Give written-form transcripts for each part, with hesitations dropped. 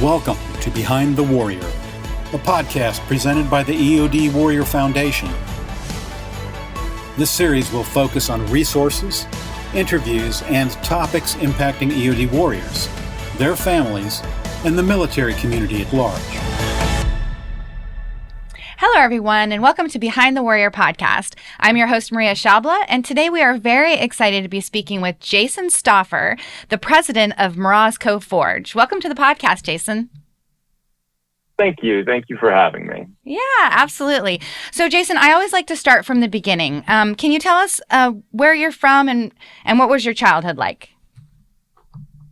Welcome to Behind the Warrior, a podcast presented by the EOD Warrior Foundation. This series will focus on resources, interviews, and topics impacting EOD warriors, their families, and the military community at large. Hello, everyone, and welcome to Behind the Warrior podcast. I'm your host, Maria Schabla, and today we are very excited to be speaking with Jason Stauffer, the president of Morozko Forge. Welcome to the podcast, Jason. Thank you. Thank you for having me. Yeah, absolutely. So, Jason, I always like to start from the beginning. Can you tell us where you're from and what was your childhood like?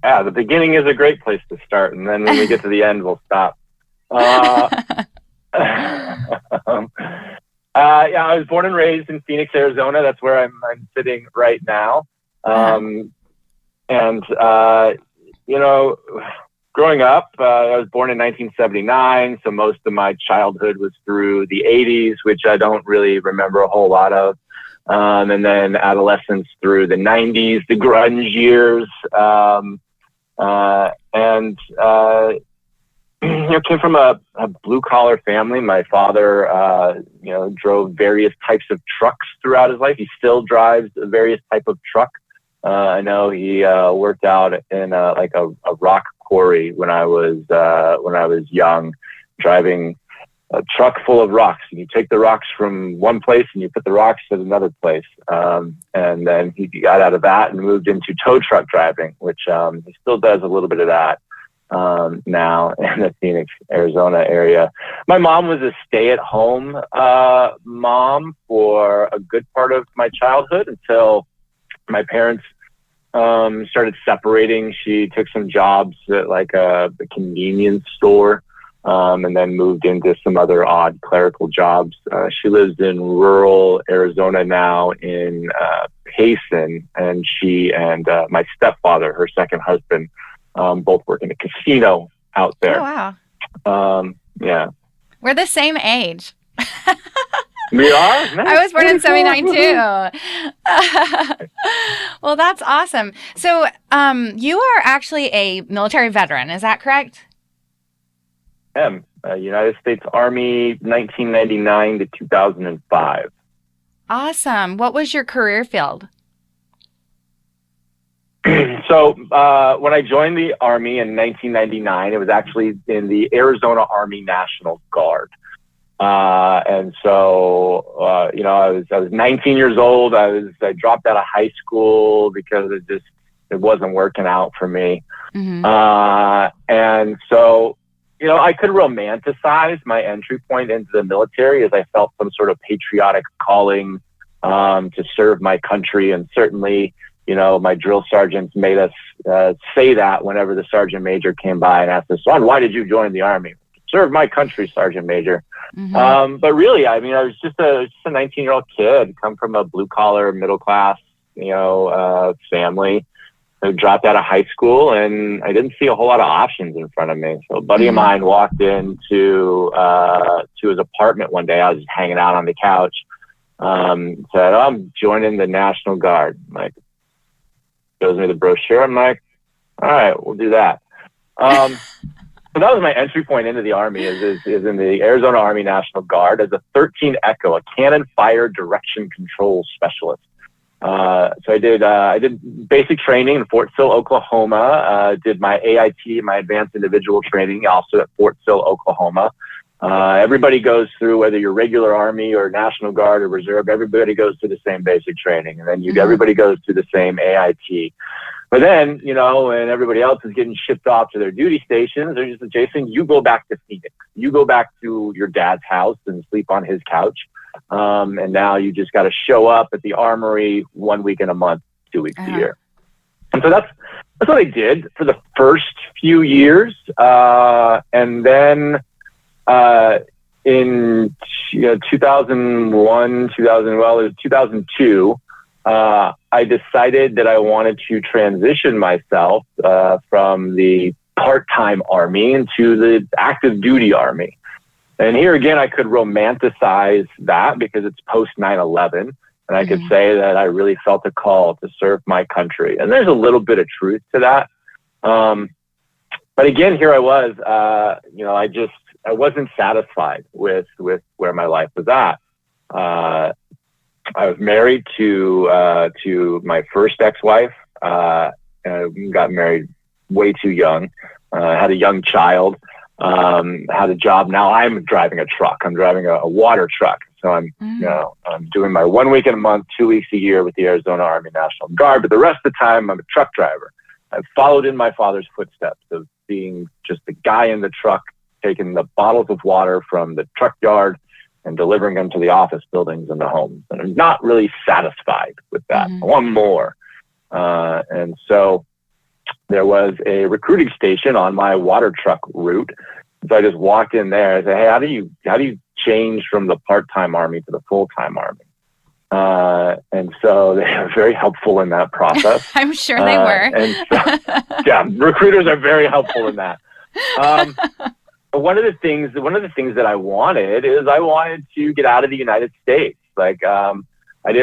Yeah, the beginning is a great place to start, and then when we get to the end, we'll stop. I was born and raised in Phoenix, Arizona. That's where I'm sitting right now. Growing up, I was born in 1979, so most of my childhood was through the 80s, which I don't really remember a whole lot of. And then adolescence through the 90s, the grunge years. Came from a blue-collar family. My father, drove various types of trucks throughout his life. He still drives various type of truck. I know he worked out in a rock quarry when I was young, driving a truck full of rocks. And you take the rocks from one place and you put the rocks at another place. And then he got out of that and moved into tow truck driving, which he still does a little bit of that now in the Phoenix, Arizona area. My mom was a stay-at-home mom for a good part of my childhood until my parents started separating. She took some jobs at a convenience store and then moved into some other odd clerical jobs. She lives in rural Arizona now in Payson, and she and my stepfather, her second husband, both work in a casino out there. Oh, wow. Yeah. We're the same age. We are? Nice. I was born in 79 too. Well, that's awesome. So you are actually a military veteran, is that correct? I am. United States Army, 1999 to 2005. Awesome. What was your career field? So when I joined the Army in 1999, it was actually in the Arizona Army National Guard. I was 19 years old. I dropped out of high school because it wasn't working out for me. Mm-hmm. I could romanticize my entry point into the military as I felt some sort of patriotic calling to serve my country. And certainly, my drill sergeants made us say that whenever the sergeant major came by and asked us, "Son, why did you join the Army?" "Serve my country, Sergeant Major." Mm-hmm. But really, I was just a 19-year-old kid, come from a blue-collar, middle-class, family. I dropped out of high school, and I didn't see a whole lot of options in front of me. So a buddy of mine walked into to his apartment one day. I was just hanging out on the couch. Said, "I'm joining the National Guard." Shows me the brochure. I'm like, "All right, we'll do that." So that was my entry point into the Army, is in the Arizona Army National Guard as a 13 Echo, a cannon fire direction control specialist. So I did basic training in Fort Sill, Oklahoma. Did my AIT, my advanced individual training, also at Fort Sill, Oklahoma. Everybody goes through, whether you're regular Army or National Guard or Reserve, everybody goes through the same basic training. And then everybody goes through the same AIT. But then, when everybody else is getting shipped off to their duty stations, they're just like, "Jason, you go back to Phoenix. You go back to your dad's house and sleep on his couch. And now you just got to show up at the armory 1 week in a month, 2 weeks a year." And so that's what I did for the first few years. And then in 2002, I decided that I wanted to transition myself from the part-time Army into the active duty Army. And here again, I could romanticize that because it's post 9/11. And I could say that I really felt a call to serve my country. And there's a little bit of truth to that. but again, here I was, I wasn't satisfied with where my life was at. I was married to my first ex-wife. I got married way too young. Had a young child. Had a job. Now I'm driving a truck. I'm driving a water truck. So I'm doing my 1 week in a month, 2 weeks a year with the Arizona Army National Guard. But the rest of the time, I'm a truck driver. I've followed in my father's footsteps of being just the guy in the truck, taking the bottles of water from the truck yard and delivering them to the office buildings and the homes. And I'm not really satisfied with that. I want more. And so there was a recruiting station on my water truck route. So I just walked in there and said, hey, how do you change from the part-time Army to the full-time Army? And so they were very helpful in that process. I'm sure they were. And so, yeah, recruiters are very helpful in that. One of the things that I wanted is I wanted to get out of the United States. Like, I just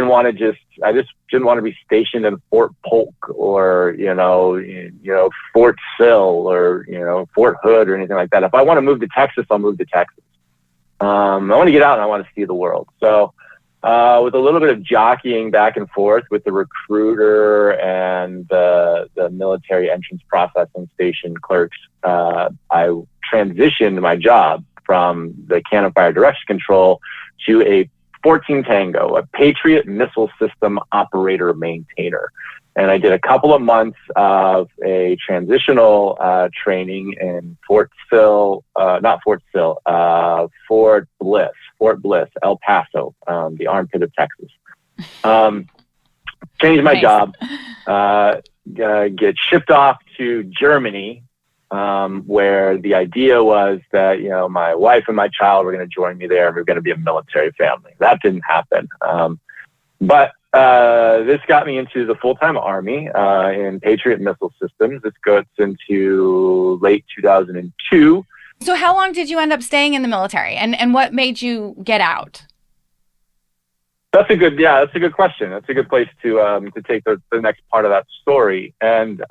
didn't want to be stationed in Fort Polk or, Fort Sill or, Fort Hood or anything like that. If I want to move to Texas, I'll move to Texas. I want to get out and I want to see the world. So, with a little bit of jockeying back and forth with the recruiter and the military entrance processing station clerks, I transitioned my job from the cannon fire direction control to a 14 Tango, a Patriot missile system operator maintainer. And I did a couple of months of a transitional training in Fort Bliss, El Paso, the armpit of Texas. Changed my job, get shipped off to Germany, where the idea was that, my wife and my child were going to join me there and we were going to be a military family. That didn't happen. But this got me into the full-time Army in Patriot missile systems. This goes into late 2002. So how long did you end up staying in the military, and what made you get out? That's a good question. That's a good place to take the next part of that story. And,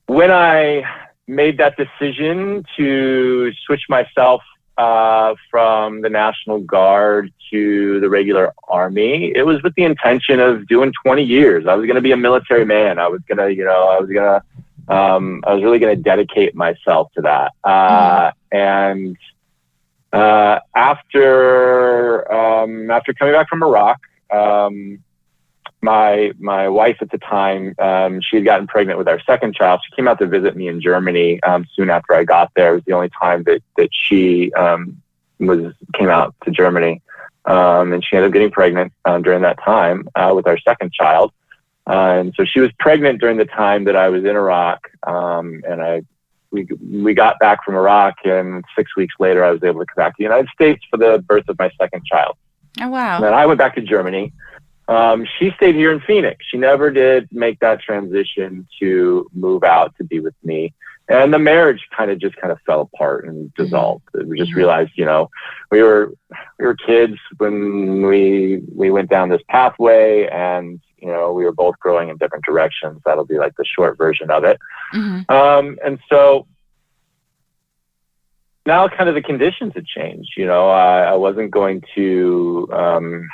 when I made that decision to switch myself from the National Guard to the regular Army, it was with the intention of doing 20 years. I was going to be a military man. I was really going to dedicate myself to that. And after coming back from Iraq, my wife at the time, she had gotten pregnant with our second child. She came out to visit me in Germany soon after I got there. It was the only time that she came out to Germany. And she ended up getting pregnant during that time with our second child. And so she was pregnant during the time that I was in Iraq. And we got back from Iraq, and 6 weeks later, I was able to come back to the United States for the birth of my second child. Oh, wow. And then I went back to Germany. She stayed here in Phoenix. She never did make that transition to move out to be with me. And the marriage kind of fell apart and dissolved. We just realized, we were kids when we went down this pathway, and, we were both growing in different directions. That'll be like the short version of it. And so now kind of the conditions had changed. I wasn't going to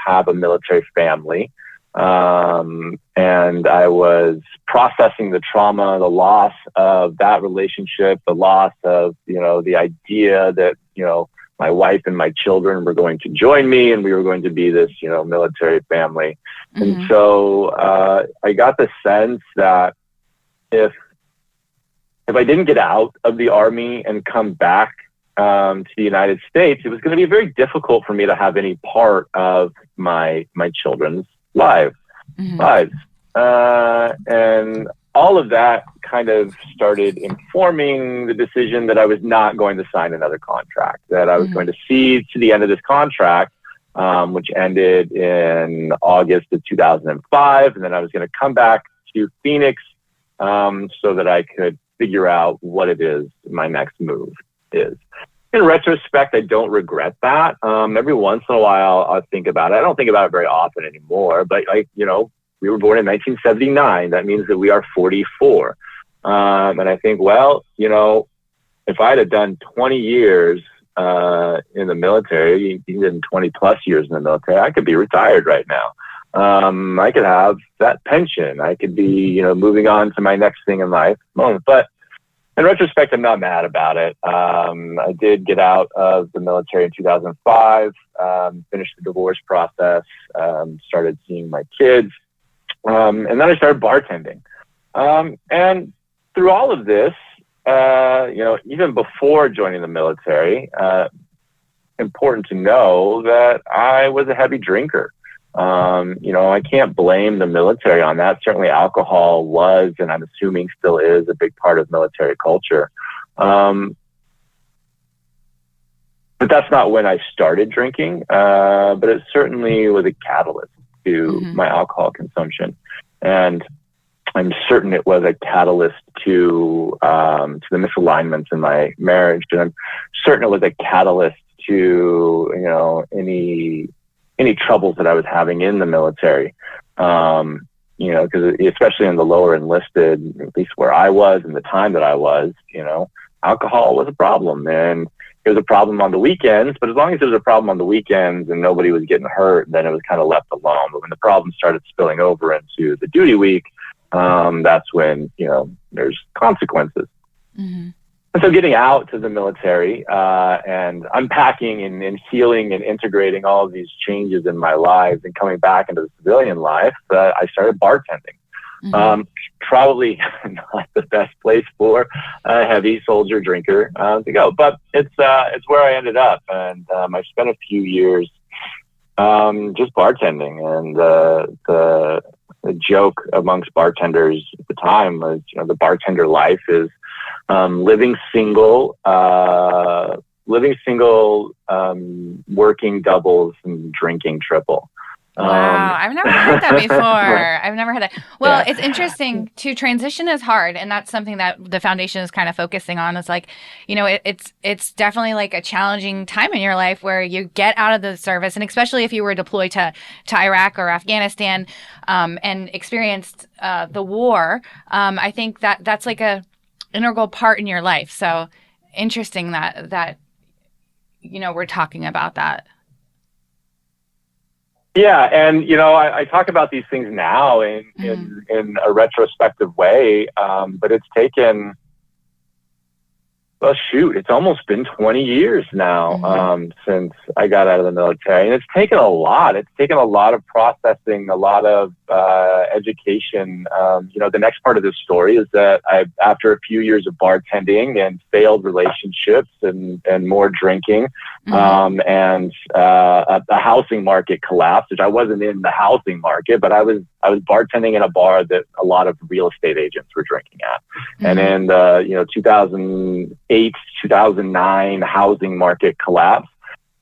have a military family. And I was processing the trauma, the loss of that relationship, the loss of, the idea that, my wife and my children were going to join me and we were going to be this, military family. And so I got the sense that if I didn't get out of the Army and come back to the United States, it was going to be very difficult for me to have any part of my children's lives. And all of that kind of started informing the decision that I was not going to sign another contract, that I was going to see to the end of this contract, which ended in August of 2005. And then I was going to come back to Phoenix so that I could figure out what it is my next move is. In retrospect, I don't regret that. Every once in a while, I'll think about it. I don't think about it very often anymore, but we were born in 1979. That means that we are 44. And I think, well, if I'd have done 20 years in the military, even 20 plus years in the military, I could be retired right now. I could have that pension. I could be, moving on to my next thing in life. But in retrospect, I'm not mad about it. I did get out of the military in 2005, finished the divorce process, started seeing my kids, and then I started bartending. And through all of this, even before joining the military, important to know that I was a heavy drinker. I can't blame the military on that. Certainly alcohol was, and I'm assuming still is, a big part of military culture. But that's not when I started drinking. But it certainly was a catalyst to my alcohol consumption. And I'm certain it was a catalyst to the misalignments in my marriage. And I'm certain it was a catalyst to, any troubles that I was having in the military, because especially in the lower enlisted, at least where I was and the time that I was, alcohol was a problem, and it was a problem on the weekends. But as long as there was a problem on the weekends and nobody was getting hurt, then it was kind of left alone. But when the problem started spilling over into the duty week, that's when, there's consequences. Mm-hmm. And so getting out to the military and unpacking and healing and integrating all of these changes in my life and coming back into the civilian life, I started bartending. Mm-hmm. Probably not the best place for a heavy soldier drinker to go, but it's where I ended up. And I spent a few years just bartending. And the joke amongst bartenders at the time was, the bartender life is living single, working doubles and drinking triple. Wow, I've never heard that before. I've never heard that. Well, It's interesting to transition is hard, and that's something that the foundation is kind of focusing on. It's like, it's definitely like a challenging time in your life where you get out of the service, and especially if you were deployed to Iraq or Afghanistan, and experienced the war. I think that's like a integral part in your life. So interesting that we're talking about that. Yeah, and I talk about these things now in a retrospective way, but it's taken, it's almost been 20 years now since I got out of the military, and it's taken a lot. It's taken a lot of processing, a lot of education. The next part of this story is that after a few years of bartending and failed relationships and more drinking, and a housing market collapse, which I wasn't in the housing market, but I was bartending in a bar that a lot of real estate agents were drinking at. And in the 2008, 2009 housing market collapse,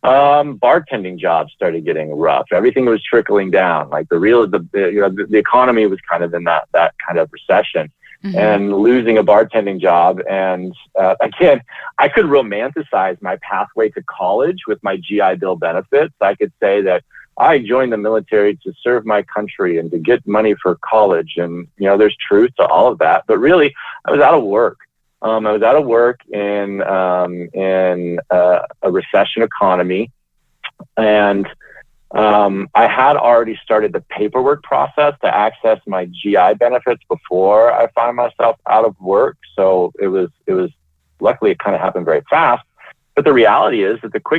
bartending jobs started getting rough. Everything was trickling down. Like the economy was kind of in that kind of recession. And losing a bartending job. And again, I could romanticize my pathway to college with my GI Bill benefits. I could say that I joined the military to serve my country and to get money for college. And, there's truth to all of that. But really, I was out of work. I was out of work in a recession economy. And I had already started the paperwork process to access my GI benefits before I found myself out of work. So it was luckily it kind of happened very fast. But the reality is that it got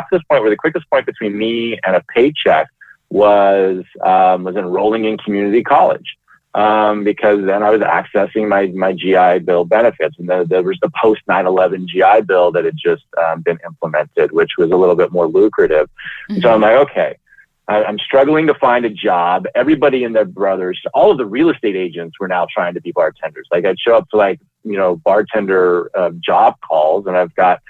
to this point where the quickest point between me and a paycheck was enrolling in community college. Because then I was accessing my GI Bill benefits, and then there was the post 9/11 GI Bill that had just been implemented, which was a little bit more lucrative. So I'm like, okay, I'm struggling to find a job. Everybody and their brothers, all of the real estate agents were now trying to be bartenders. Like I'd show up to bartender job calls, and I've got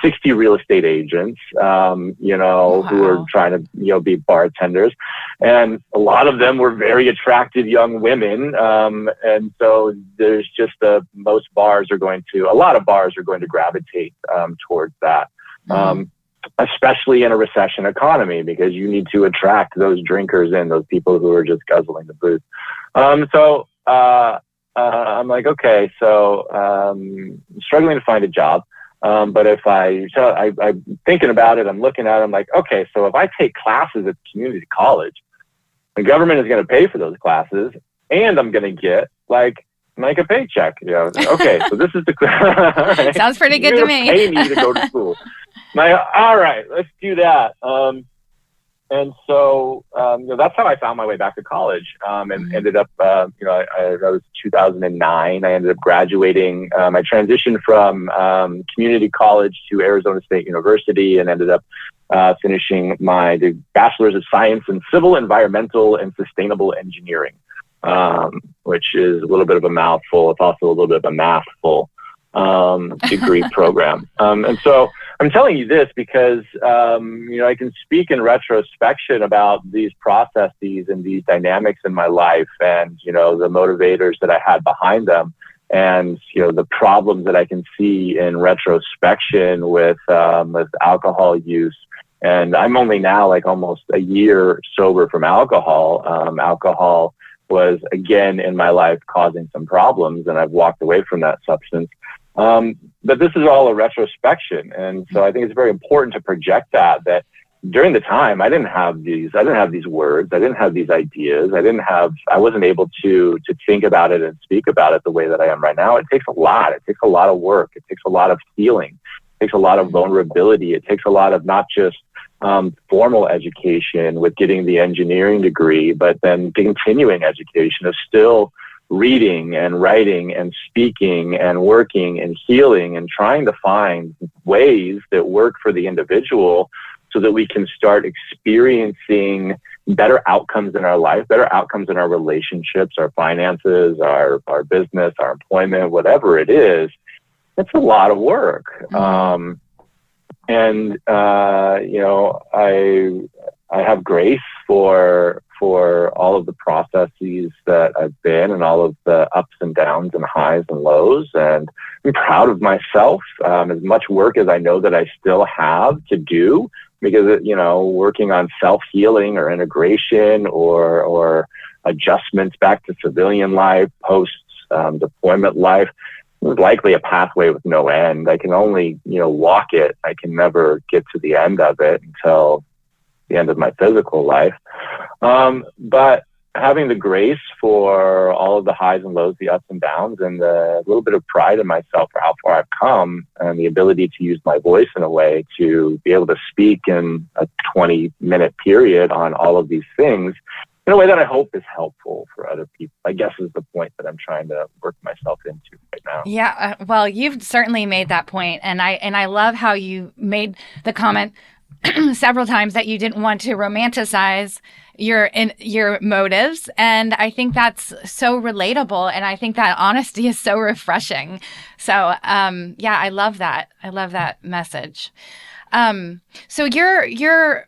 60 real estate agents, wow, who are trying to, be bartenders. And a lot of them were very attractive young women. And so there's just a lot of bars are going to gravitate towards that. Especially in a recession economy, because you need to attract those drinkers in, those people who are just guzzling the booze. So I'm like, okay, so struggling to find a job. But if I'm thinking about it, I'm looking at it, I'm like, okay, so if I take classes at community college, the government is going to pay for those classes, and I'm going to get like a paycheck. Okay, so this is the right. Sounds pretty good to me. Pay me to go to school. All right, let's do that. And so that's how I found my way back to college, and ended up, I was 2009. I ended up graduating. I transitioned from community college to Arizona State University, and ended up finishing my Bachelor's of Science in Civil, Environmental, and Sustainable Engineering, which is a little bit of a mouthful. It's also a little bit of a mathful degree program. And so I'm telling you this because, I can speak in retrospection about these processes and these dynamics in my life, and, the motivators that I had behind them, and, the problems that I can see in retrospection with alcohol use. And I'm only now like almost a year sober from alcohol. Alcohol was again in my life causing some problems, and I've walked away from that substance. But this is all a retrospection. And so I think it's very important to project that during the time I didn't have these words. I didn't have these ideas. I wasn't able to think about it and speak about it the way that I am right now. It takes a lot. It takes a lot of work. It takes a lot of healing. It takes a lot of vulnerability. It takes a lot of not just formal education with getting the engineering degree, but then continuing education of still reading and writing and speaking and working and healing and trying to find ways that work for the individual so that we can start experiencing better outcomes in our life, better outcomes in our relationships, our finances, our business, our employment, whatever it is. It's a lot of work. I have grace for all of the processes that I've been, and all of the ups and downs and highs and lows. And I'm proud of myself, as much work as I know that I still have to do, because, working on self-healing or integration or adjustments back to civilian life, post-deployment life, is likely a pathway with no end. I can only, walk it. I can never get to the end of it until the end of my physical life. But having the grace for all of the highs and lows, the ups and downs, and the little bit of pride in myself for how far I've come, and the ability to use my voice in a way to be able to speak in a 20-minute period on all of these things in a way that I hope is helpful for other people, I guess, is the point that I'm trying to work myself into right now. Yeah, well, you've certainly made that point, and I love how you made the comment several times that you didn't want to romanticize your motives, and I think that's so relatable, and I think that honesty is so refreshing. So I love that. I love that message. So your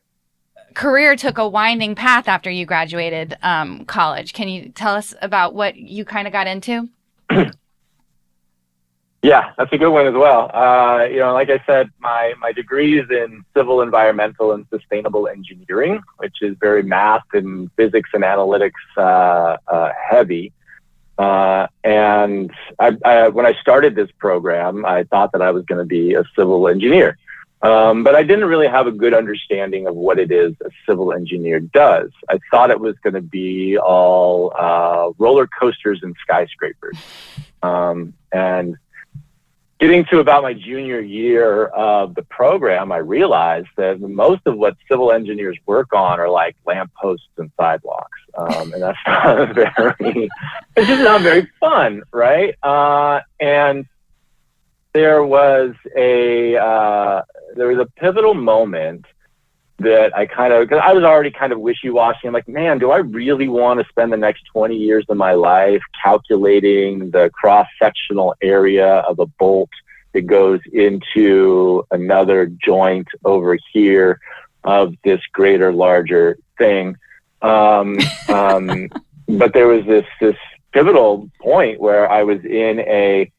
career took a winding path after you graduated college. Can you tell us about what you kind of got into? Yeah, that's a good one as well. Like I said, my degree is in civil, environmental, and sustainable engineering, which is very math and physics and analytics heavy. And when I started this program, I thought that I was going to be a civil engineer. But I didn't really have a good understanding of what it is a civil engineer does. I thought it was going to be all roller coasters and skyscrapers. And getting to about my junior year of the program, I realized that most of what civil engineers work on are like lampposts and sidewalks. And that's it's just not very fun, right? And there was a pivotal moment that because I was already kind of wishy-washy. I'm like, man, do I really want to spend the next 20 years of my life calculating the cross-sectional area of a bolt that goes into another joint over here of this greater, larger thing? But there was this pivotal point where I was in a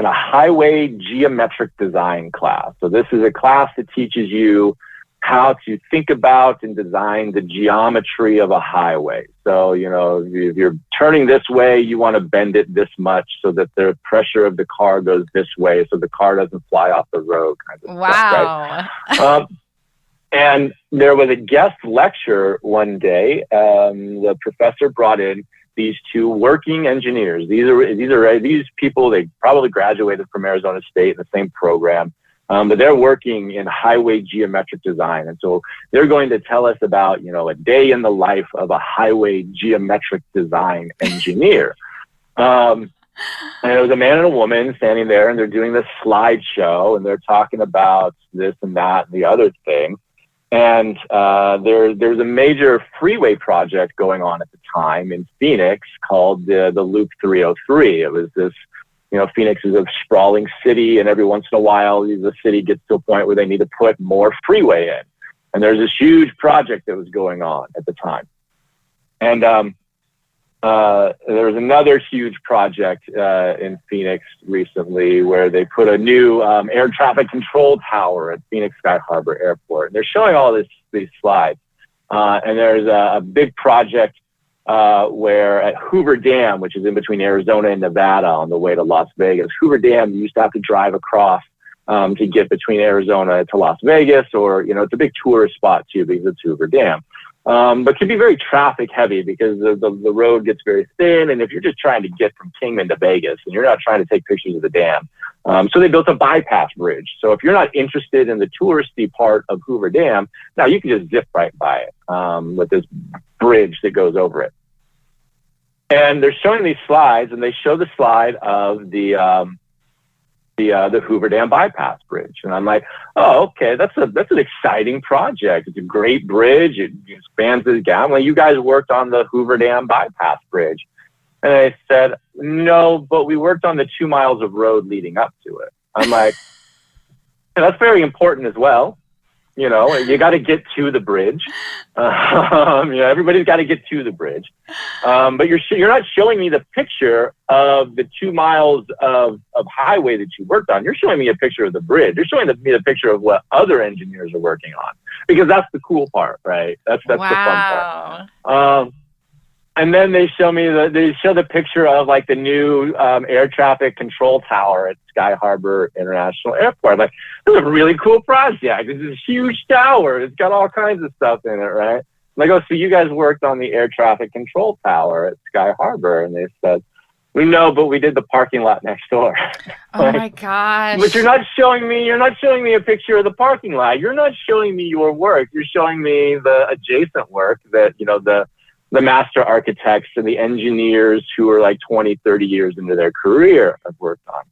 highway geometric design class. So this is a class that teaches you how to think about and design the geometry of a highway. So, if you're turning this way, you want to bend it this much so that the pressure of the car goes this way so the car doesn't fly off the road. Kind of Wow. Stuff, right? And there was a guest lecture one day. The professor brought in these two working engineers. These people, they probably graduated from Arizona State in the same program. But they're working in highway geometric design. And so they're going to tell us about, a day in the life of a highway geometric design engineer. And it was a man and a woman standing there, and they're doing this slideshow, and they're talking about this and that and the other thing. And there's a major freeway project going on at the time in Phoenix called the Loop 303. It was this, Phoenix is a sprawling city, and every once in a while, the city gets to a point where they need to put more freeway in. And there's this huge project that was going on at the time. And there was another huge project in Phoenix recently where they put a new air traffic control tower at Phoenix Sky Harbor Airport. And they're showing all these slides. And there's a big project where at Hoover Dam, which is in between Arizona and Nevada on the way to Las Vegas. Hoover Dam, you used to have to drive across to get between Arizona to Las Vegas, or, it's a big tourist spot too because it's Hoover Dam. But can be very traffic heavy because the road gets very thin. And if you're just trying to get from Kingman to Vegas and you're not trying to take pictures of the dam, so they built a bypass bridge. So if you're not interested in the touristy part of Hoover Dam, now you can just zip right by it with this bridge that goes over it. And they're showing these slides, and they show the slide of the Hoover Dam bypass bridge. And I'm like, oh, okay, that's an exciting project. It's a great bridge. It spans the gap. Well, you guys worked on the Hoover Dam bypass bridge. And I said, no, but we worked on the 2 miles of road leading up to it. I'm like, that's very important as well. You got to get to the bridge. Everybody's got to get to the bridge. But you're not showing me the picture of the 2 miles of highway that you worked on. You're showing me a picture of the bridge. You're showing me the picture of what other engineers are working on, because that's the cool part, right? That's the fun part. And then they show the picture of like the new air traffic control tower at Sky Harbor International Airport. I'm like, this is a really cool project. This is a huge tower. It's got all kinds of stuff in it, right? I'm like, oh, so you guys worked on the air traffic control tower at Sky Harbor? And they said, no, but we did the parking lot next door. Oh my gosh. But you're not showing me a picture of the parking lot. You're not showing me your work. You're showing me the adjacent work that, the master architects and the engineers who are like 20, 30 years into their career have worked on.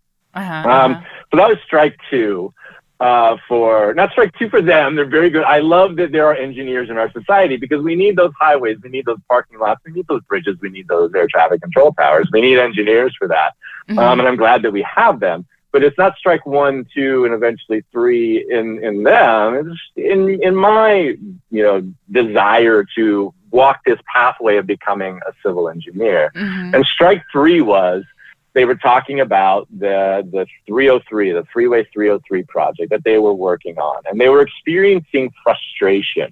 So that was strike two. Not strike two for them. They're very good. I love that there are engineers in our society because we need those highways. We need those parking lots. We need those bridges. We need those air traffic control towers. We need engineers for that. And I'm glad that we have them. But it's not strike 1, 2, and eventually 3 in them. It's in my desire to walk this pathway of becoming a civil engineer. And strike 3 was they were talking about the 303, the Freeway 303 project that they were working on, and they were experiencing frustration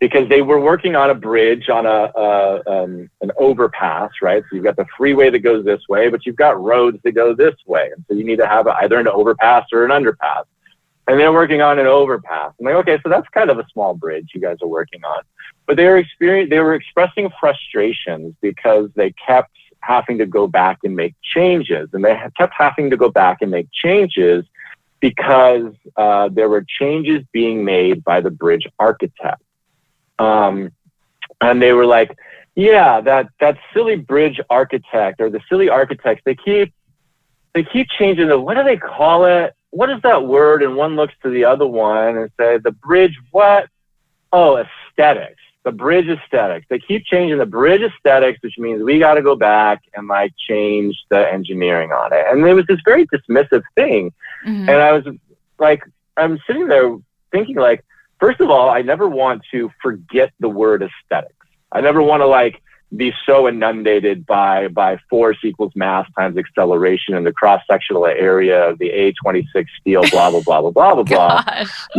because they were working on a bridge on an overpass, right? So you've got the freeway that goes this way, but you've got roads that go this way, and so you need to have either an overpass or an underpass. And they're working on an overpass. I'm like, okay, so that's kind of a small bridge you guys are working on. But they were expressing frustrations because they kept having to go back and make changes. And they kept having to go back and make changes because there were changes being made by the bridge architect. And they were like, yeah, that silly bridge architect or the silly architects, they keep changing what do they call it? What is that word? And one looks to the other one and say, the bridge, what? Oh, aesthetics. The bridge aesthetics. They keep changing the bridge aesthetics, which means we got to go back and change the engineering on it. And it was this very dismissive thing. And I was like, I'm sitting there thinking first of all, I never want to forget the word aesthetics. I never want to be so inundated by force equals mass times acceleration in the cross-sectional area of the A26 steel, blah, blah, blah, blah, blah, blah, blah,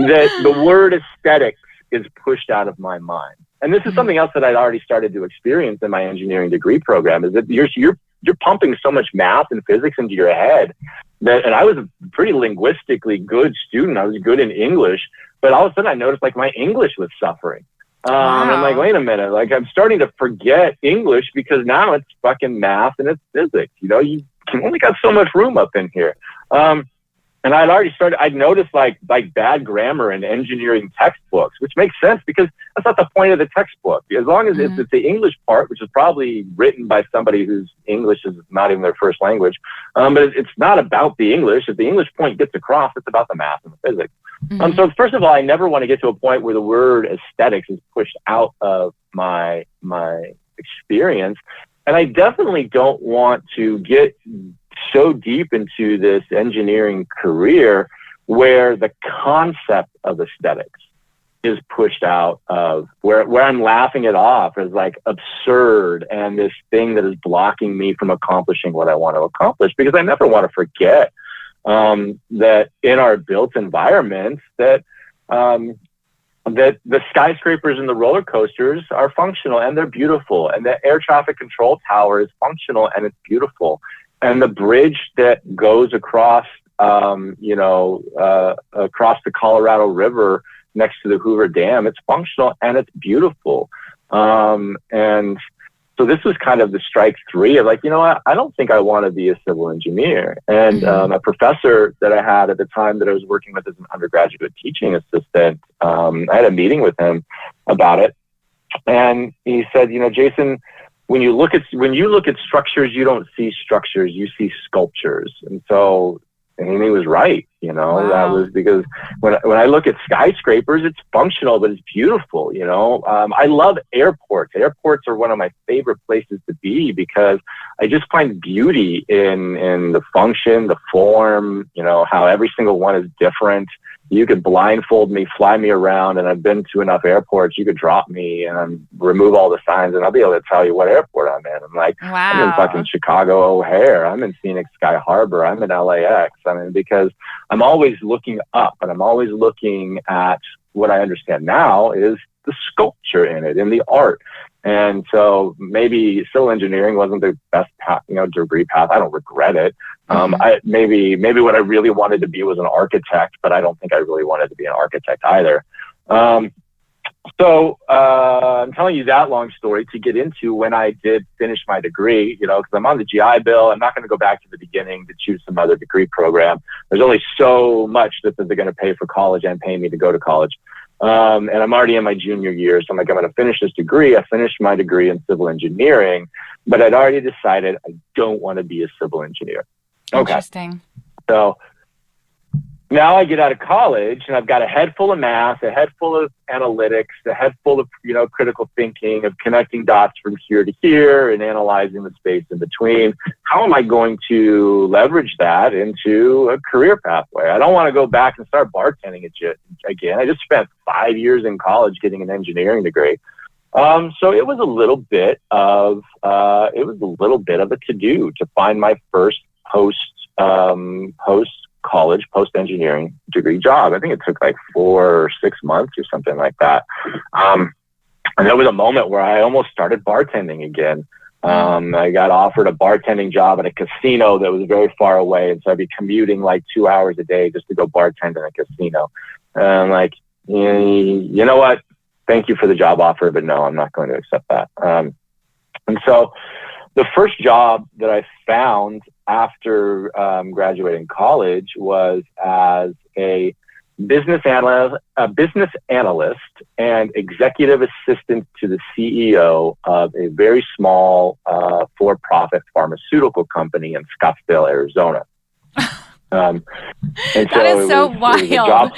that the word aesthetics is pushed out of my mind. And this is something else that I'd already started to experience in my engineering degree program, is that you're pumping so much math and physics into your head that, and I was a pretty linguistically good student. I was good in English, but all of a sudden I noticed like my English was suffering. I'm like, wait a minute, like I'm starting to forget English because now it's fucking math and it's physics. You know, you can only got so much room up in here. And I'd noticed like bad grammar in engineering textbooks, which makes sense because that's not the point of the textbook. As long as it's the English part, which is probably written by somebody whose English is not even their first language. But it's not about the English. If the English point gets across, it's about the math and the physics. So first of all, I never want to get to a point where the word aesthetics is pushed out of my experience. And I definitely don't want to get so deep into this engineering career where the concept of aesthetics is pushed out of where I'm laughing it off as like absurd and this thing that is blocking me from accomplishing what I want to accomplish, because I never want to forget that in our built environments that the skyscrapers and the roller coasters are functional and they're beautiful, and the air traffic control tower is functional and it's beautiful, and the bridge that goes across across the Colorado River next to the Hoover Dam, it's functional and it's beautiful. And so this was kind of the strike three of like, you know what, I don't think I want to be a civil engineer. And a professor that I had at the time that I was working with as an undergraduate teaching assistant, I had a meeting with him about it. And he said, you know, Jason, when you look at structures, you don't see structures, you see sculptures. And so, and he was right, you know. Wow. That was because when I look at skyscrapers, it's functional, but it's beautiful, you know. I love airports. Airports are one of my favorite places to be because I just find beauty in the function, the form, you know, how every single one is different. You could blindfold me, fly me around, and I've been to enough airports. You could drop me and remove all the signs, and I'll be able to tell you what airport I'm in. I'm like, wow. I'm in fucking Chicago O'Hare. I'm in Phoenix Sky Harbor. I'm in LAX. I mean, because I'm always looking up, and I'm always looking at what I understand now is the sculpture in it, in the art. And so maybe civil engineering wasn't the best path, you know, degree path. I don't regret it. Maybe what I really wanted to be was an architect, but I don't think I really wanted to be an architect either. So I'm telling you that long story to get into when I did finish my degree, you know, because I'm on the GI Bill. I'm not going to go back to the beginning to choose some other degree program. There's only so much that they're going to pay for college and pay me to go to college. And I'm already in my junior year. So I'm like, I'm going to finish this degree. I finished my degree in civil engineering, but I'd already decided I don't want to be a civil engineer. Okay. Interesting. So now I get out of college and I've got a head full of math, a head full of analytics, a head full of, you know, critical thinking, of connecting dots from here to here and analyzing the space in between. How am I going to leverage that into a career pathway? I don't want to go back and start bartending again. I just spent 5 years in college getting an engineering degree. So it was a little bit of a to-do to find my first post-college, post-engineering degree job. I think it took like 4 or 6 months or something like that. And there was a moment where I almost started bartending again. I got offered a bartending job at a casino that was very far away. And so I'd be commuting like 2 hours a day just to go bartend in a casino. And I'm like, you know what? Thank you for the job offer, but no, I'm not going to accept that. And so the first job that I found after graduating college was as a business analyst and executive assistant to the CEO of a very small for-profit pharmaceutical company in Scottsdale, Arizona. And that is so wild.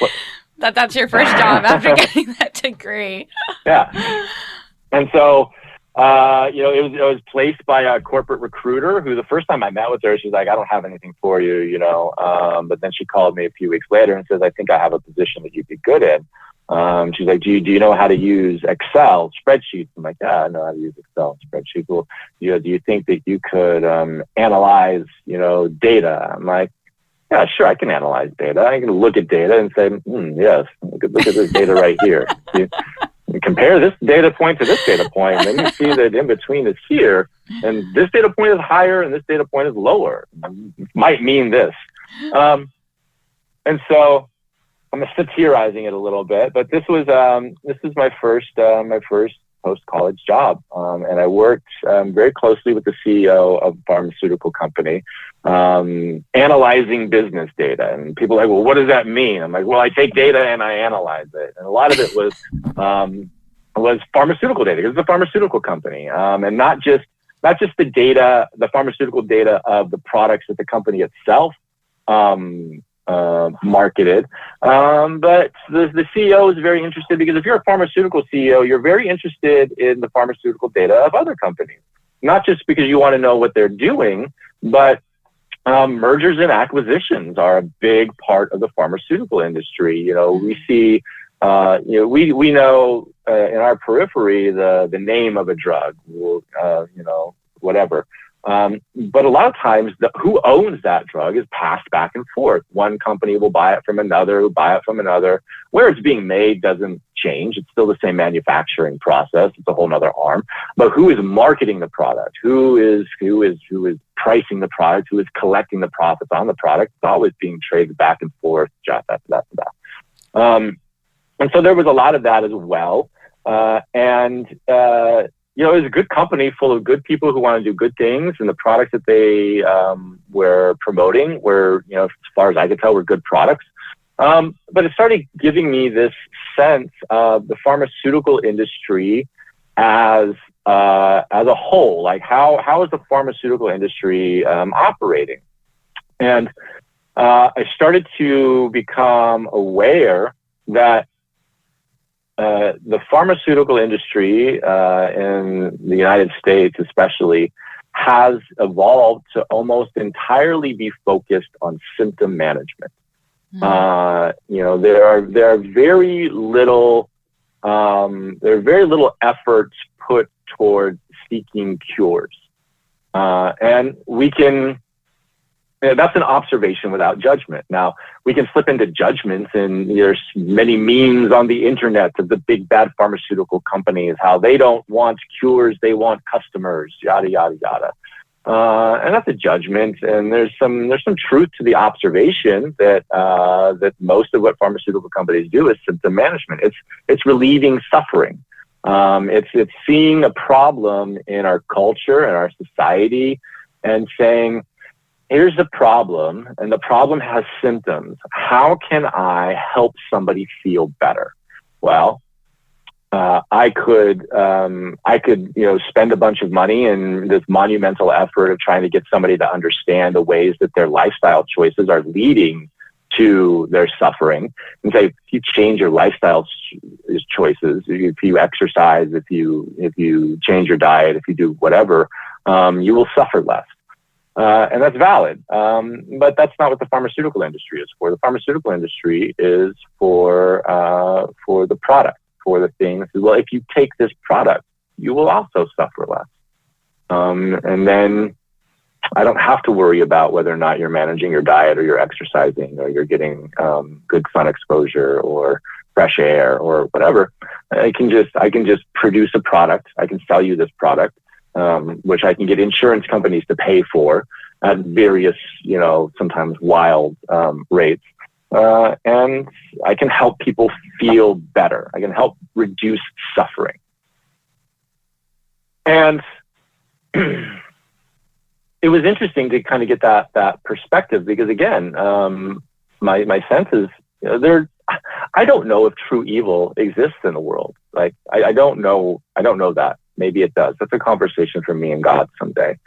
That's your first job after getting that degree. Yeah. And so, it was placed by a corporate recruiter who the first time I met with her, she's like, I don't have anything for you, but then she called me a few weeks later and says, I think I have a position that you'd be good in. She's like, do you know how to use Excel spreadsheets? I'm like, yeah, I know how to use Excel spreadsheets. Well, do you think that you could analyze, data? I'm like, yeah, sure, I can analyze data. I can look at data and say, yes, look at this data right here. You compare this data point to this data point, and then you see that in between is here, and this data point is higher and this data point is lower. It might mean this. And so I'm satirizing it a little bit, but this was my first post-college job, and I worked very closely with the CEO of a pharmaceutical company, analyzing business data. And people are like, well, what does that mean? I'm like, well, I take data and I analyze it, and a lot of it was pharmaceutical data. It's a pharmaceutical company, and not just the data, the pharmaceutical data of the products that the company itself marketed, but the CEO is very interested, because if you're a pharmaceutical CEO, you're very interested in the pharmaceutical data of other companies, not just because you want to know what they're doing, but mergers and acquisitions are a big part of the pharmaceutical industry. We see, we know in our periphery the name of a drug, whatever. But a lot of times, who owns that drug is passed back and forth. One company will buy it from another, who buy it from another. Where it's being made doesn't change. It's still the same manufacturing process. It's a whole nother arm. But who is marketing the product? Who is pricing the product? Who is collecting the profits on the product? It's always being traded back and forth. And so there was a lot of that as well. It was a good company full of good people who want to do good things, and the products that they were promoting were, as far as I could tell, were good products. But it started giving me this sense of the pharmaceutical industry as a whole. Like, how is the pharmaceutical industry operating? And I started to become aware that the pharmaceutical industry in the United States especially has evolved to almost entirely be focused on symptom management. There are very little efforts put towards seeking cures, and we can. That's an observation without judgment. Now, we can slip into judgments, and there's many memes on the internet of the big bad pharmaceutical companies, how they don't want cures, they want customers, yada, yada, yada. And that's a judgment, and there's some truth to the observation that most of what pharmaceutical companies do is symptom management. It's relieving suffering. It's seeing a problem in our culture and our society and saying, here's the problem, and the problem has symptoms. How can I help somebody feel better? Well, I could spend a bunch of money in this monumental effort of trying to get somebody to understand the ways that their lifestyle choices are leading to their suffering, and say, if you change your lifestyle choices, if you exercise, if you change your diet, if you do whatever, you will suffer less. And that's valid, but that's not what the pharmaceutical industry is for. The pharmaceutical industry is for the product, for the things. Well, if you take this product, you will also suffer less, and then I don't have to worry about whether or not you're managing your diet, or you're exercising, or you're getting good sun exposure or fresh air or whatever. I can just produce a product. I can sell you this product, which I can get insurance companies to pay for at various, sometimes wild rates. And I can help people feel better. I can help reduce suffering. And it was interesting to kind of get that perspective, because again, my sense is, I don't know if true evil exists in the world. Like, I don't know that. Maybe it does. That's a conversation for me and God someday.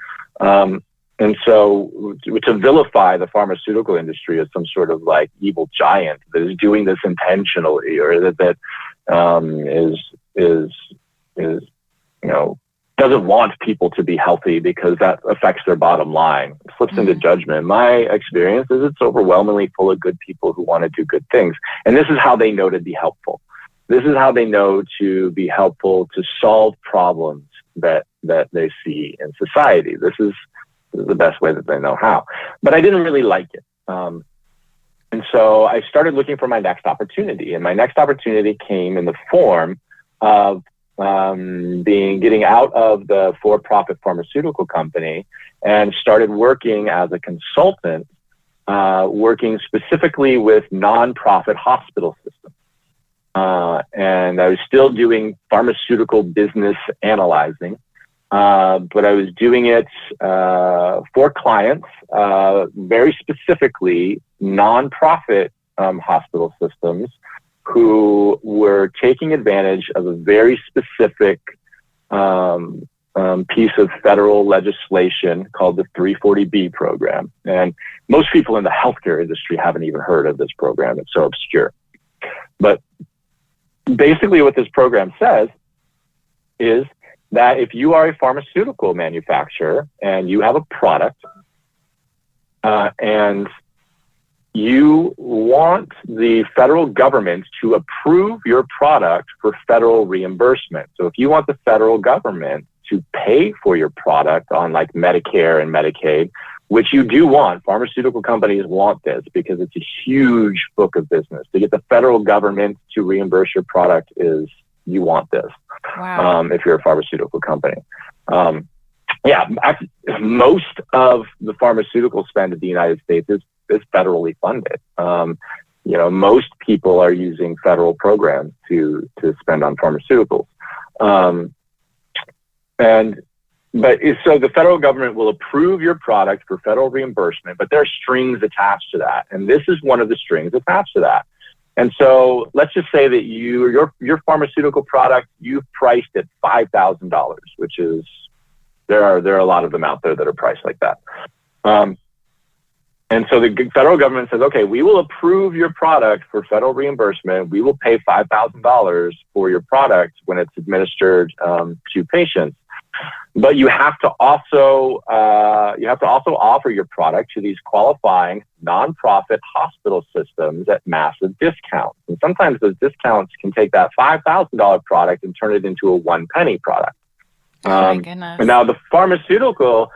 And so to vilify the pharmaceutical industry as some sort of like evil giant that is doing this intentionally, or that doesn't want people to be healthy because that affects their bottom line, slips into judgment. My experience is it's overwhelmingly full of good people who want to do good things. And this is how they know to be helpful. This is how they know to be helpful to solve problems that they see in society. This is the best way that they know how. But I didn't really like it. And so I started looking for my next opportunity. And my next opportunity came in the form of getting out of the for-profit pharmaceutical company and started working as a consultant, working specifically with nonprofit hospital systems. And I was still doing pharmaceutical business analyzing, but I was doing it for clients, very specifically nonprofit hospital systems who were taking advantage of a very specific piece of federal legislation called the 340B program. And most people in the healthcare industry haven't even heard of this program. It's so obscure. But basically what this program says is that if you are a pharmaceutical manufacturer and you have a product and you want the federal government to approve your product for federal reimbursement. So if you want the federal government to pay for your product on like Medicare and Medicaid, which you do want, pharmaceutical companies want this because it's a huge book of business. To get the federal government to reimburse your product is, you want this. Wow. If you're a pharmaceutical company. Most of the pharmaceutical spend in the United States is federally funded. Most people are using federal programs to spend on pharmaceuticals. So the federal government will approve your product for federal reimbursement, but there are strings attached to that. And this is one of the strings attached to that. And so let's just say that your pharmaceutical product, you've priced at $5,000, which is, there are a lot of them out there that are priced like that. And so the federal government says, okay, we will approve your product for federal reimbursement. We will pay $5,000 for your product when it's administered to patients. But you have to also offer your product to these qualifying nonprofit hospital systems at massive discounts. And sometimes those discounts can take that $5,000 product and turn it into a 1 penny product. Oh my goodness. And now the pharmaceutical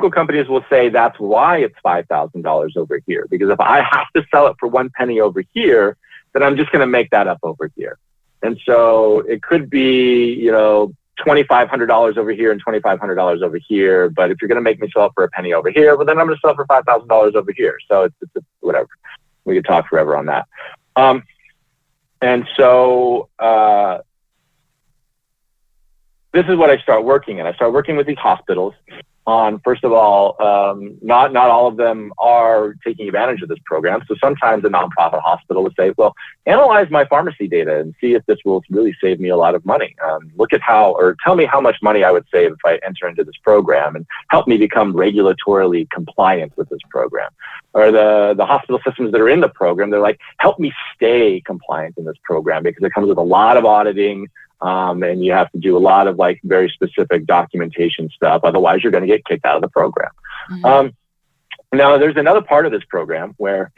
companies will say that's why it's $5,000 over here. Because if I have to sell it for 1 penny over here, then I'm just going to make that up over here. And so it could be, $2,500 over here and $2,500 over here. But if you're going to make me sell it for a penny over here, well, then I'm going to sell it for $5,000 over here. So it's whatever. We could talk forever on that. And so this is what I start working in. I start working with these hospitals on, first of all, not all of them are taking advantage of this program. So sometimes a nonprofit hospital will say, well, analyze my pharmacy data and see if this will really save me a lot of money. Tell me how much money I would save if I enter into this program and help me become regulatorily compliant with this program. Or the hospital systems that are in the program, they're like, help me stay compliant in this program because it comes with a lot of auditing. And you have to do a lot of like very specific documentation stuff. Otherwise, you're going to get kicked out of the program. Mm-hmm. Now, there's another part of this program where,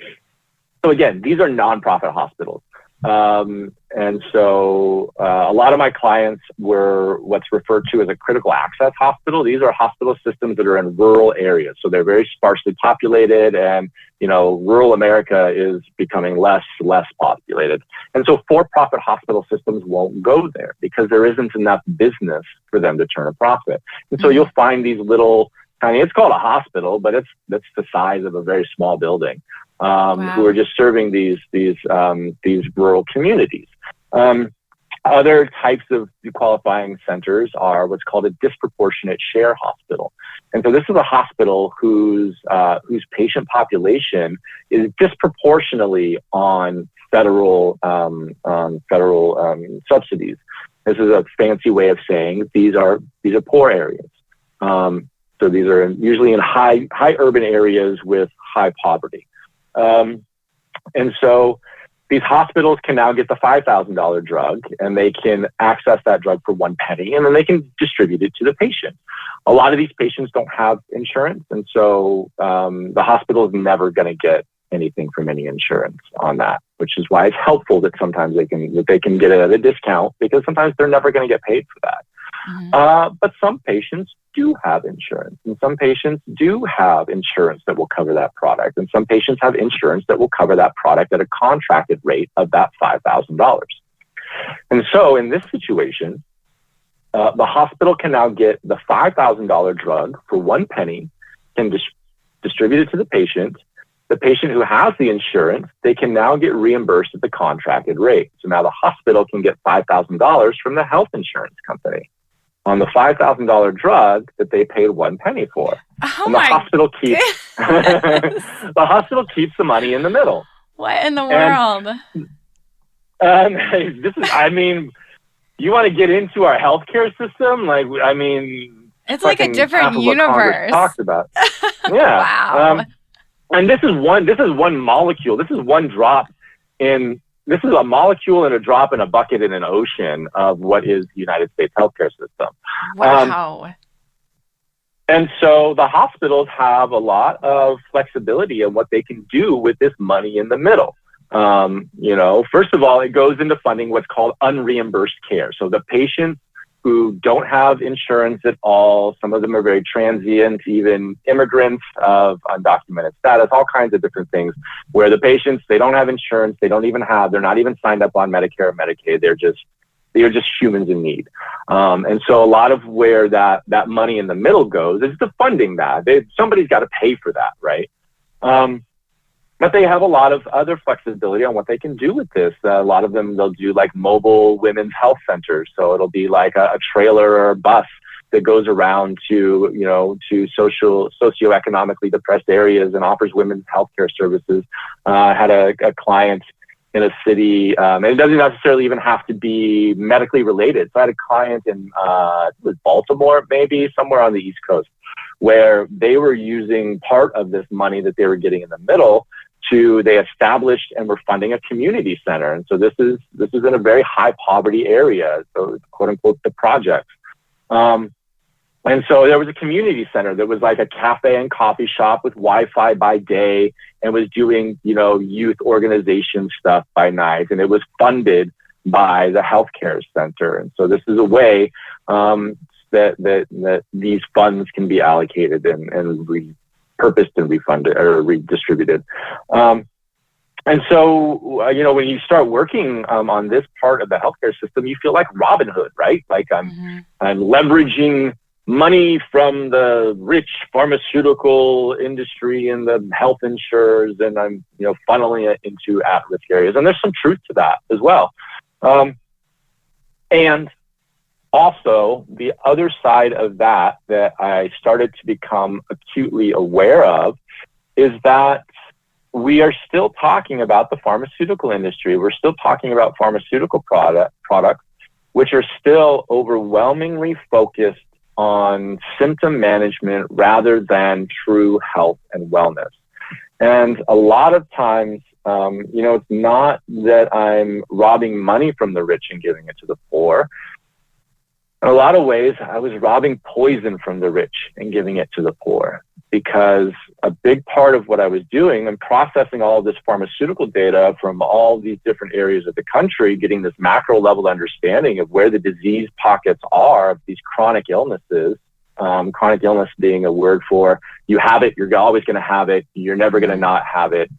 so again, these are nonprofit hospitals. And so a lot of my clients were what's referred to as a critical access hospital. These are hospital systems that are in rural areas. So they're very sparsely populated and, rural America is becoming less populated. And so for-profit hospital systems won't go there because there isn't enough business for them to turn a profit. And so you'll find these little tiny, it's called a hospital, but that's the size of a very small building, who are just serving these rural communities. Other types of qualifying centers are what's called a disproportionate share hospital. And so this is a hospital whose patient population is disproportionately on federal subsidies. This is a fancy way of saying these are poor areas. So these are usually in high urban areas with high poverty. And so these hospitals can now get the $5,000 drug and they can access that drug for 1 penny and then they can distribute it to the patient. A lot of these patients don't have insurance. And so the hospital is never going to get anything from any insurance on that, which is why it's helpful that sometimes they can get it at a discount, because sometimes they're never going to get paid for that. But some patients do have insurance, and some patients do have insurance that will cover that product, and some patients have insurance that will cover that product at a contracted rate of that $5,000. And so in this situation, the hospital can now get the $5,000 drug for 1 penny, can distribute it to the patient. The patient who has the insurance, they can now get reimbursed at the contracted rate. So now the hospital can get $5,000 from the health insurance company on the $5,000 drug that they paid 1 penny for. Oh, and the hospital keeps the hospital keeps the money in the middle. What in the world? This is, I mean, you want to get into our healthcare system? Like, I mean, it's like a different universe. Talks about. Yeah. Wow. And this is one molecule. This is one drop in. This is a molecule and a drop in a bucket in an ocean of what is the United States healthcare system. Wow. And so the hospitals have a lot of flexibility in what they can do with this money in the middle. First of all, it goes into funding what's called unreimbursed care. So the patients who don't have insurance at all, some of them are very transient, even immigrants of undocumented status, all kinds of different things, where the patients, they don't have insurance, they're not even signed up on Medicare or Medicaid, they're just humans in need. And so a lot of where that money in the middle goes is to funding that. Somebody's got to pay for that, right? But they have a lot of other flexibility on what they can do with this. A lot of them, they'll do like mobile women's health centers. So it'll be like a trailer or a bus that goes around to socioeconomically depressed areas and offers women's healthcare services. I had a client in a city, and it doesn't necessarily even have to be medically related. So I had a client in Baltimore, maybe somewhere on the East Coast, where they were using part of this money that they were getting in the middle they established and were funding a community center. And so this is in a very high poverty area. So quote unquote, the project. And so there was a community center that was like a cafe and coffee shop with Wi-Fi by day and was doing, youth organization stuff by night. And it was funded by the healthcare center. And so this is a way, that these funds can be allocated and repurposed and refunded or redistributed. And so, when you start working on this part of the healthcare system, you feel like Robin Hood, right? Like I'm leveraging money from the rich pharmaceutical industry and the health insurers, and I'm, funneling it into at-risk areas. And there's some truth to that as well. And also, the other side of that I started to become acutely aware of is that we are still talking about the pharmaceutical industry. We're still talking about pharmaceutical products, which are still overwhelmingly focused on symptom management rather than true health and wellness. And a lot of times, it's not that I'm robbing money from the rich and giving it to the poor. In a lot of ways, I was robbing poison from the rich and giving it to the poor, because a big part of what I was doing and processing all of this pharmaceutical data from all these different areas of the country, getting this macro level understanding of where the disease pockets are of these chronic illnesses, chronic illness being a word for you have it, you're always going to have it, you're never going to not have it.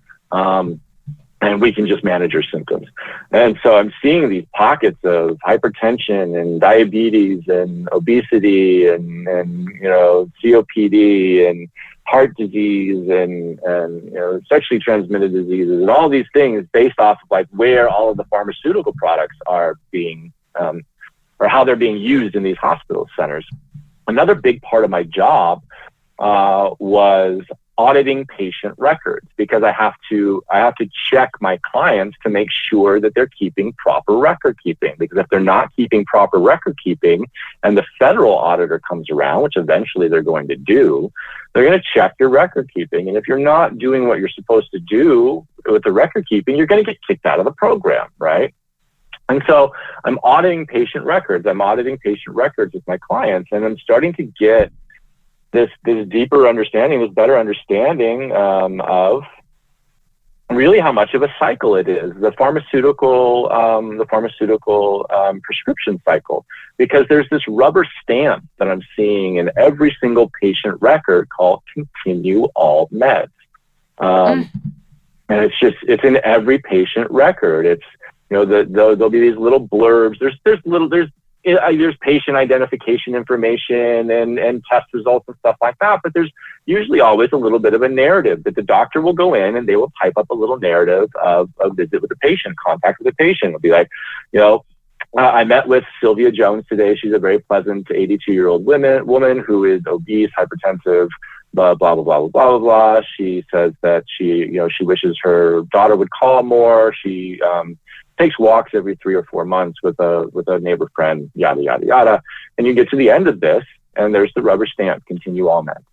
And we can just manage your symptoms. And so I'm seeing these pockets of hypertension and diabetes and obesity and COPD and heart disease and sexually transmitted diseases and all these things based off of like where all of the pharmaceutical products are being, or how they're being used in these hospital centers. Another big part of my job was auditing patient records, because I have to check my clients to make sure that they're keeping proper record keeping. Because if they're not keeping proper record keeping and the federal auditor comes around, which eventually they're going to do, they're going to check your record keeping. And if you're not doing what you're supposed to do with the record keeping, you're going to get kicked out of the program, right? And so I'm auditing patient records. I'm auditing patient records with my clients, and I'm starting to get this deeper understanding, this better understanding of really how much of a cycle it is, the pharmaceutical prescription cycle, because there's this rubber stamp that I'm seeing in every single patient record called continue all meds. And it's in every patient record. It's, there'll be these little blurbs. There's patient identification information and test results and stuff like that, but there's usually always a little bit of a narrative that the doctor will go in and they will type up a little narrative of visit with the patient, contact with the patient. It'll be like, I met with Sylvia Jones today. She's a very pleasant 82-year-old woman who is obese, hypertensive, blah, blah, blah, blah, blah, blah, blah. She says that she wishes her daughter would call more. She takes walks every 3 or 4 months with a neighbor friend, yada, yada, yada. And you get to the end of this, and there's the rubber stamp, continue all meds.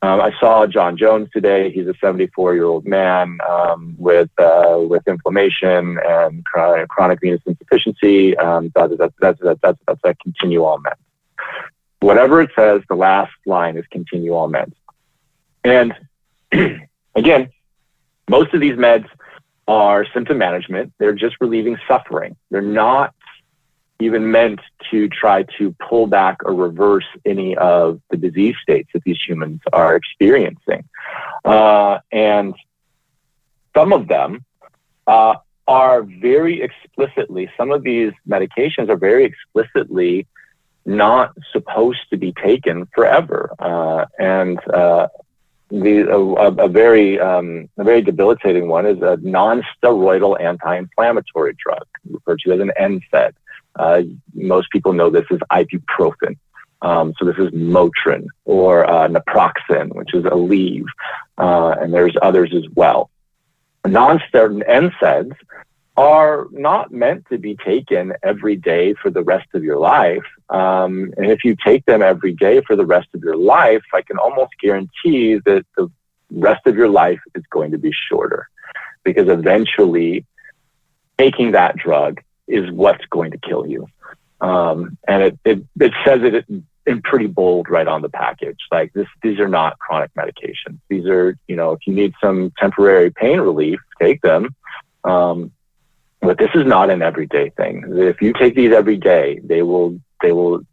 I saw John Jones today. He's a 74-year-old man with inflammation and chronic venous insufficiency. That's a continue all meds. Whatever it says, the last line is continue all meds. And again, most of these meds are symptom management. They're just relieving suffering. They're not even meant to try to pull back or reverse any of the disease states that these humans are experiencing. And some of them are very explicitly, some of these medications are very explicitly not supposed to be taken forever. A very debilitating one is a non-steroidal anti-inflammatory drug, referred to as an NSAID. Most people know this as ibuprofen. So this is Motrin or naproxen, which is Aleve, and there's others as well. Non-steroidal NSAIDs are not meant to be taken every day for the rest of your life. And if you take them every day for the rest of your life, I can almost guarantee that the rest of your life is going to be shorter, because eventually taking that drug is what's going to kill you. And it says it in pretty bold right on the package. Like these are not chronic medications. These are, if you need some temporary pain relief, take them. But this is not an everyday thing. If you take these every day, they will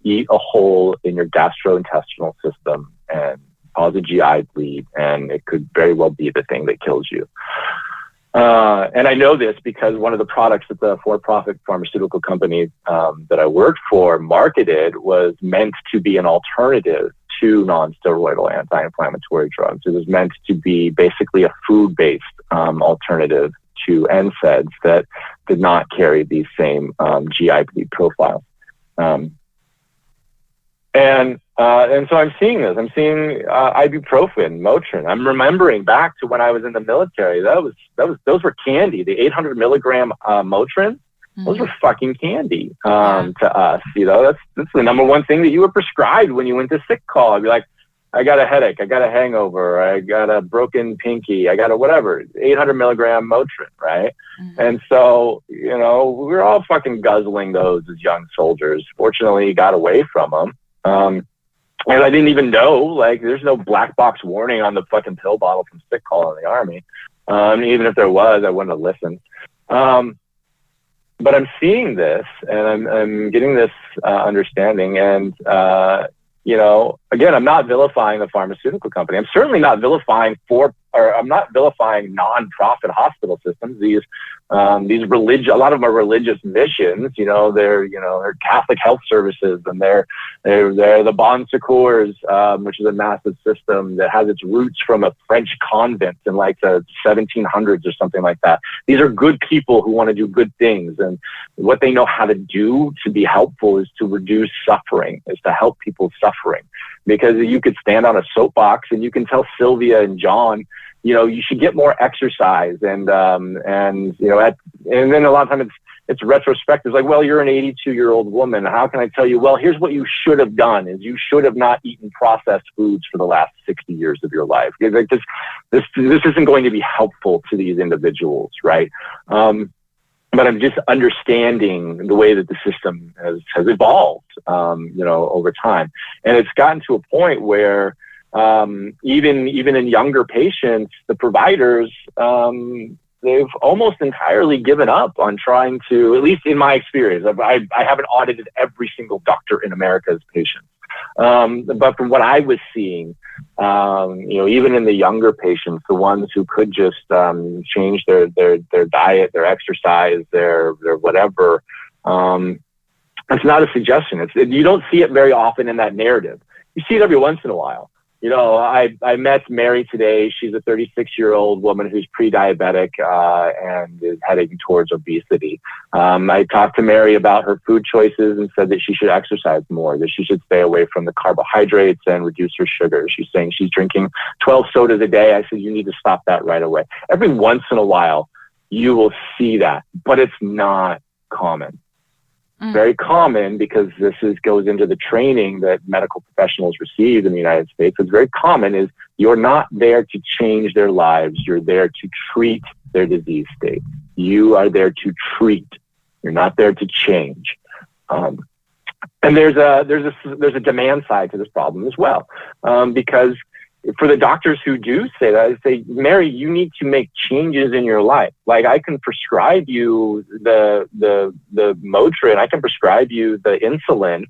eat a hole in your gastrointestinal system and cause a GI bleed, and it could very well be the thing that kills you. And I know this because one of the products that the for-profit pharmaceutical company that I worked for marketed was meant to be an alternative to non-steroidal anti-inflammatory drugs. It was meant to be basically a food-based alternative to NSAIDs that did not carry these same GI bleed profiles. And so I'm seeing this. I'm seeing ibuprofen, Motrin. I'm remembering back to when I was in the military. Those were candy. The 800 milligram Motrin, those were fucking candy to us. That's the number one thing that you were prescribed when you went to sick call. I'd be like, I got a headache, I got a hangover, I got a broken pinky, I got a whatever, 800 milligram Motrin, right? And so, we were all fucking guzzling those as young soldiers. Fortunately, got away from them. And I didn't even know, there's no black box warning on the fucking pill bottle from sick call in the Army. Even if there was, I wouldn't have listened. But I'm seeing this, and I'm getting this understanding, and again, I'm not vilifying the pharmaceutical company. I'm certainly not vilifying I'm not vilifying non-profit hospital systems. These a lot of them are religious missions. They're Catholic health services, and they're the Bon Secours, which is a massive system that has its roots from a French convent in the 1700s or something like that. These are good people who want to do good things, and what they know how to do to be helpful is to reduce suffering, is to help people suffering. Because you could stand on a soapbox and you can tell Sylvia and John, you should get more exercise, and then a lot of times it's retrospective. It's like, well, you're an 82-year-old woman. How can I tell you? Well, here's what you should have done: is you should have not eaten processed foods for the last 60 years of your life. This isn't going to be helpful to these individuals, right? But I'm just understanding the way that the system has evolved, over time. And it's gotten to a point where even in younger patients, the providers, they've almost entirely given up on trying to, at least in my experience. I haven't audited every single doctor in America's patients. But from what I was seeing, even in the younger patients, the ones who could just change their diet, their exercise, their whatever, it's not a suggestion. You don't see it very often in that narrative. You see it every once in a while. I met Mary today. She's a 36-year-old woman who's pre-diabetic and is heading towards obesity. I talked to Mary about her food choices and said that she should exercise more, that she should stay away from the carbohydrates and reduce her sugar. She's saying she's drinking 12 sodas a day. I said, you need to stop that right away. Every once in a while, you will see that, but it's not common. Very common, because this goes into the training that medical professionals receive in the United States. It's very common is you're not there to change their lives. You're there to treat their disease state. You are there to treat. You're not there to change. And there's a demand side to this problem as well, because for the doctors who do say that, I say, Mary, you need to make changes in your life. Like, I can prescribe you the Motrin, I can prescribe you the insulin,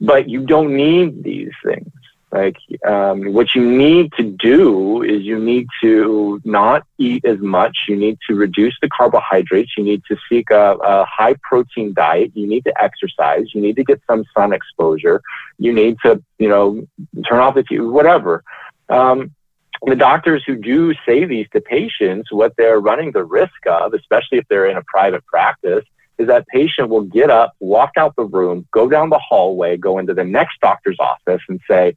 but you don't need these things. Like, what you need to do is you need to not eat as much. You need to reduce the carbohydrates. You need to seek a high protein diet. You need to exercise. You need to get some sun exposure. You need to, turn off the TV, whatever. The doctors who do say these to patients, what they're running the risk of, especially if they're in a private practice, is that patient will get up, walk out the room, go down the hallway, go into the next doctor's office and say,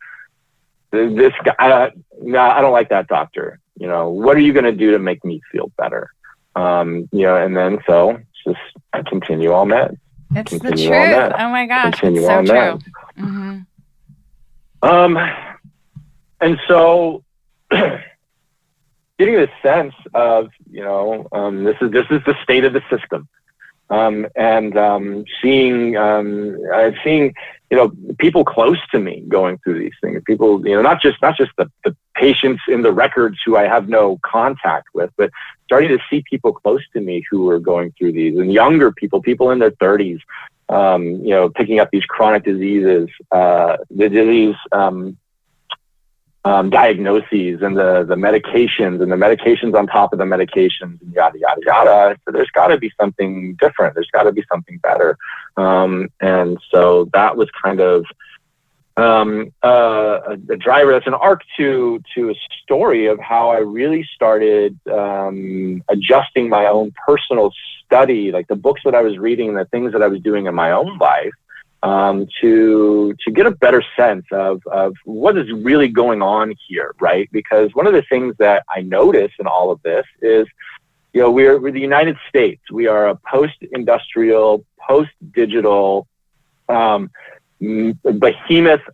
this guy, no, I don't like that doctor. What are you going to do to make me feel better? And then so just continue on meds. It's the truth. Oh my gosh, it's so true. Mm-hmm. And so getting this sense of, this is the state of the system. Seeing people close to me going through these things, people, not just the patients in the records who I have no contact with, but starting to see people close to me who are going through these, and younger people in their 30s, picking up these chronic diseases, diagnoses and the medications and the medications on top of the medications and yada, yada, yada. So there's got to be something different. There's got to be something better. And so that was kind of a driver. That's an arc to a story of how I really started adjusting my own personal study, like the books that I was reading and the things that I was doing in my own life, to get a better sense of what is really going on here, right? Because one of the things that I notice in all of this is, we're the United States. We are a post-industrial, post-digital behemoth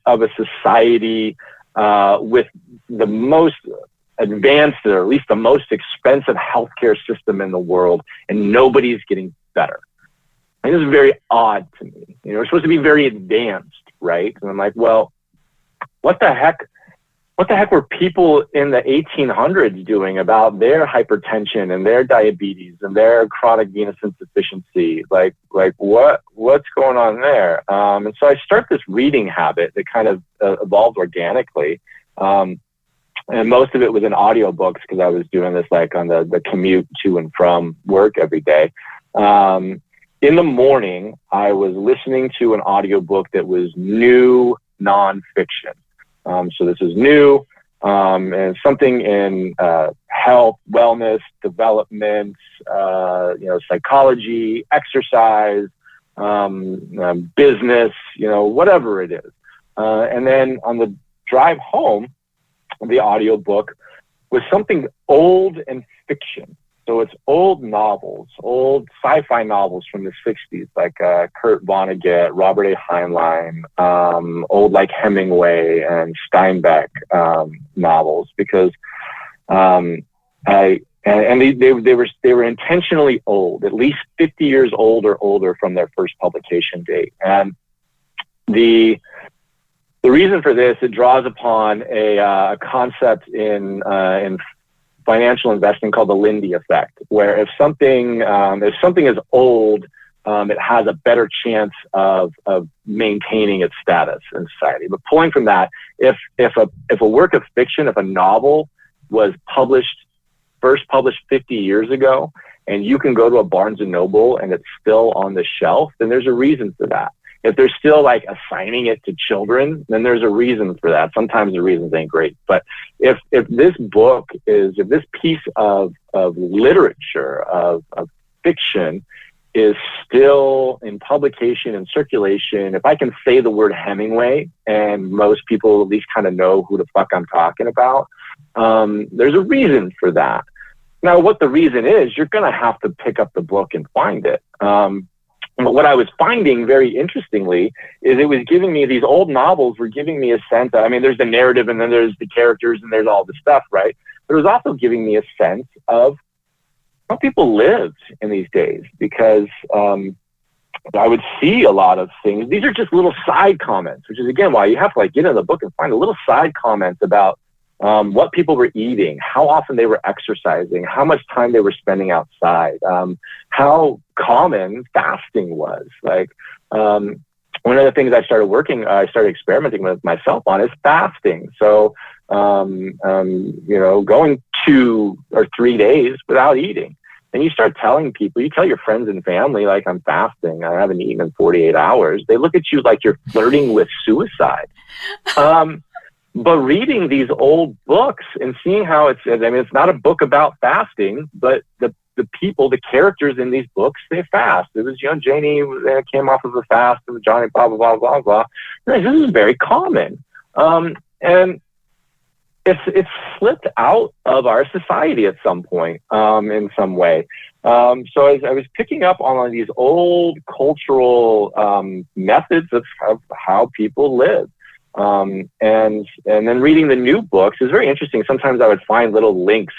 of a society with the most advanced, or at least the most expensive healthcare system in the world, and nobody's getting better. And this is very odd to me. We're supposed to be very advanced, right? And I'm like, well, what the heck were people in the 1800s doing about their hypertension and their diabetes and their chronic venous insufficiency? Like what's going on there? And so I start this reading habit that kind of evolved organically. And most of it was in audiobooks, because I was doing this like on the commute to and from work every day. In the morning, I was listening to an audiobook that was new nonfiction. So this is new, and something in health, wellness, development, psychology, exercise, business, whatever it is. And then on the drive home, the audiobook was something old and fiction. So it's old novels, old sci-fi novels from the 60s, like Kurt Vonnegut, Robert A. Heinlein, old like Hemingway and Steinbeck novels, because they were intentionally old, at least 50 years old or older from their first publication date. And the reason for this, it draws upon a concept in financial investing called the Lindy effect, where if something is old, it has a better chance of maintaining its status in society. But pulling from that, if a work of fiction, if a novel was first published 50 years ago, and you can go to a Barnes and Noble and it's still on the shelf, then there's a reason for that. If they're still like assigning it to children, then there's a reason for that. Sometimes the reasons ain't great. But if this piece of literature, of fiction is still in publication and circulation, if I can say the word Hemingway and most people at least kind of know who the fuck I'm talking about, there's a reason for that. Now, what the reason is, you're going to have to pick up the book and find it. But what I was finding very interestingly is it was giving me, these old novels were giving me a sense of, I mean, there's the narrative and then there's the characters and there's all the stuff, right? But it was also giving me a sense of how people lived in these days, because I would see a lot of things. These are just little side comments, which is, again, why you have to like get in the book and find a little side comments about what people were eating, how often they were exercising, how much time they were spending outside, how common fasting was. Like, one of the things I started experimenting with myself on is fasting. So, going 2 or 3 days without eating. And you start telling people, you tell your friends and family, like, I'm fasting, I haven't eaten in 48 hours. They look at you like you're flirting with suicide. But reading these old books and seeing how it's not a book about fasting, but the people, the characters in these books, they fast. It was, Janie came off of a fast, and Johnny, blah, blah, blah, blah, blah. This is very common. And it's slipped out of our society at some point, in some way. So as I was picking up on these old cultural methods of how people live. And then reading the new books is very interesting. Sometimes I would find little links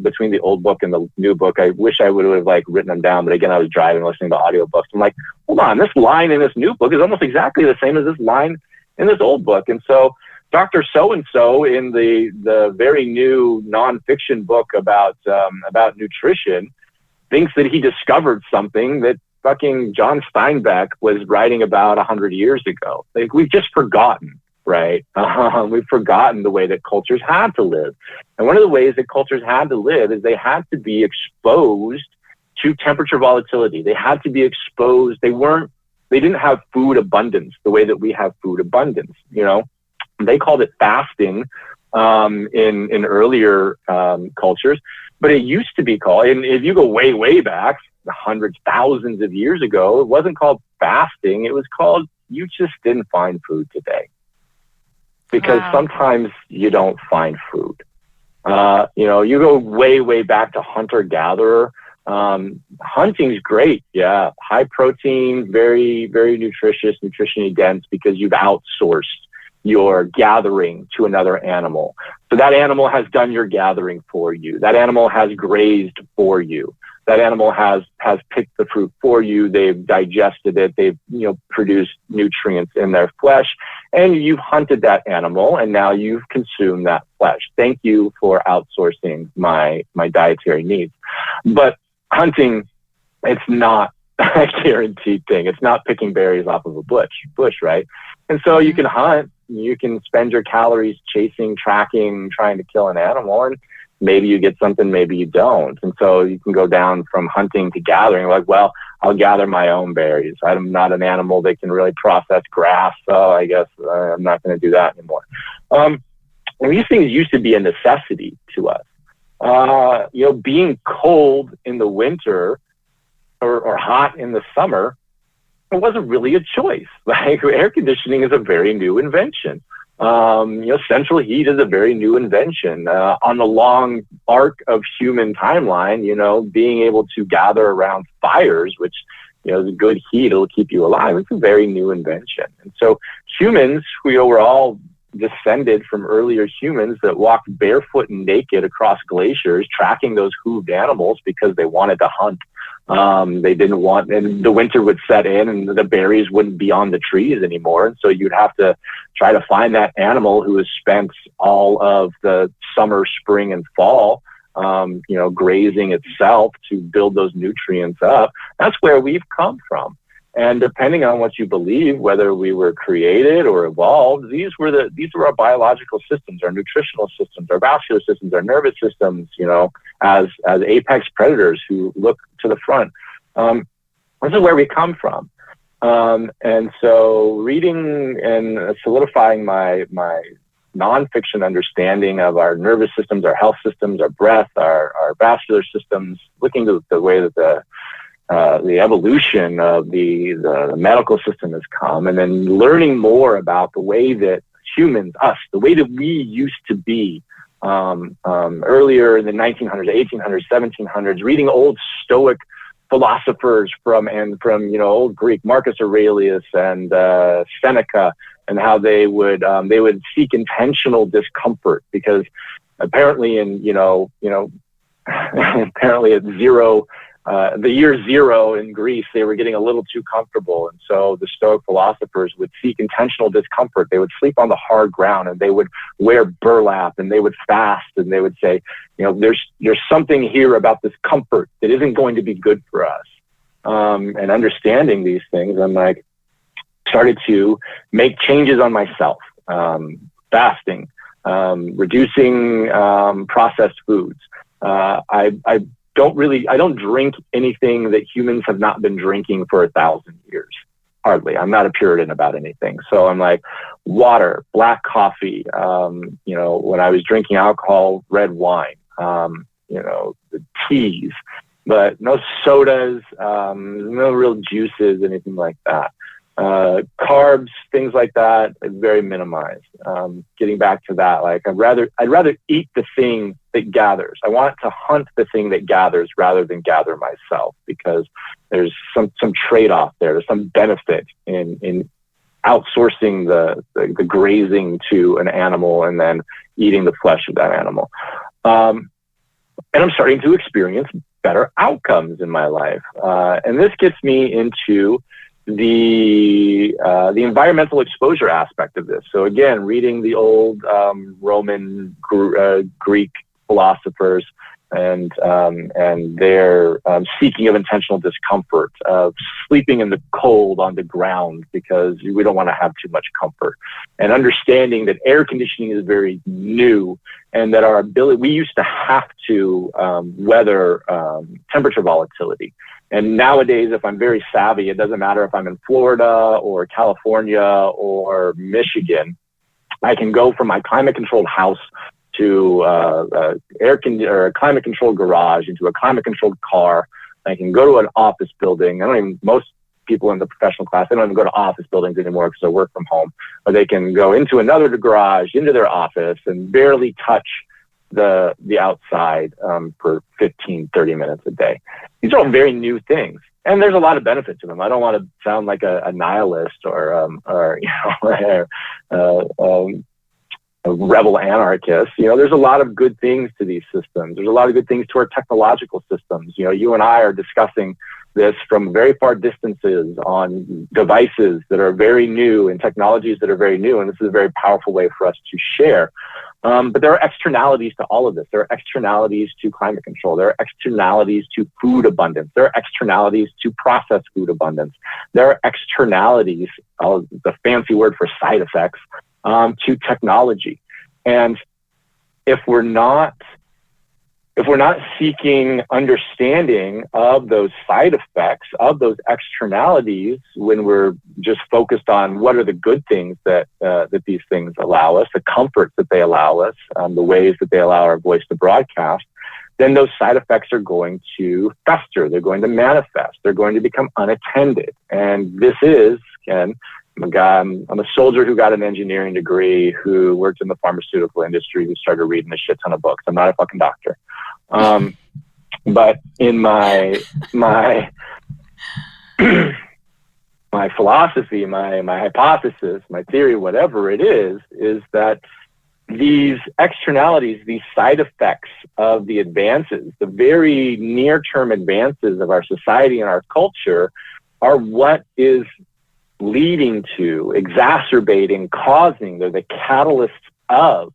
between the old book and the new book. I wish I would have written them down, but again, I was driving, listening to audiobooks. I'm like, hold on, this line in this new book is almost exactly the same as this line in this old book. And so Dr. So-and-so in the very new nonfiction book about nutrition thinks that he discovered something that fucking John Steinbeck was writing about 100 years ago. Like, we've just forgotten, right? We've forgotten the way that cultures had to live. And one of the ways that cultures had to live is they had to be exposed to temperature volatility. They had to be exposed. They didn't have food abundance the way that we have food abundance, They called it fasting in earlier cultures, but it used to be called, and if you go way, way back, hundreds, thousands of years ago, it wasn't called fasting. It was called, you just didn't find food today. Because sometimes you don't find food. You go way, way back to hunter-gatherer. Hunting's great. Yeah. High protein, very, very nutritious, nutritionally dense, because you've outsourced your gathering to another animal. So that animal has done your gathering for you. That animal has grazed for you. That animal has picked the fruit for you. They've digested it. They've, produced nutrients in their flesh, and you've hunted that animal, and now you've consumed that flesh. Thank you for outsourcing my dietary needs. But hunting, it's not a guaranteed thing. It's not picking berries off of a bush, right? And so you can hunt, you can spend your calories chasing, tracking, trying to kill an animal, and maybe you get something, maybe you don't. And so you can go down from hunting to gathering, like, well, I'll gather my own berries. I'm not an animal that can really process grass, so I guess I'm not going to do that anymore. And these things used to be a necessity to us. Being cold in the winter or hot in the summer, it wasn't really a choice. Like, air conditioning is a very new invention. Central heat is a very new invention. On the long arc of human timeline, being able to gather around fires, which, is a good heat, it'll keep you alive. It's a very new invention. And so humans, were all descended from earlier humans that walked barefoot and naked across glaciers, tracking those hooved animals because they wanted to hunt. They didn't want, and the winter would set in and the berries wouldn't be on the trees anymore. And so you'd have to try to find that animal who has spent all of the summer, spring, and fall grazing itself to build those nutrients up. That's where we've come from. And depending on what you believe, whether we were created or evolved, these were our biological systems, our nutritional systems, our vascular systems, our nervous systems, as apex predators who look to the front. This is where we come from. And so reading and solidifying my nonfiction understanding of our nervous systems, our health systems, our breath, our vascular systems, looking at the way that the evolution of the medical system has come, and then learning more about the way that humans, the way that we used to be earlier in the 1900s, 1800s, 1700s, reading old Stoic philosophers from old Greek, Marcus Aurelius and Seneca, and how they would seek intentional discomfort, because apparently apparently at the year zero in Greece, they were getting a little too comfortable. And so the Stoic philosophers would seek intentional discomfort. They would sleep on the hard ground, and they would wear burlap, and they would fast, and they would say, there's something here about this comfort that isn't going to be good for us. And understanding these things, I'm like, started to make changes on myself, fasting, reducing processed foods. I don't drink anything that humans have not been drinking for 1,000 years. Hardly. I'm not a Puritan about anything. So I'm like, water, black coffee, when I was drinking alcohol, red wine, the teas, but no sodas, no real juices, anything like that. Carbs, things like that, very minimized. Getting back to that, like I'd rather eat the thing that gathers. I want to hunt the thing that gathers rather than gather myself, because there's some trade-off there. There's some benefit in outsourcing the grazing to an animal and then eating the flesh of that animal. And I'm starting to experience better outcomes in my life. And this gets me into the environmental exposure aspect of this. So again, reading the old Roman, Greek philosophers and their seeking of intentional discomfort, of sleeping in the cold on the ground because we don't want to have too much comfort, and understanding that air conditioning is very new, and that our ability, we used to have to weather temperature volatility. And nowadays, if I'm very savvy, it doesn't matter if I'm in Florida or California or Michigan, I can go from my climate-controlled house to a climate-controlled garage, into a climate-controlled car. I can go to an office building. Most people in the professional class, they don't even go to office buildings anymore because they work from home. Or they can go into another garage, into their office, and barely touch the outside for 15, 30 minutes a day. These are all very new things, and there's a lot of benefit to them. I don't want to sound like a nihilist or a rebel anarchist. There's a lot of good things to these systems. There's a lot of good things to our technological systems. You and I are discussing this from very far distances on devices that are very new and technologies that are very new, and this is a very powerful way for us to share. But there are externalities to all of this. There are externalities to climate control. There are externalities to food abundance. There are externalities to processed food abundance. There are externalities, the fancy word for side effects, to technology. And if we're not seeking understanding of those side effects, of those externalities, when we're just focused on what are the good things that these things allow us, the comforts that they allow us, the ways that they allow our voice to broadcast, then those side effects are going to fester. They're going to manifest. They're going to become unattended. And this is, again, I'm a soldier who got an engineering degree, who worked in the pharmaceutical industry, who started reading a shit ton of books. I'm not a fucking doctor. But in my philosophy, my hypothesis, my theory, whatever it is that these externalities, these side effects of the advances, the very near-term advances of our society and our culture, are what is leading to, exacerbating, causing, they're the catalysts of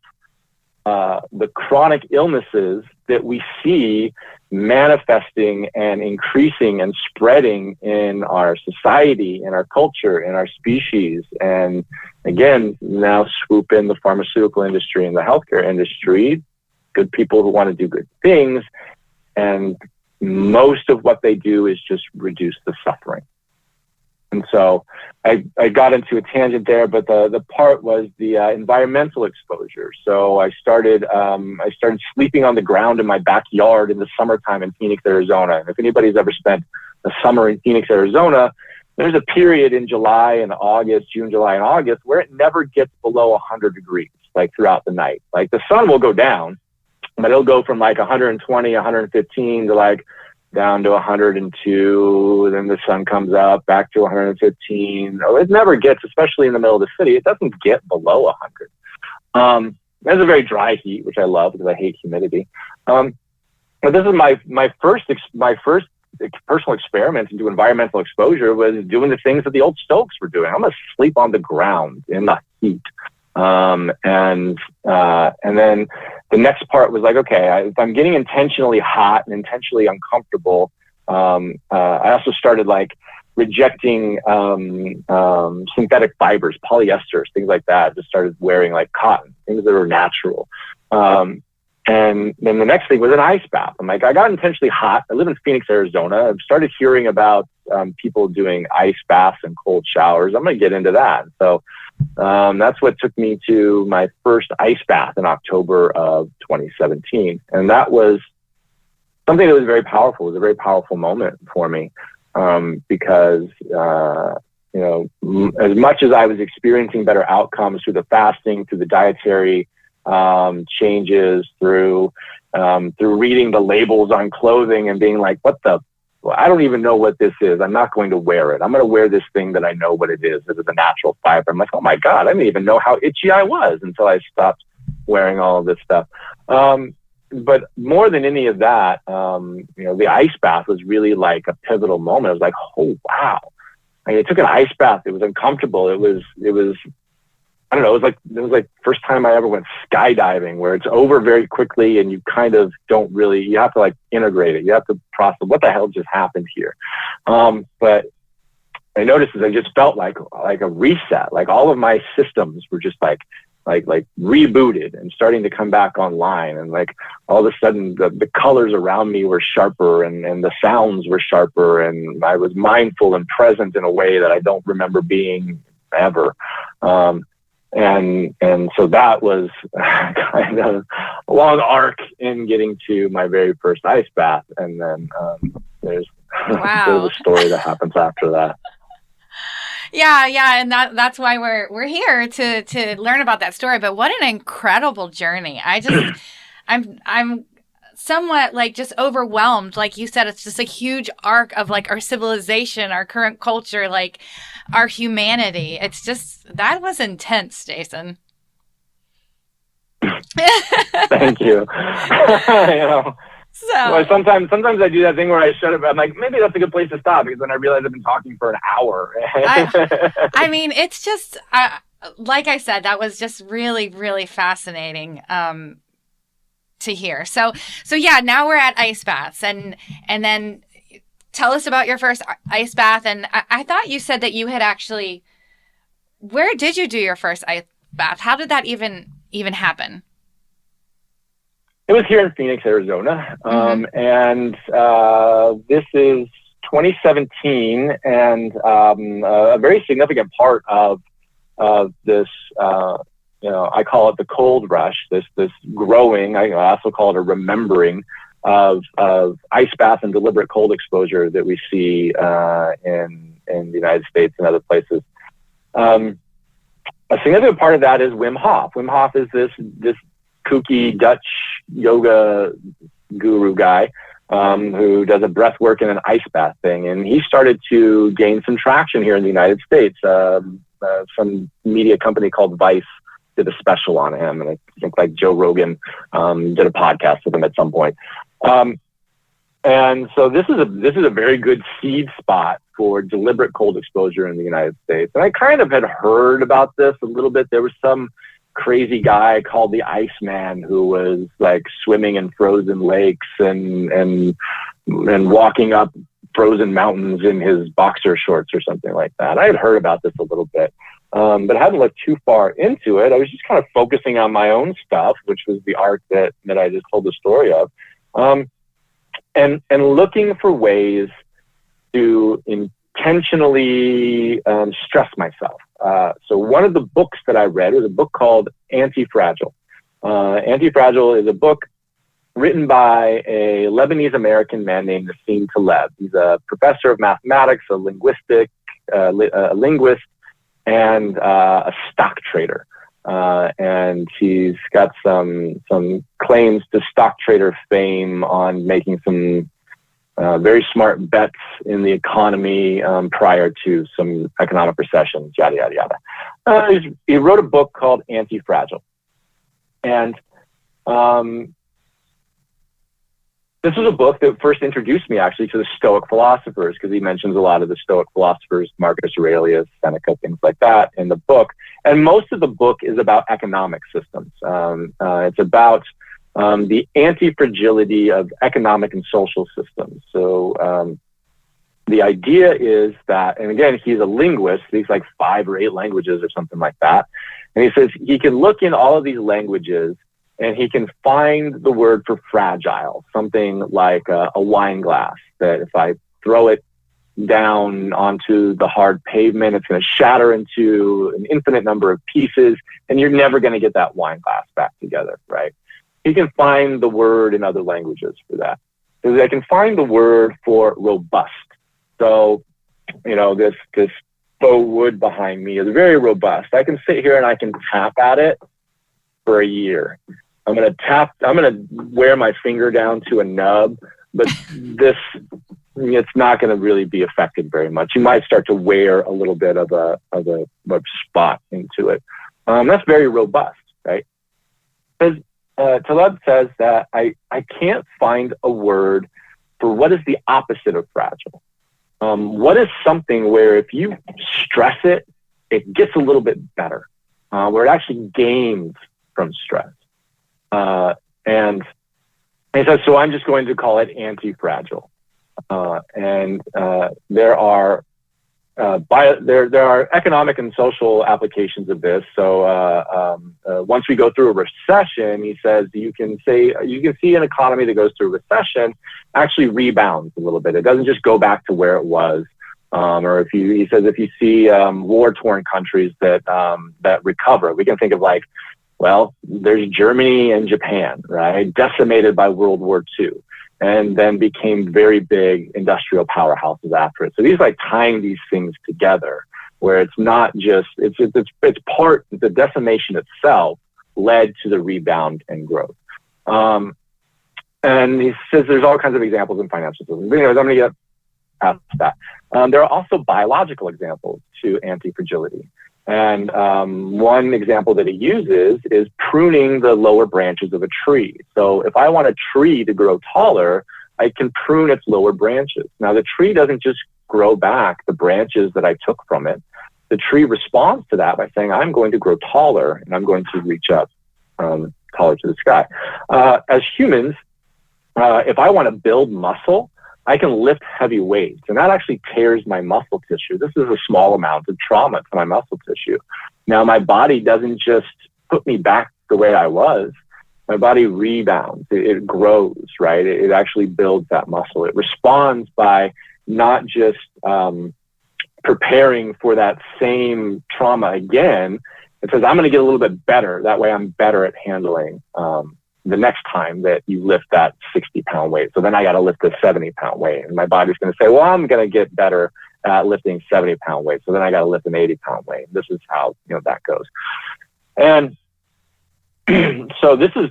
the chronic illnesses that we see manifesting and increasing and spreading in our society, in our culture, in our species. And again, now swoop in the pharmaceutical industry and the healthcare industry, good people who want to do good things. And most of what they do is just reduce the suffering. And so I got into a tangent there, but the part was the environmental exposure. So I started sleeping on the ground in my backyard in the summertime in Phoenix, Arizona. And if anybody's ever spent the summer in Phoenix, Arizona, there's a period in July and August, June, July, and August, where it never gets below 100 degrees, like throughout the night. Like the sun will go down, but it'll go from like 120, 115 to like down to 102, then the sun comes up back to 115. It never gets, especially in the middle of the city, it doesn't get below 100. It's a very dry heat, which I love because I hate humidity. But this is my first personal experiment into environmental exposure was doing the things that the old Stokes were doing. I'm gonna sleep on the ground in the heat. And then the next part was like, okay, if I'm getting intentionally hot and intentionally uncomfortable, I also started like rejecting synthetic fibers, polyesters, things like that. Just started wearing like cotton, things that were natural. And then the next thing was an ice bath. I'm like, I got intentionally hot. I live in Phoenix, Arizona. I've started hearing about people doing ice baths and cold showers. I'm going to get into that. So that's what took me to my first ice bath in October of 2017. And that was something that was very powerful. It was a very powerful moment for me because, as much as I was experiencing better outcomes through the fasting, through the dietary changes, through reading the labels on clothing and being like, I don't even know what this is. I'm not going to wear it. I'm going to wear this thing that I know what it is. It is a natural fiber. I'm like, oh my God, I didn't even know how itchy I was until I stopped wearing all of this stuff. But more than any of that, the ice bath was really like a pivotal moment. I was like, oh, wow. I took an ice bath. It was uncomfortable. It was, I don't know. It was like first time I ever went skydiving, where it's over very quickly and you kind of you have to like integrate it. You have to process what the hell just happened here. But I noticed is I just felt like a reset. Like all of my systems were just like rebooted and starting to come back online. And like all of a sudden the colors around me were sharper and the sounds were sharper. And I was mindful and present in a way that I don't remember being ever. And so that was kind of a long arc in getting to my very first ice bath. And then there's a bit of a story that happens after that. Yeah, and that's why we're here to learn about that story. But what an incredible journey! I'm somewhat like just overwhelmed. Like you said, it's just a huge arc of like our civilization, our current culture, like our humanity. It's just, that was intense, Jason. Thank you. Well, sometimes I do that thing where I shut up. I'm like, maybe that's a good place to stop, because then I realize I've been talking for an hour. I mean, it's just, like I said, that was just really, really fascinating to hear. So yeah, now we're at ice baths, and then tell us about your first ice bath. And I thought you said that you had actually, where did you do your first ice bath? How did that even happen? It was here in Phoenix, Arizona. And this is 2017. And a very significant part of this, I call it the cold rush, this growing, I also call it a remembering of ice bath and deliberate cold exposure that we see in the United States and other places. A significant part of that is Wim Hof. Wim Hof is this kooky Dutch yoga guru guy who does a breath work and an ice bath thing. And he started to gain some traction here in the United States. Some media company called Vice did a special on him. And I think like Joe Rogan did a podcast with him at some point. And so this is a very good seed spot for deliberate cold exposure in the United States. And I kind of had heard about this a little bit. There was some crazy guy called the Iceman who was like swimming in frozen lakes and walking up frozen mountains in his boxer shorts or something like that. I had heard about this a little bit, but I hadn't looked too far into it. I was just kind of focusing on my own stuff, which was the arc that I just told the story of, and looking for ways to intentionally stress myself. So one of the books that I read was a book called Anti-Fragile. Anti-Fragile is a book written by a Lebanese-American man named Nassim Taleb. He's a professor of mathematics, a linguist, and a stock trader. And he's got some claims to stock trader fame on making some very smart bets in the economy prior to some economic recessions, yada, yada, yada. He wrote a book called Anti-Fragile. And this was a book that first introduced me actually to the Stoic philosophers, because he mentions a lot of the Stoic philosophers, Marcus Aurelius, Seneca, things like that in the book. And most of the book is about economic systems. It's about the anti-fragility of economic and social systems. So the idea is that, and again, he's a linguist, he's like 5 or 8 languages or something like that. And he says he can look in all of these languages and he can find the word for fragile, something like a wine glass, that if I throw it down onto the hard pavement, it's going to shatter into an infinite number of pieces, and you're never going to get that wine glass back together, right? He can find the word in other languages for that. So I can find the word for robust. So, this faux wood behind me is very robust. I can sit here and I can tap at it for a year. I'm going to wear my finger down to a nub, but it's not going to really be affected very much. You might start to wear a little bit of a spot into it. That's very robust, right? Because Taleb says that I can't find a word for what is the opposite of fragile. What is something where if you stress it, it gets a little bit better, where it actually gains from stress. And he says, so I'm just going to call it anti-fragile. And there are economic and social applications of this. So once we go through a recession, he says you can see an economy that goes through a recession actually rebounds a little bit. It doesn't just go back to where it was. Or he says if you see war-torn countries that recover, we can think of like, well, there's Germany and Japan, right, decimated by World War II. And then became very big industrial powerhouses after it. So he's like tying these things together, where it's not just it's part, the decimation itself led to the rebound and growth. And he says there's all kinds of examples in financial systems. But anyways, I'm going to get past that. There are also biological examples to anti-fragility. And one example that he uses is pruning the lower branches of a tree. So if I want a tree to grow taller, I can prune its lower branches. Now, the tree doesn't just grow back the branches that I took from it. The tree responds to that by saying, I'm going to grow taller and I'm going to reach up taller to the sky. As humans, if I want to build muscle, I can lift heavy weights, and that actually tears my muscle tissue. This is a small amount of trauma to my muscle tissue. Now, my body doesn't just put me back the way I was. My body rebounds. It grows, right? It actually builds that muscle. It responds by not just preparing for that same trauma again. It says, I'm going to get a little bit better. That way I'm better at handling the next time that you lift that 60-pound weight. So then I got to lift a 70-pound weight. And my body's going to say, well, I'm going to get better at lifting 70-pound weight. So then I got to lift an 80-pound weight. This is how that goes. And so this is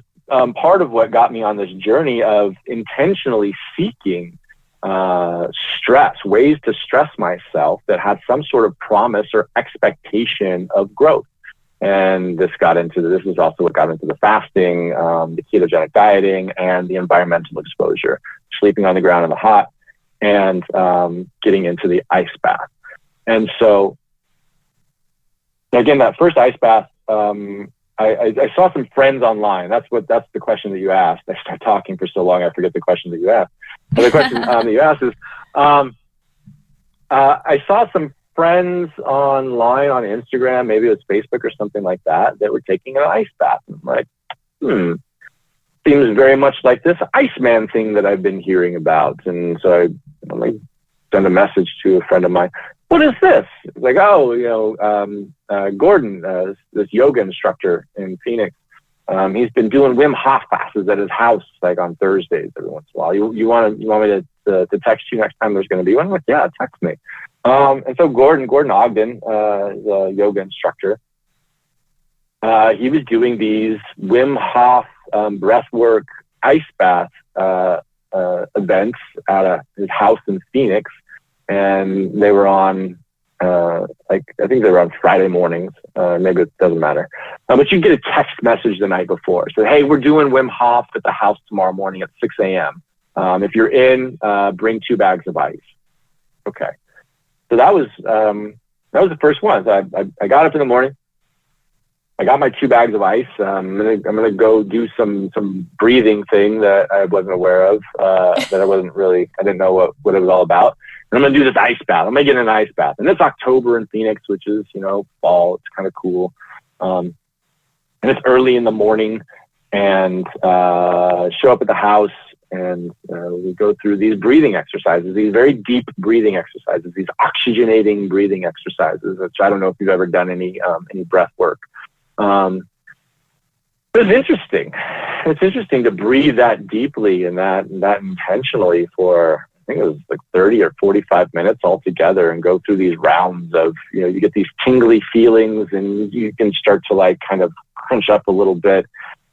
part of what got me on this journey of intentionally seeking ways to stress myself that had some sort of promise or expectation of growth. And this is also what got into the fasting, the ketogenic dieting, and the environmental exposure, sleeping on the ground in the hot, and getting into the ice bath. And so, again, that first ice bath, I I saw some friends online. That's the question that you asked. I start talking for so long, I forget the question that you asked. But the question that you asked is, I saw some friends online on Instagram, maybe it was Facebook or something like that were taking an ice bath. And I'm like, seems very much like this Iceman thing that I've been hearing about. And so I like send a message to a friend of mine. What is this? It's like, Gordon, this yoga instructor in Phoenix. He's been doing Wim Hof classes at his house, like on Thursdays every once in a while. You want me to text you next time there's going to be one? I'm like, yeah, text me. And so Gordon Ogden, the yoga instructor, he was doing these Wim Hof breathwork ice bath events at his house in Phoenix. And they were on, I think they were on Friday mornings. Maybe it doesn't matter. But you get a text message the night before. So, hey, we're doing Wim Hof at the house tomorrow morning at 6 a.m. If you're in, bring 2 bags of ice. Okay. So that was the first one. So I got up in the morning. I got my 2 bags of ice. I'm gonna go do some breathing thing that I wasn't aware of. I didn't know what it was all about. And I'm going to do this ice bath. I'm going to get an ice bath. And it's October in Phoenix, which is, fall. It's kind of cool. And it's early in the morning, and show up at the house, and we go through these breathing exercises, these very deep breathing exercises, these oxygenating breathing exercises, which I don't know if you've ever done any breath work. But it's interesting. It's interesting to breathe that deeply and that intentionally for, I think it was like 30 or 45 minutes altogether, and go through these rounds of, you get these tingly feelings, and you can start to like kind of crunch up a little bit.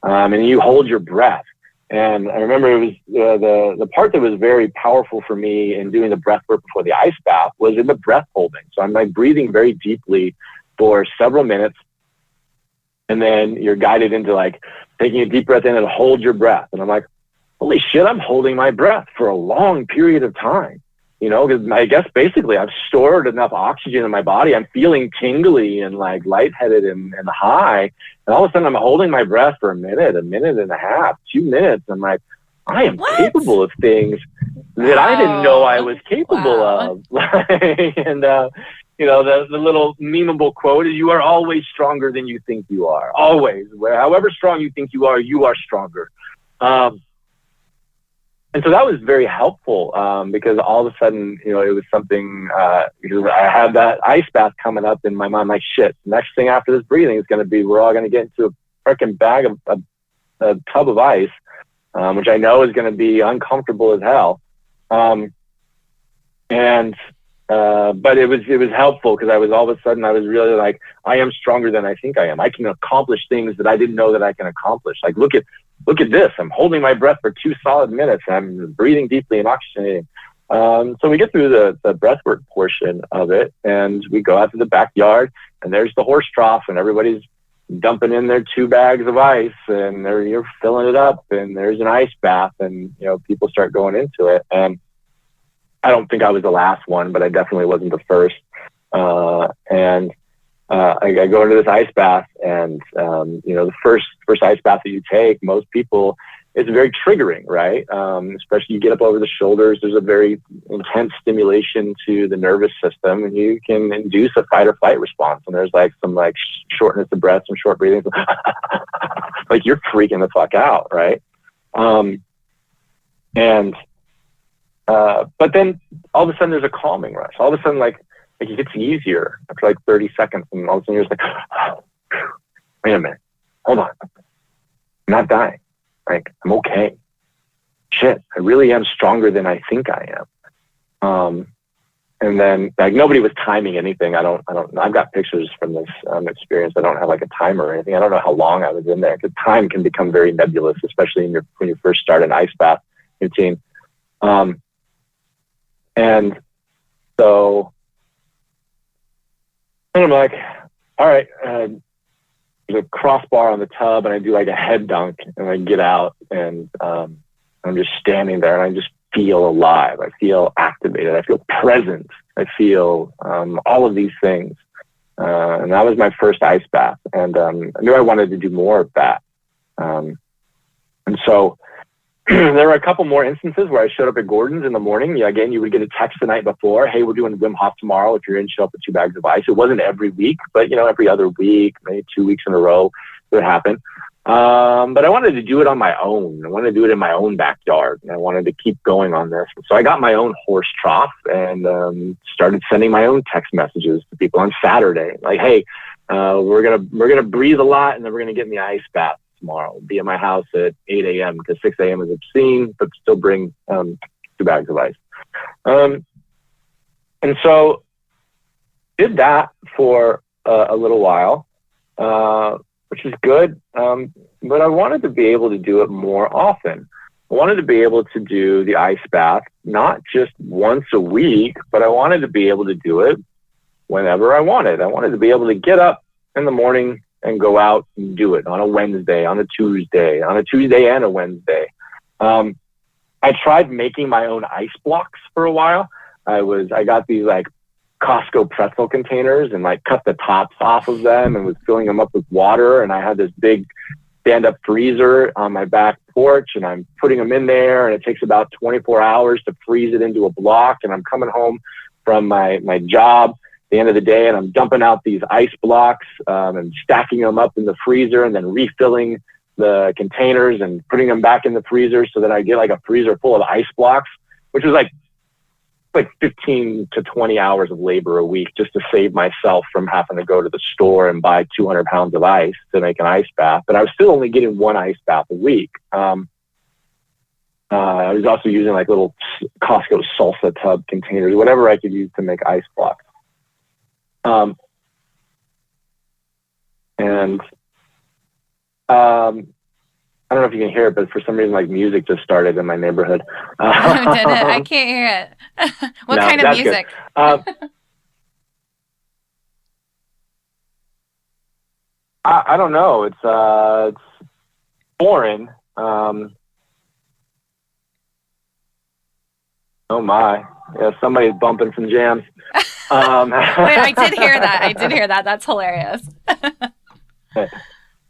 And you hold your breath. And I remember it was the part that was very powerful for me in doing the breath work before the ice bath was in the breath holding. So I'm like breathing very deeply for several minutes. And then you're guided into like taking a deep breath in and hold your breath. And I'm like, holy shit, I'm holding my breath for a long period of time, because I guess basically I've stored enough oxygen in my body. I'm feeling tingly and like lightheaded and high. And all of a sudden I'm holding my breath for a minute and a half, 2 minutes. I'm like, I am capable of things that I didn't know I was capable of. And, the little memeable quote is, you are always stronger than you think you are. Always. However strong you think you are stronger. And so that was very helpful, because all of a sudden, it was something, because I had that ice bath coming up in my mind, like, shit, next thing after this breathing is going to be, we're all going to get into a freaking bag of a tub of ice, which I know is going to be uncomfortable as hell. But it was helpful, because I was all of a sudden, I was really like, I am stronger than I think I am. I can accomplish things that I didn't know that I can accomplish. Like, look at this. I'm holding my breath for 2 solid minutes. I'm breathing deeply and oxygenating. So we get through the breathwork portion of it, and we go out to the backyard, and there's the horse trough, and everybody's dumping in their 2 bags of ice, and you're filling it up, and there's an ice bath, and people start going into it. And I don't think I was the last one, but I definitely wasn't the first. I go into this ice bath, and the first ice bath that you take, most people, it's very triggering, right? Especially you get up over the shoulders. There's a very intense stimulation to the nervous system, and you can induce a fight or flight response. And there's like some like shortness of breath, some short breathing, like you're freaking the fuck out, right? But then all of a sudden there's a calming rush. All of a sudden, like it gets easier after like 30 seconds, and all of a sudden you're just like, oh, wait a minute, hold on, I'm not dying. Like, I'm okay. Shit, I really am stronger than I think I am. And then like nobody was timing anything. I've got pictures from this experience. I don't have like a timer or anything. I don't know how long I was in there, because time can become very nebulous, especially when you first start an ice bath routine. And so, and I'm like, all right, there's a crossbar on the tub, and I do like a head dunk, and I get out, and I'm just standing there, and I just feel alive. I feel activated. I feel present. I feel all of these things. And that was my first ice bath. And I knew I wanted to do more of that. And so there were a couple more instances where I showed up at Gordon's in the morning. Yeah, again, you would get a text the night before, hey, we're doing Wim Hof tomorrow. If you're in, show up with 2 bags of ice. It wasn't every week, but every other week, maybe 2 weeks in a row, it would happen. But I wanted to do it on my own. I wanted to do it in my own backyard. And I wanted to keep going on this. So I got my own horse trough and started sending my own text messages to people on Saturday. Like, hey, we're gonna breathe a lot, and then we're gonna get in the ice bath tomorrow. Be at my house at 8 a.m. because 6 a.m. is obscene, but still bring 2 bags of ice. And so did that for a little while, which is good. But I wanted to be able to do it more often. I wanted to be able to do the ice bath, not just once a week, but I wanted to be able to do it whenever I wanted. I wanted to be able to get up in the morning and go out and do it on a Wednesday, on a Tuesday and a Wednesday. I tried making my own ice blocks for a while. I got these like Costco pretzel containers and like cut the tops off of them and was filling them up with water. And I had this big stand-up freezer on my back porch, and I'm putting them in there, and it takes about 24 hours to freeze it into a block. And I'm coming home from my job the end of the day, and I'm dumping out these ice blocks and stacking them up in the freezer, and then refilling the containers and putting them back in the freezer so that I get like a freezer full of ice blocks, which was like 15 to 20 hours of labor a week just to save myself from having to go to the store and buy 200 pounds of ice to make an ice bath. But I was still only getting 1 ice bath a week. I was also using like little Costco salsa tub containers, whatever I could use to make ice blocks. I don't know if you can hear it, but for some reason, like music just started in my neighborhood. Did it? I can't hear it. What kind of music? I don't know. It's foreign. Oh my! Yeah, somebody's bumping some jams. Wait, I did hear that. That's hilarious.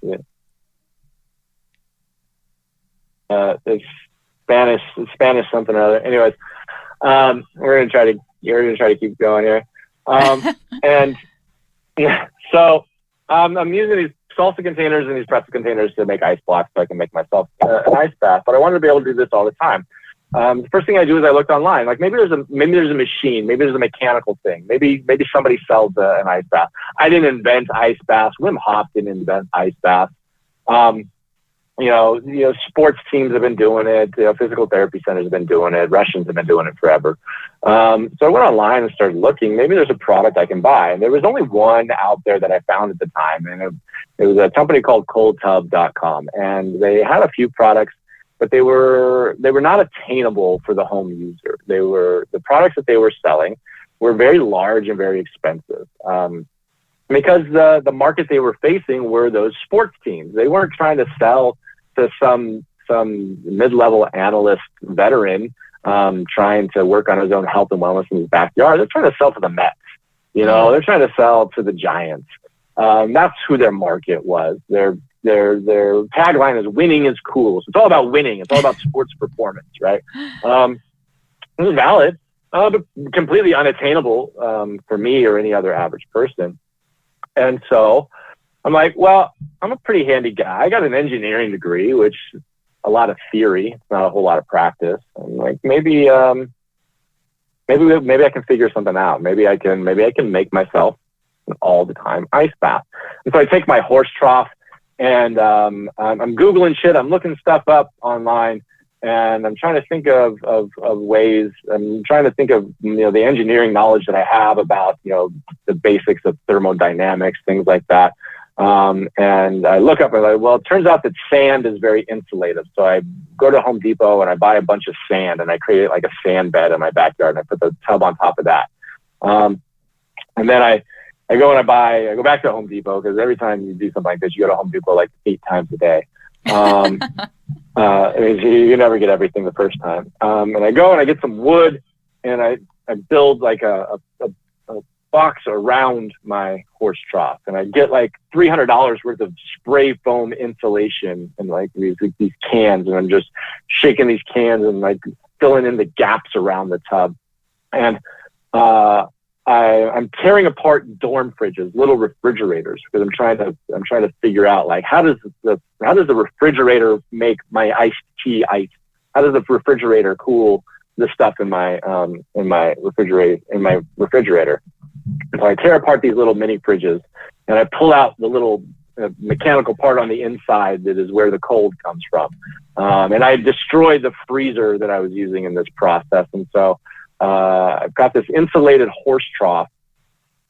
Yeah. It's Spanish something or other. Anyways, we're gonna try to keep going here. And yeah, so I'm using these salsa containers and these pretzel containers to make ice blocks so I can make myself an ice bath. But I wanted to be able to do this all the time. The first thing I do is I looked online. Like maybe there's a machine, maybe there's a mechanical thing, maybe somebody sells an ice bath. I didn't invent ice baths. Wim Hof didn't invent ice baths. Sports teams have been doing it. Physical therapy centers have been doing it. Russians have been doing it forever. So I went online and started looking. Maybe there's a product I can buy. And there was only one out there that I found at the time. And it was a company called coldtub.com. And they had a few products, but they were not attainable for the home user. The products that they were selling were very large and very expensive. Because the market they were facing were those sports teams. They weren't trying to sell to some mid-level analyst veteran trying to work on his own health and wellness in his backyard. They're trying to sell to the Mets. They're trying to sell to the Giants. That's who their market was. Their tagline is "Winning is cool." So it's all about winning. It's all about sports performance, right? It was valid, but completely unattainable for me or any other average person. And so I'm like, well, I'm a pretty handy guy. I got an engineering degree, which is a lot of theory, not a whole lot of practice. I'm like, maybe I can figure something out. Maybe I can make myself an all the time ice bath. And so I take my horse trough and I'm Googling shit. I'm looking stuff up online. And I'm trying to think of ways. I'm trying to think of the engineering knowledge that I have about the basics of thermodynamics, things like that. And I look up and I'm like, well, it turns out that sand is very insulative. So I go to Home Depot and I buy a bunch of sand and I create like a sand bed in my backyard and I put the tub on top of that. And then I go back to Home Depot because every time you do something like this, you go to Home Depot like 8 times a day. You never get everything the first time. And I go and I get some wood and I build like a box around my horse trough, and I get like $300 worth of spray foam insulation and like these cans, and I'm just shaking these cans and like filling in the gaps around the tub. And I'm tearing apart dorm fridges, little refrigerators, because I'm trying to figure out like how does the refrigerator make my iced tea ice? How does the refrigerator cool the stuff in my refrigerator? And so I tear apart these little mini fridges, and I pull out the little mechanical part on the inside that is where the cold comes from. And I destroyed the freezer that I was using in this process. And so I've got this insulated horse trough,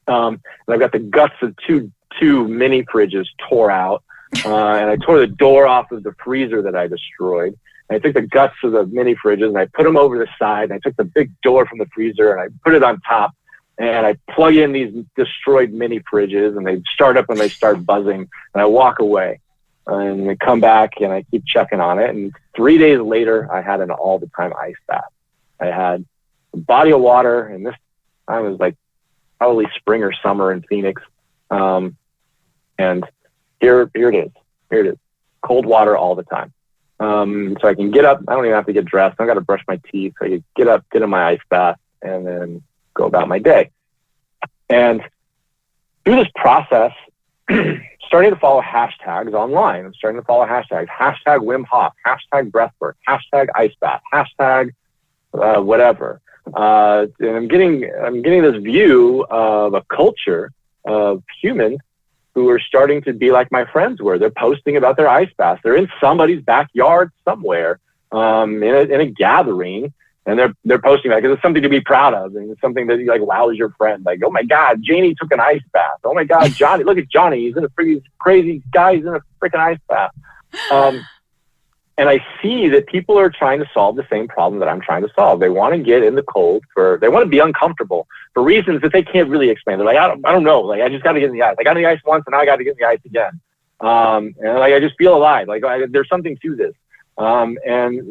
and I've got the guts of two mini fridges tore out, and I tore the door off of the freezer that I destroyed. And I took the guts of the mini fridges and I put them over the side, and I took the big door from the freezer and I put it on top, and I plug in these destroyed mini fridges, and they start up and they start buzzing, and I walk away and I come back and I keep checking on it. And 3 days later, I had an all the time ice bath. I had a body of water, and this time was like probably spring or summer in Phoenix. And here it is, cold water all the time. So I can get up. I don't even have to get dressed. I don't got to brush my teeth. So I can get up, get in my ice bath, and then go about my day. And through this process, starting to follow hashtags online. I'm starting to follow hashtags. Hashtag Wim Hof. Hashtag breathwork. Hashtag ice bath. Hashtag whatever. And I'm getting this view of a culture of humans who are starting to be like my friends were. They're posting about their ice baths. They're in somebody's backyard somewhere, in a gathering, and they're posting that because it's something to be proud of, and it's something that like wows your friend. Like, oh my God, Janie took an ice bath. Oh my God, Johnny, look at Johnny. He's in a freaking crazy guy. He's in a freaking ice bath. And I see that people are trying to solve the same problem that I'm trying to solve. They want to get in the cold they want to be uncomfortable for reasons that they can't really explain. They're like, I don't know. Like, I just got to get in the ice. I got in the ice once, and now I got to get in the ice again. And like, I just feel alive. Like, there's something to this. And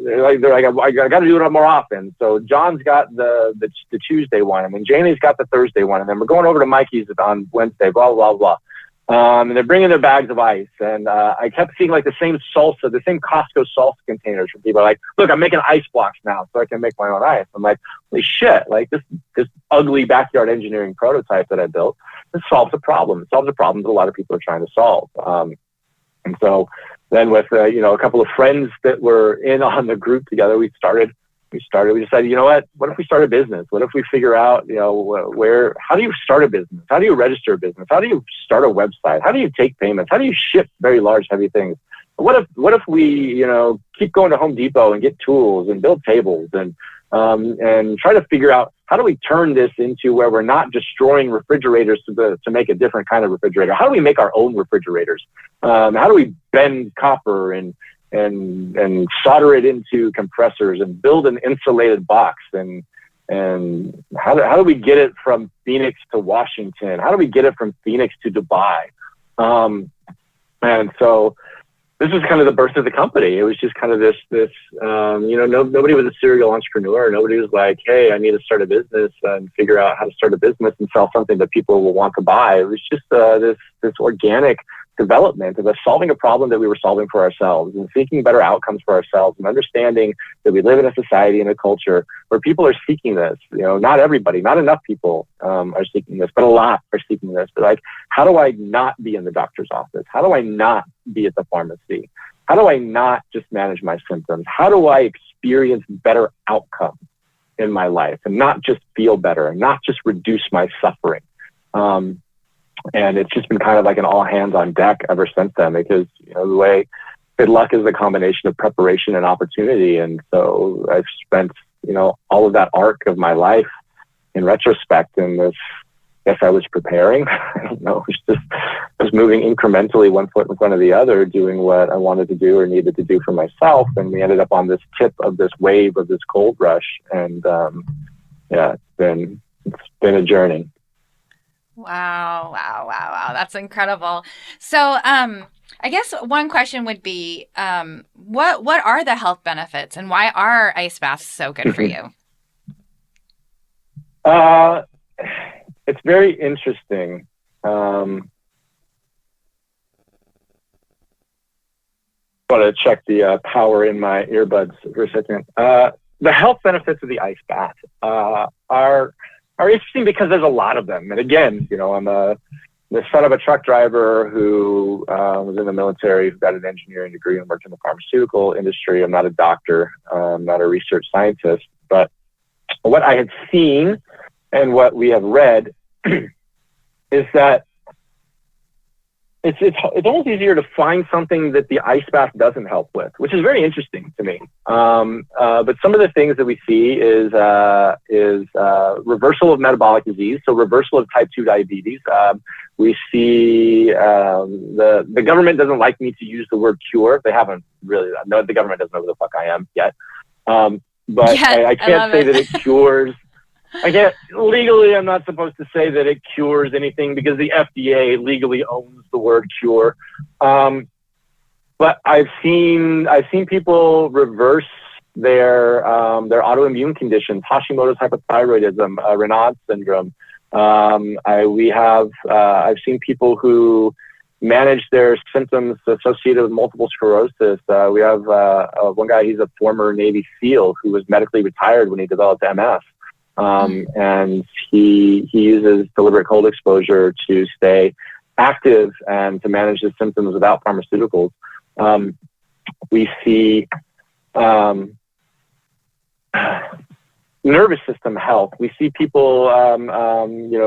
they're like, I got to do it more often. So John's got the Tuesday one, and then Janie's got the Thursday one, and then we're going over to Mikey's on Wednesday, blah, blah, blah. And they're bringing their bags of ice. And I kept seeing like the same Costco salsa containers from people. Like, look, I'm making ice blocks now so I can make my own ice. I'm like, holy shit, like this ugly backyard engineering prototype that I built, this solves a problem. It solves a problem that a lot of people are trying to solve. And so then with, a couple of friends that were in on the group together, we decided, you know what if we start a business? What if we figure out, how do you start a business? How do you register a business? How do you start a website? How do you take payments? How do you ship very large, heavy things? What if we, keep going to Home Depot and get tools and build tables and try to figure out how do we turn this into where we're not destroying refrigerators to make a different kind of refrigerator? How do we make our own refrigerators? How do we bend copper and solder it into compressors and build an insulated box? And how do we get it from Phoenix to Washington? How do we get it from Phoenix to Dubai? And so this was kind of the birth of the company. It was just kind of this, nobody was a serial entrepreneur. Nobody was like, hey, I need to start a business and figure out how to start a business and sell something that people will want to buy. It was just this organic development of us solving a problem that we were solving for ourselves and seeking better outcomes for ourselves and understanding that we live in a society and a culture where people are seeking this. Not everybody, not enough people are seeking this, but a lot are seeking this. But like, how do I not be in the doctor's office? How do I not be at the pharmacy? How do I not just manage my symptoms? How do I experience better outcomes in my life and not just feel better and not just reduce my suffering? And it's just been kind of like an all hands on deck ever since then, because the way good luck is a combination of preparation and opportunity. And so I've spent all of that arc of my life in retrospect in this. Guess I was preparing. I don't know. I was moving incrementally, one foot in front of the other, doing what I wanted to do or needed to do for myself. And we ended up on this tip of this wave of this cold rush. And it's been a journey. Wow. That's incredible. So, I guess one question would be, what are the health benefits and why are ice baths so good for you? it's very interesting. I want to check the power in my earbuds for a second. The health benefits of the ice bath are interesting because there's a lot of them. And again, I'm the son of a truck driver who was in the military, who got an engineering degree and worked in the pharmaceutical industry. I'm not a doctor, I'm not a research scientist, but what I had seen and what we have read is that it's almost easier to find something that the ice bath doesn't help with, which is very interesting to me. But some of the things that we see is reversal of metabolic disease, so reversal of type 2 diabetes. We see the government doesn't like me to use the word cure. They haven't really. No, the government doesn't know who the fuck I am yet. But yeah, I can't say that it cures. I can't legally. I'm not supposed to say that it cures anything because the FDA legally owns the word cure. But I've seen people reverse their autoimmune conditions, Hashimoto's hypothyroidism, Raynaud's syndrome. I've seen people who manage their symptoms associated with multiple sclerosis. We have one guy. He's a former Navy SEAL who was medically retired when he developed MS. And he uses deliberate cold exposure to stay active and to manage his symptoms without pharmaceuticals. We see nervous system health. We see people,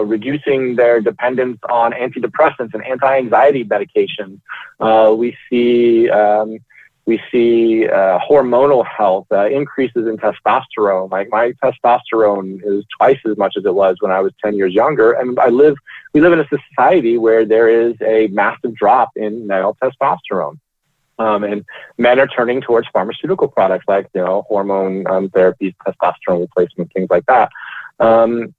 reducing their dependence on antidepressants and anti-anxiety medications. We see hormonal health, increases in testosterone. Like my testosterone is twice as much as it was when I was 10 years younger. And we live in a society where there is a massive drop in male testosterone. And men are turning towards pharmaceutical products like, hormone therapies, testosterone replacement, things like that. And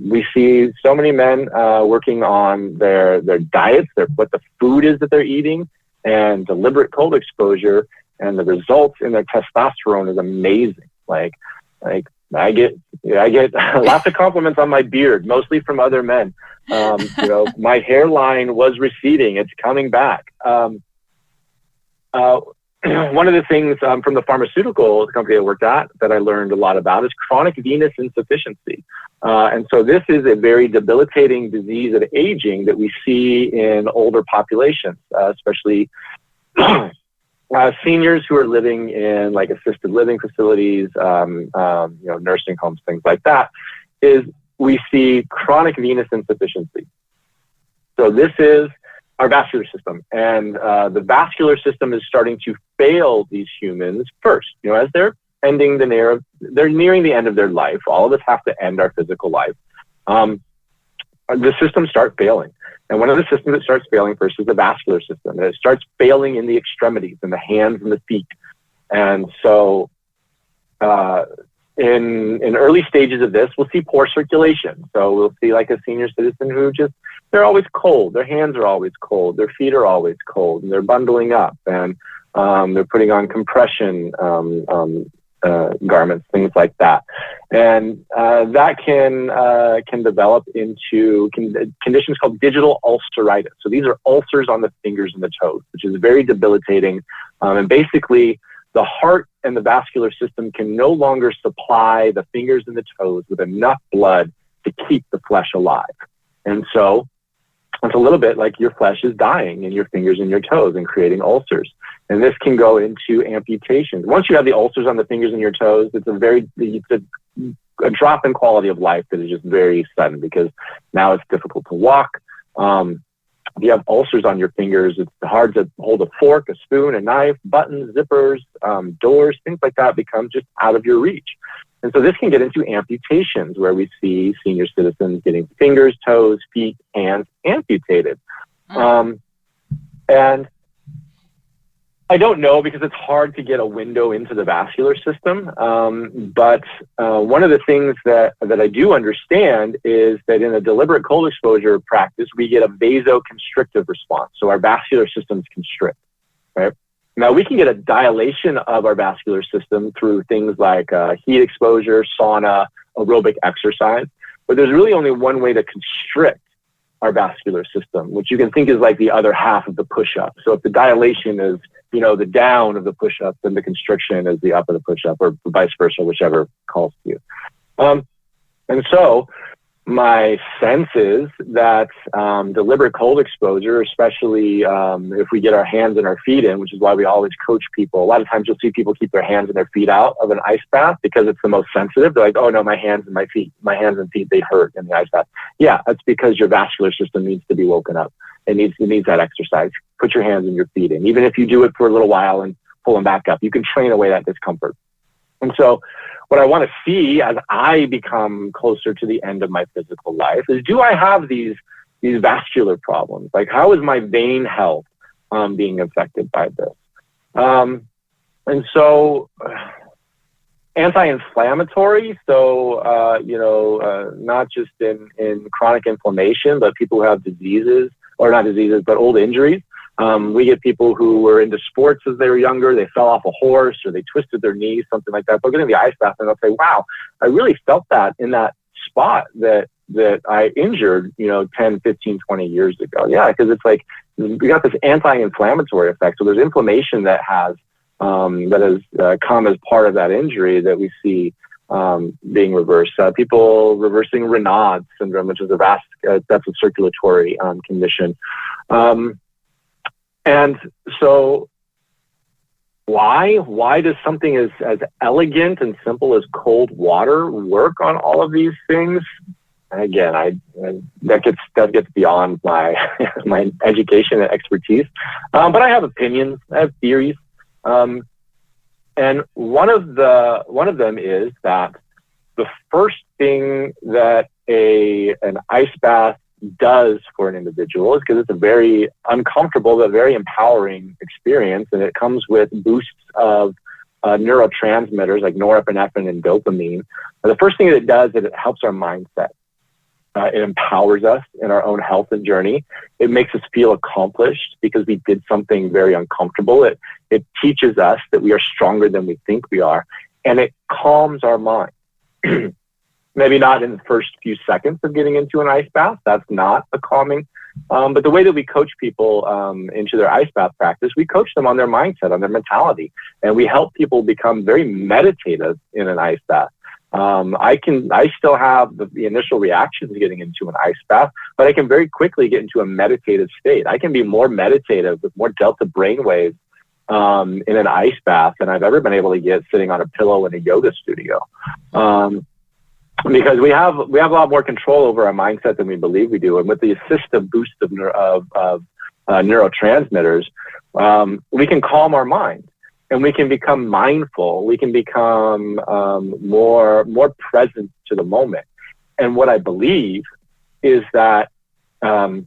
we see so many men working on their diets, what the food is that they're eating, and deliberate cold exposure, and the results in their testosterone is amazing. Like I get lots of compliments on my beard, mostly from other men. My hairline was receding; it's coming back. One of the things from the pharmaceutical company I worked at that I learned a lot about is chronic venous insufficiency. And so this is a very debilitating disease of aging that we see in older populations, especially seniors who are living in like assisted living facilities, nursing homes, things like that, is we see chronic venous insufficiency. So this is our vascular system, and the vascular system is starting to fail these humans first. As they're nearing the end of their life. All of us have to end our physical life. The systems start failing, and one of the systems that starts failing first is the vascular system, and it starts failing in the extremities, in the hands and the feet. And so, in early stages of this, we'll see poor circulation. So we'll see like a senior citizen who they're always cold. Their hands are always cold. Their feet are always cold, and they're bundling up, and they're putting on compression garments, things like that. And that can develop into conditions called digital ulceritis. So these are ulcers on the fingers and the toes, which is very debilitating. And basically, the heart and the vascular system can no longer supply the fingers and the toes with enough blood to keep the flesh alive. And so it's a little bit like your flesh is dying in your fingers and your toes and creating ulcers. And this can go into amputations. Once you have the ulcers on the fingers and your toes, it's a drop in quality of life that is just very sudden, because now it's difficult to walk. If you have ulcers on your fingers, it's hard to hold a fork, a spoon, a knife, buttons, zippers, doors, things like that become just out of your reach. And so this can get into amputations, where we see senior citizens getting fingers, toes, feet, hands amputated. And I don't know, because it's hard to get a window into the vascular system. But one of the things that I do understand is that in a deliberate cold exposure practice, we get a vasoconstrictive response. So our vascular systems constrict, right? Now, we can get a dilation of our vascular system through things like heat exposure, sauna, aerobic exercise. But there's really only one way to constrict our vascular system, which you can think is like the other half of the push-up. So if the dilation is, the down of the push-up, then the constriction is the up of the push-up, or vice versa, whichever calls to you. And so my sense is that deliberate cold exposure, especially if we get our hands and our feet in, which is why we always coach people. A lot of times you'll see people keep their hands and their feet out of an ice bath because it's the most sensitive. They're like, oh no, my hands and feet, they hurt in the ice bath. Yeah, that's because your vascular system needs to be woken up. It needs that exercise. Put your hands and your feet in. Even if you do it for a little while and pull them back up, you can train away that discomfort. And so what I want to see as I become closer to the end of my physical life is, do I have these vascular problems? Like, how is my vein health being affected by this? And so anti-inflammatory, so, not just in chronic inflammation, but people who have diseases, or not diseases, but old injuries. We get people who were into sports as they were younger. They fell off a horse or they twisted their knees, something like that. They'll get in the ice bath and they'll say, wow, I really felt that in that spot that I injured, 10, 15, 20 years ago. Yeah, because it's like we got this anti-inflammatory effect. So there's inflammation that has come as part of that injury that we see being reversed. People reversing Raynaud's syndrome, which is that's a circulatory condition. And so why does something as elegant and simple as cold water work on all of these things? And again, that gets beyond my my education and expertise. But I have opinions, I have theories. And one of them is that the first thing that an ice bath does for an individual is, because it's a very uncomfortable but very empowering experience, and it comes with boosts of neurotransmitters like norepinephrine and dopamine. And the first thing that it does is it helps our mindset. It empowers us in our own health and journey. It makes us feel accomplished because we did something very uncomfortable. It teaches us that we are stronger than we think we are, and it calms our mind. Maybe not in the first few seconds of getting into an ice bath. That's not a calming. But the way that we coach people into their ice bath practice, we coach them on their mindset, on their mentality, and we help people become very meditative in an ice bath. I still have the initial reactions getting into an ice bath, but I can very quickly get into a meditative state. I can be more meditative with more delta brainwaves in an ice bath than I've ever been able to get sitting on a pillow in a yoga studio. Because we have a lot more control over our mindset than we believe we do. And with the assistive boost of neurotransmitters, we can calm our mind. And we can become mindful. We can become more present to the moment. And what I believe is that our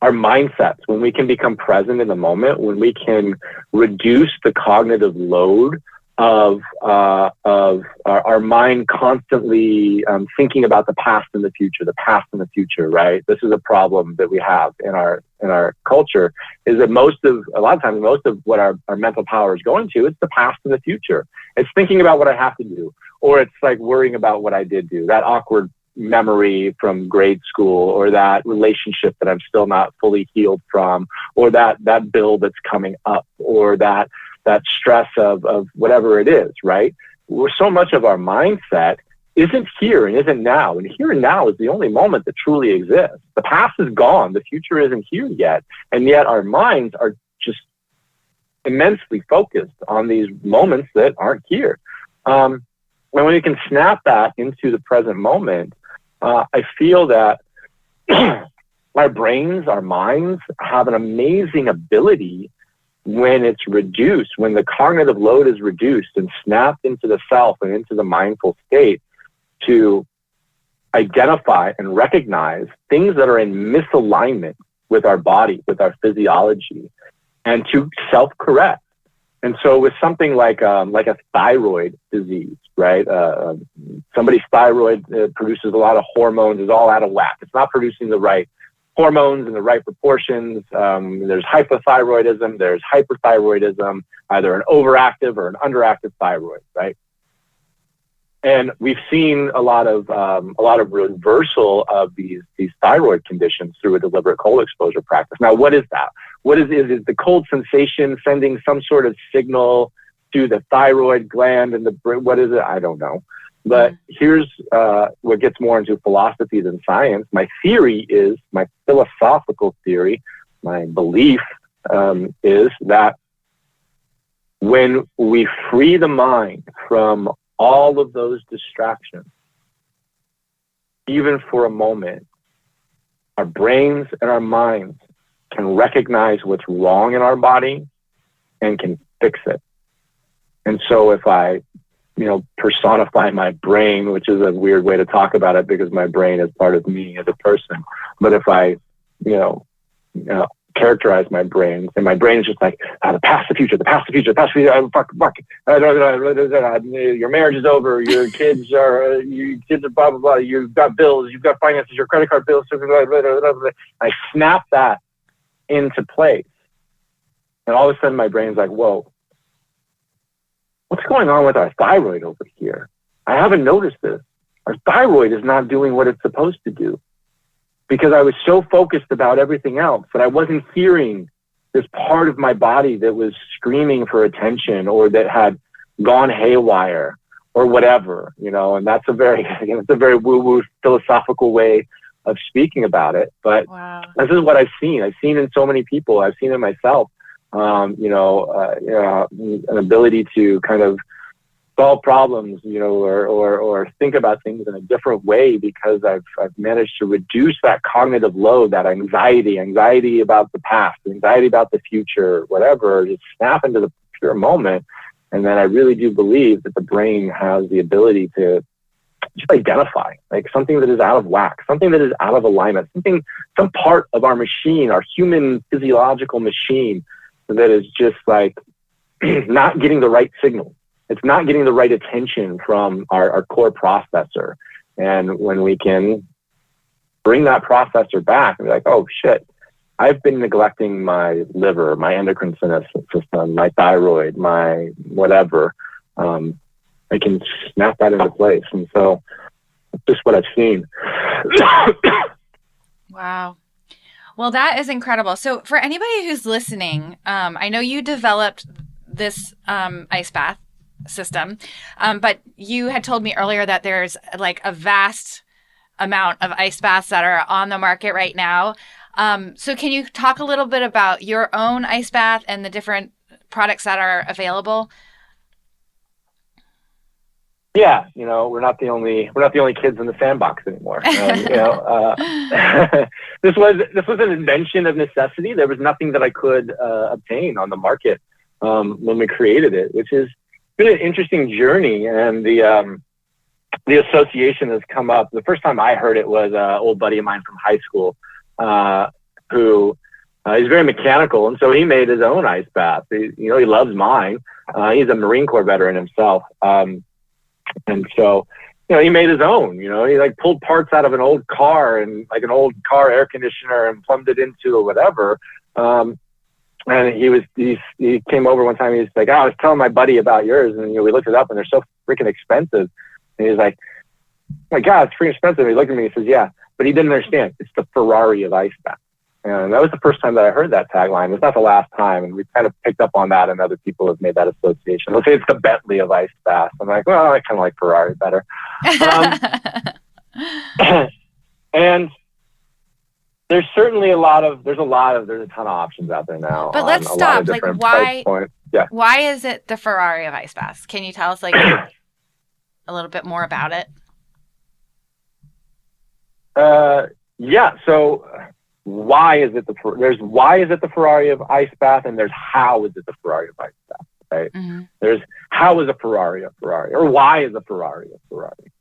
mindsets, when we can become present in the moment, when we can reduce the cognitive load of our mind constantly thinking about the past and the future, right? This is a problem that we have in our culture, is that a lot of times what our mental power is going to, it's the past and the future. It's thinking about what I have to do, or it's like worrying about what I did do, that awkward memory from grade school, or that relationship that I'm still not fully healed from, or that bill that's coming up, or that stress of whatever it is, right? So much of our mindset isn't here and isn't now. And here and now is the only moment that truly exists. The past is gone. The future isn't here yet. And yet our minds are just immensely focused on these moments that aren't here. And when we can snap that into the present moment, I feel that our brains, our minds have an amazing ability when it's reduced, when the cognitive load is reduced and snapped into the self and into the mindful state, to identify and recognize things that are in misalignment with our body, with our physiology, and to self-correct. And so with something like a thyroid disease, right? Somebody's thyroid produces a lot of hormones, is all out of whack. It's not producing the right hormones in the right proportions. There's hypothyroidism, there's hyperthyroidism, either an overactive or an underactive thyroid, right? And we've seen a lot of reversal of these thyroid conditions through a deliberate cold exposure practice. Now, what is that? What is the cold sensation sending some sort of signal to the thyroid gland and the brain? What is it? I don't know. But here's what gets more into philosophy than science. My philosophical theory, my belief is that when we free the mind from all of those distractions, even for a moment, our brains and our minds can recognize what's wrong in our body and can fix it. And so if I, personify my brain, which is a weird way to talk about it because my brain is part of me as a person, but if I, characterize my brain, and my brain is just like, the past, the future, fuck, your marriage is over, your kids are blah, blah, blah, you've got bills, you've got finances, your credit card bills, blah, blah, blah, blah, blah. I snap that into place, and all of a sudden my brain's like, whoa, what's going on with our thyroid over here? I haven't noticed this. Our thyroid is not doing what it's supposed to do, because I was so focused about everything else that I wasn't hearing this part of my body that was screaming for attention or that had gone haywire or whatever, and that's a very woo-woo philosophical way of speaking about it. But wow. This is what I've seen. I've seen in so many people. I've seen it myself, an ability to kind of solve problems, or think about things in a different way because I've managed to reduce that cognitive load, that anxiety about the past, anxiety about the future, whatever, just snap into the pure moment. And then I really do believe that the brain has the ability to just identify like something that is out of whack, something that is out of alignment, some part of our machine, our human physiological machine that is just like not getting the right signal. It's not getting the right attention from our core processor. And when we can bring that processor back and be like, oh shit, I've been neglecting my liver, my endocrine system, my thyroid, my whatever, I can snap that into place. And so that's just what I've seen. Wow. Well, that is incredible. So for anybody who's listening, I know you developed this ice bath system, but you had told me earlier that there's like a vast amount of ice baths that are on the market right now. So can you talk a little bit about your own ice bath and the different products that are available? Yeah, we're not the only kids in the sandbox anymore. This was an invention of necessity. There was nothing that I could obtain on the market when we created it, which is been an interesting journey. And the association has come up. The first time I heard it was an old buddy of mine from high school who is very mechanical, and so he made his own ice bath. He loves mine. He's a Marine Corps veteran himself. And so, he made his own, he like pulled parts out of an old car and like an old car air conditioner and plumbed it into or whatever. And he came over one time. He's like, I was telling my buddy about yours. And, we looked it up and they're so freaking expensive. And he's like, oh my God, it's freaking expensive. He looked at me and he says, yeah, but he didn't understand. It's the Ferrari of ice bath. And that was the first time that I heard that tagline. It's not the last time. And we've kind of picked up on that, and other people have made that association. They'll say it's the Bentley of ice bath. I'm like, well, I kind of like Ferrari better. And there's certainly a ton of options out there now. But let's stop. Like, why is it the Ferrari of ice baths? Can you tell us like a little bit more about it? Yeah. So why is it the Ferrari of ice bath, and there's how is it the Ferrari of ice bath, right? Mm-hmm. There's how is a Ferrari, or why is a Ferrari a Ferrari?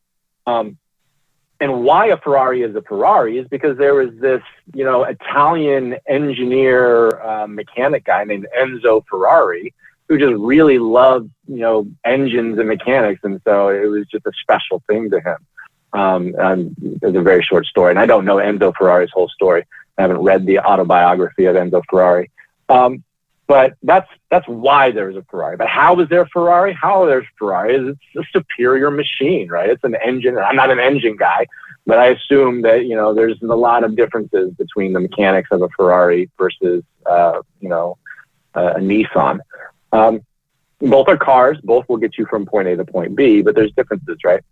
And why a Ferrari is a Ferrari is because there was this, Italian engineer, mechanic guy named Enzo Ferrari who just really loved, engines and mechanics. And so it was just a special thing to him. It's a very short story, and I don't know Enzo Ferrari's whole story. I haven't read the autobiography of Enzo Ferrari. But that's why there's a Ferrari. But how is there a Ferrari? How there's a Ferrari is it's a superior machine, right? It's an engine. I'm not an engine guy, but I assume that, there's a lot of differences between the mechanics of a Ferrari versus, a Nissan. Both are cars. Both will get you from point A to point B, but there's differences, right?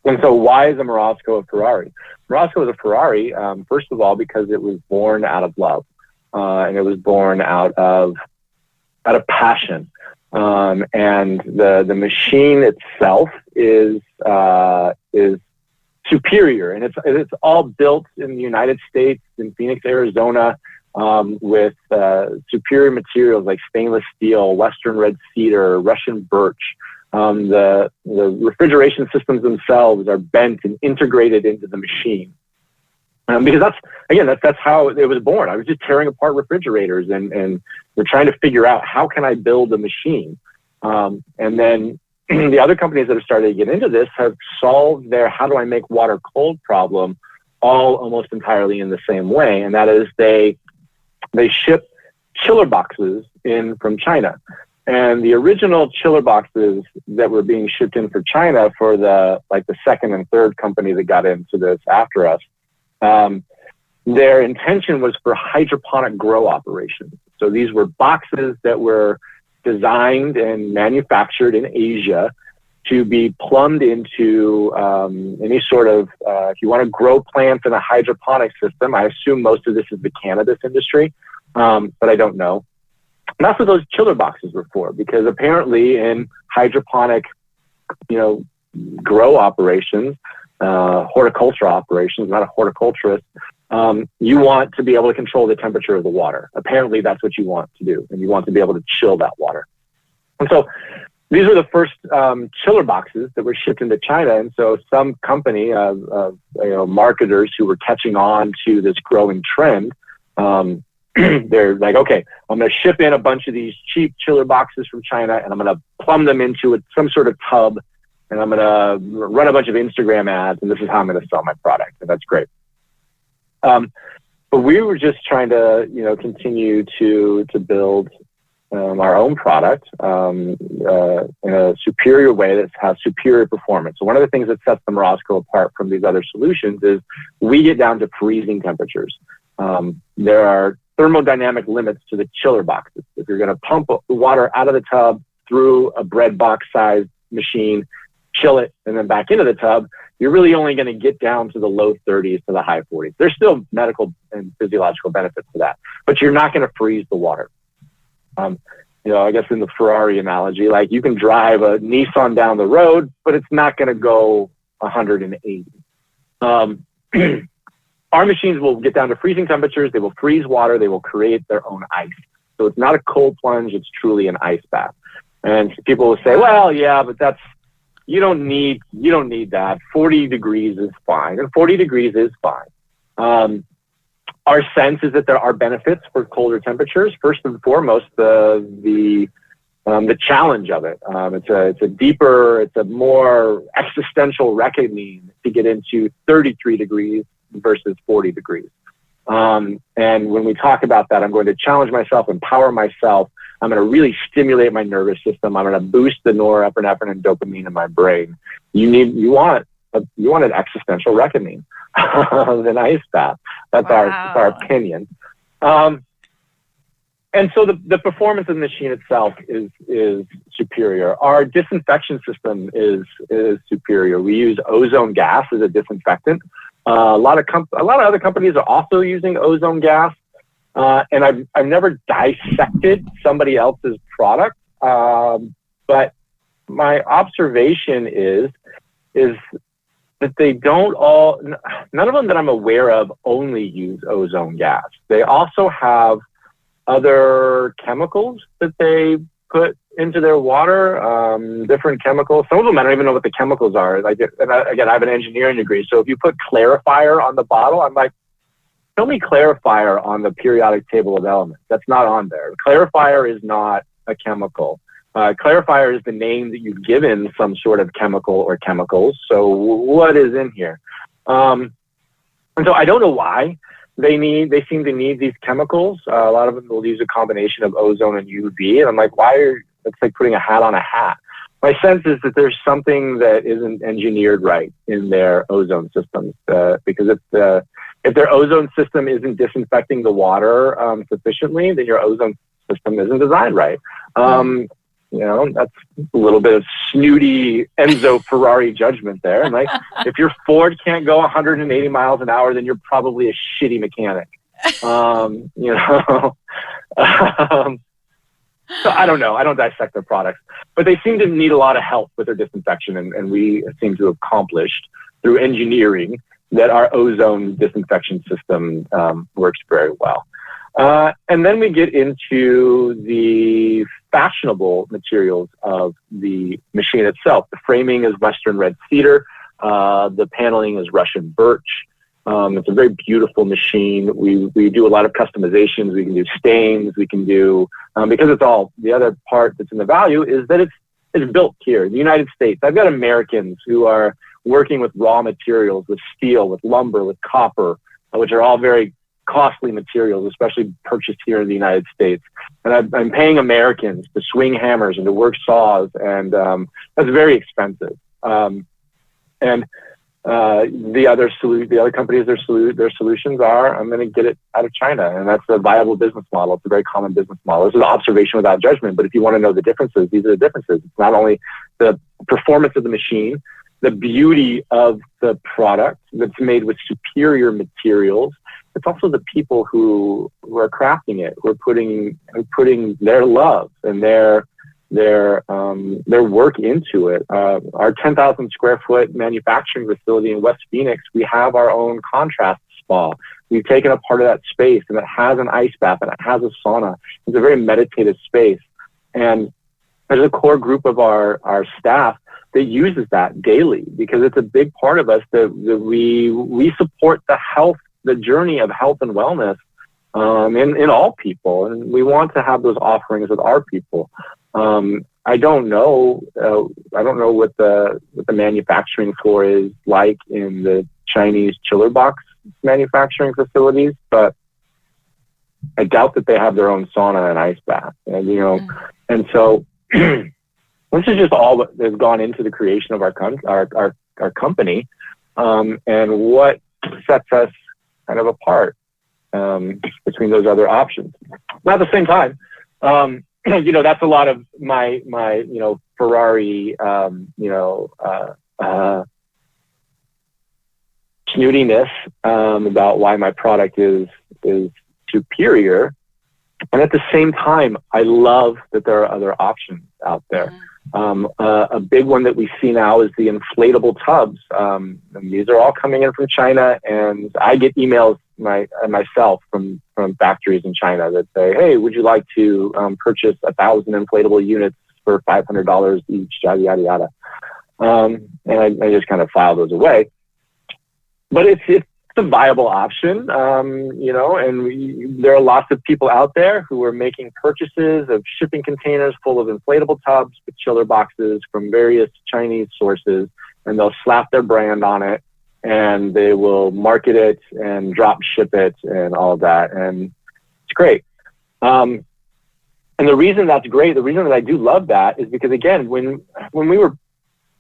And so why is a Morozko a Ferrari? Morozko is a Ferrari, first of all, because it was born out of love. And it was born out of passion. And the machine itself is superior. And it's all built in the United States, in Phoenix, Arizona, with superior materials like stainless steel, Western red cedar, Russian birch. The refrigeration systems themselves are bent and integrated into the machine. Because that's how it was born. I was just tearing apart refrigerators and we're trying to figure out how can I build a machine. And then the other companies that have started to get into this have solved their how do I make water cold problem all almost entirely in the same way. And that is they ship chiller boxes in from China. And the original chiller boxes that were being shipped in for China for the second and third company that got into this after us, their intention was for hydroponic grow operations. So these were boxes that were designed and manufactured in Asia to be plumbed into any sort of, if you want to grow plants in a hydroponic system, I assume most of this is the cannabis industry, but I don't know. And that's what those chiller boxes were for, because apparently in hydroponic, grow operations, horticulture operations, not a horticulturist, you want to be able to control the temperature of the water. Apparently that's what you want to do, and you want to be able to chill that water. And so these were the first chiller boxes that were shipped into China. And so some company of marketers who were catching on to this growing trend, they're like, okay, I'm going to ship in a bunch of these cheap chiller boxes from China, and I'm going to plumb them into some sort of tub, and I'm going to run a bunch of Instagram ads, and this is how I'm going to sell my product. And that's great. But we were just trying to, continue to build our own product in a superior way that has superior performance. So one of the things that sets the Morozko apart from these other solutions is we get down to freezing temperatures. There are thermodynamic limits to the chiller boxes. If you're going to pump water out of the tub through a bread box sized machine, chill it, and then back into the tub, you're really only going to get down to the low 30s to the high 40s. There's still medical and physiological benefits to that, but you're not going to freeze the water. I guess in the Ferrari analogy, like you can drive a Nissan down the road, but it's not going to go 180. Our machines will get down to freezing temperatures. They will freeze water. They will create their own ice. So it's not a cold plunge. It's truly an ice bath. And people will say, well, yeah, but you don't need that. 40 degrees is fine. And 40 degrees is fine. Our sense is that there are benefits for colder temperatures. First and foremost, the challenge of it. It's a more existential reckoning to get into 33 degrees versus 40 degrees. And when we talk about that, I'm going to challenge myself, empower myself. I'm going to really stimulate my nervous system. I'm going to boost the norepinephrine and dopamine in my brain. You want an existential reckoning of an ice bath. That's our opinion. And so the performance of the machine itself is superior. Our disinfection system is superior. We use ozone gas as a disinfectant. A lot of other companies are also using ozone gas. And I've never dissected somebody else's product, but my observation is that they none of them that I'm aware of only use ozone gas. They also have other chemicals that they put into their water, different chemicals. Some of them I don't even know what the chemicals are. I have an engineering degree, so if you put clarifier on the bottle, I'm like, tell me clarifier on the periodic table of elements. That's not on there. Clarifier is not a chemical. Clarifier is the name that you've given some sort of chemical or chemicals. So what is in here? And so I don't know why they seem to need these chemicals. A lot of them will use a combination of ozone and UV. And I'm like, it's like putting a hat on a hat. My sense is that there's something that isn't engineered right in their ozone systems, because if their ozone system isn't disinfecting the water sufficiently, then your ozone system isn't designed right. That's a little bit of snooty Enzo Ferrari judgment there. And like, if your Ford can't go 180 miles an hour, then you're probably a shitty mechanic. So I don't know. I don't dissect their products, but they seem to need a lot of help with their disinfection. And we seem to have accomplished through engineering that our ozone disinfection system works very well. And then we get into the fashionable materials of the machine itself. The framing is Western red cedar. The paneling is Russian birch. It's a very beautiful machine. We do a lot of customizations. We can do stains. We can do, because it's all, the other part that's in the value is that it's built here in the United States. I've got Americans who are working with raw materials, with steel, with lumber, with copper, which are all very costly materials, especially purchased here in the United States. And I'm paying Americans to swing hammers and to work saws, and that's very expensive. The other companies, their solutions are, I'm going to get it out of China, and that's a viable business model. It's a very common business model. This is an observation without judgment, but if you want to know the differences, these are the differences. It's not only the performance of the machine, the beauty of the product that's made with superior materials. It's also the people who are crafting it, who are putting their love and their work into it. Our 10,000 square foot manufacturing facility in West Phoenix, we have our own contrast spa. We've taken a part of that space, and it has an ice bath and it has a sauna. It's a very meditative space. And there's a core group of our staff that uses that daily, because it's a big part of us that we support the journey of health and wellness in all people. And we want to have those offerings with our people. I don't know what the manufacturing floor is like in the Chinese chiller box manufacturing facilities, but I doubt that they have their own sauna and ice bath. And and so this is just all that has gone into the creation of our company, and what sets us kind of apart between those other options. But at the same time, that's a lot of my Ferrari, snootiness about why my product is superior. And at the same time, I love that there are other options out there. A big one that we see now is the inflatable tubs. And these are all coming in from China, and I get emails myself from factories in China that say, hey, would you like to purchase 1,000 inflatable units for $500 each, yada, yada, yada. And I just kind of file those away. But it's a viable option, and there are lots of people out there who are making purchases of shipping containers full of inflatable tubs with chiller boxes from various Chinese sources, and they'll slap their brand on it, and they will market it and drop ship it and all of that. And it's great. And the reason that's great, the reason that I do love that is because, again, when we were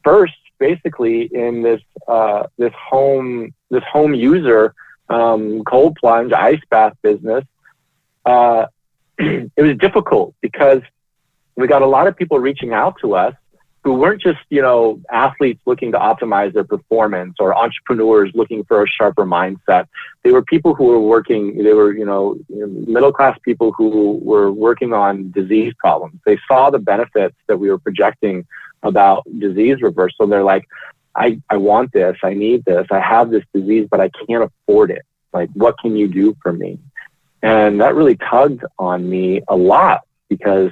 first basically in this home user cold plunge ice bath business, it was difficult because we got a lot of people reaching out to us who weren't just, athletes looking to optimize their performance or entrepreneurs looking for a sharper mindset. They were people who were working, middle-class people who were working on disease problems. They saw the benefits that we were projecting about disease reversal. They're like, I want this, I need this, I have this disease, but I can't afford it. Like, what can you do for me? And that really tugged on me a lot because,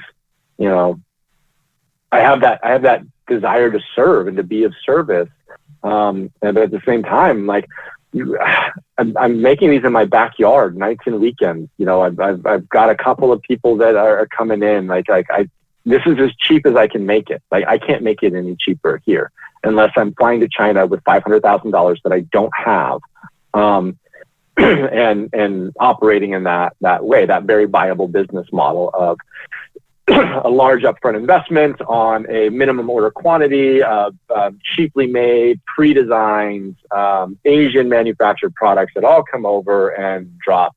I have that desire to serve and to be of service. But at the same time, like, I'm making these in my backyard, nights and weekends. I've got a couple of people that are coming in. This is as cheap as I can make it. Like, I can't make it any cheaper here unless I'm flying to China with $500,000 that I don't have. and operating in that way, that very viable business model of a large upfront investment on a minimum order quantity of cheaply made, pre-designed, Asian manufactured products that all come over and drop,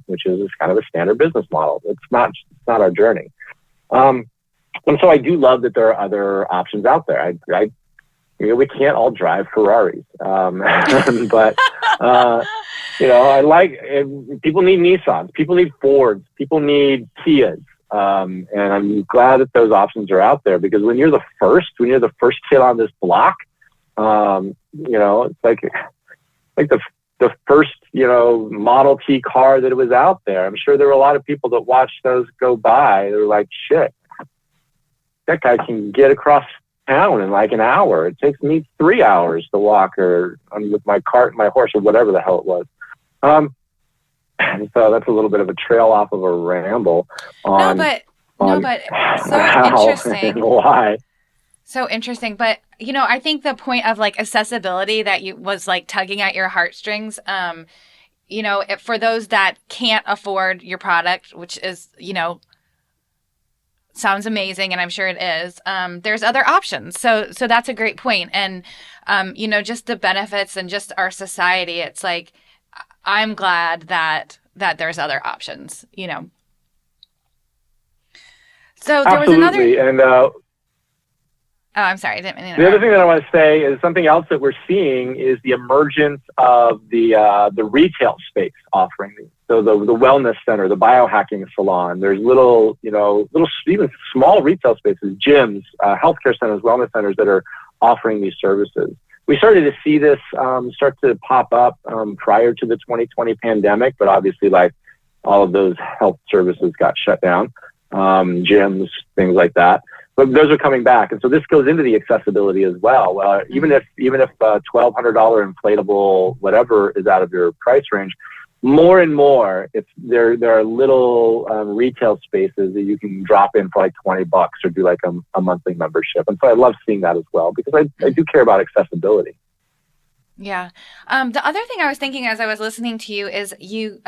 which is kind of a standard business model. It's not our journey. And so I do love that there are other options out there. We can't all drive Ferraris, but I like people need Nissans, people need Fords, people need Kias. And I'm glad that those options are out there, because when you're the first kid on this block, it's like the first, Model T car that was out there. I'm sure there were a lot of people that watched those go by. They were like, shit, that guy can get across town in like an hour. It takes me 3 hours to walk with my cart and my horse or whatever the hell it was. And so that's a little bit of a trail off of a ramble on so how interesting. And why. So interesting. But, I think the point of like accessibility that was like tugging at your heartstrings, for those that can't afford your product, which is, sounds amazing, and I'm sure it is, there's other options. So that's a great point. And, just the benefits and just our society, it's like, I'm glad that there's other options, So there Absolutely. was another. And oh, I'm sorry. I didn't mean to the other thing that I want to say is something else that we're seeing is the emergence of the retail space offering. So the wellness center, the biohacking salon. There's little even small retail spaces, gyms, healthcare centers, wellness centers that are offering these services. We started to see this start to pop up prior to the 2020 pandemic, but obviously, like, all of those health services got shut down, gyms, things like that. But those are coming back, and so this goes into the accessibility as well. Even if $1,200 inflatable whatever is out of your price range, more and more, there are little retail spaces that you can drop in for like $20 or do like a monthly membership. And so I love seeing that as well, because I do care about accessibility. Yeah. The other thing I was thinking as I was listening to you is you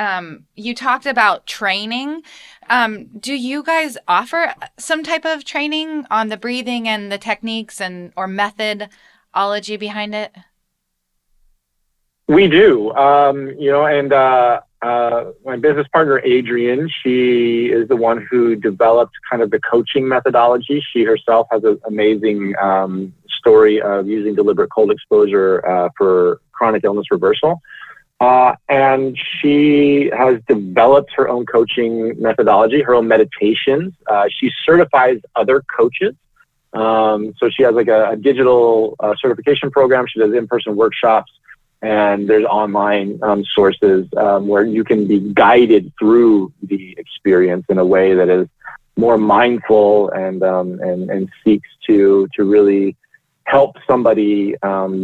talked about training. Do you guys offer some type of training on the breathing and the techniques or methodology behind it? We do, and my business partner, Adrienne, she is the one who developed kind of the coaching methodology. She herself has an amazing story of using deliberate cold exposure for chronic illness reversal. And she has developed her own coaching methodology, her own meditations. She certifies other coaches. So she has like a digital certification program. She does in-person workshops. And there's online sources where you can be guided through the experience in a way that is more mindful and seeks to really help somebody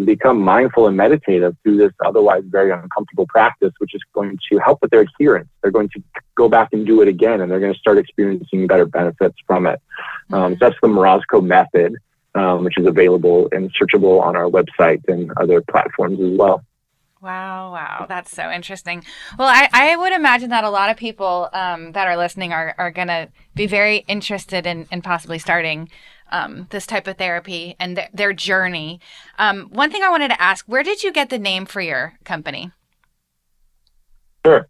become mindful and meditative through this otherwise very uncomfortable practice, which is going to help with their adherence. They're going to go back and do it again, and they're going to start experiencing better benefits from it. So that's the Morozko method, which is available and searchable on our website and other platforms as well. Wow. That's so interesting. Well, I would imagine that a lot of people that are listening are going to be very interested in possibly starting this type of therapy and their journey. One thing I wanted to ask, where did you get the name for your company? Sure.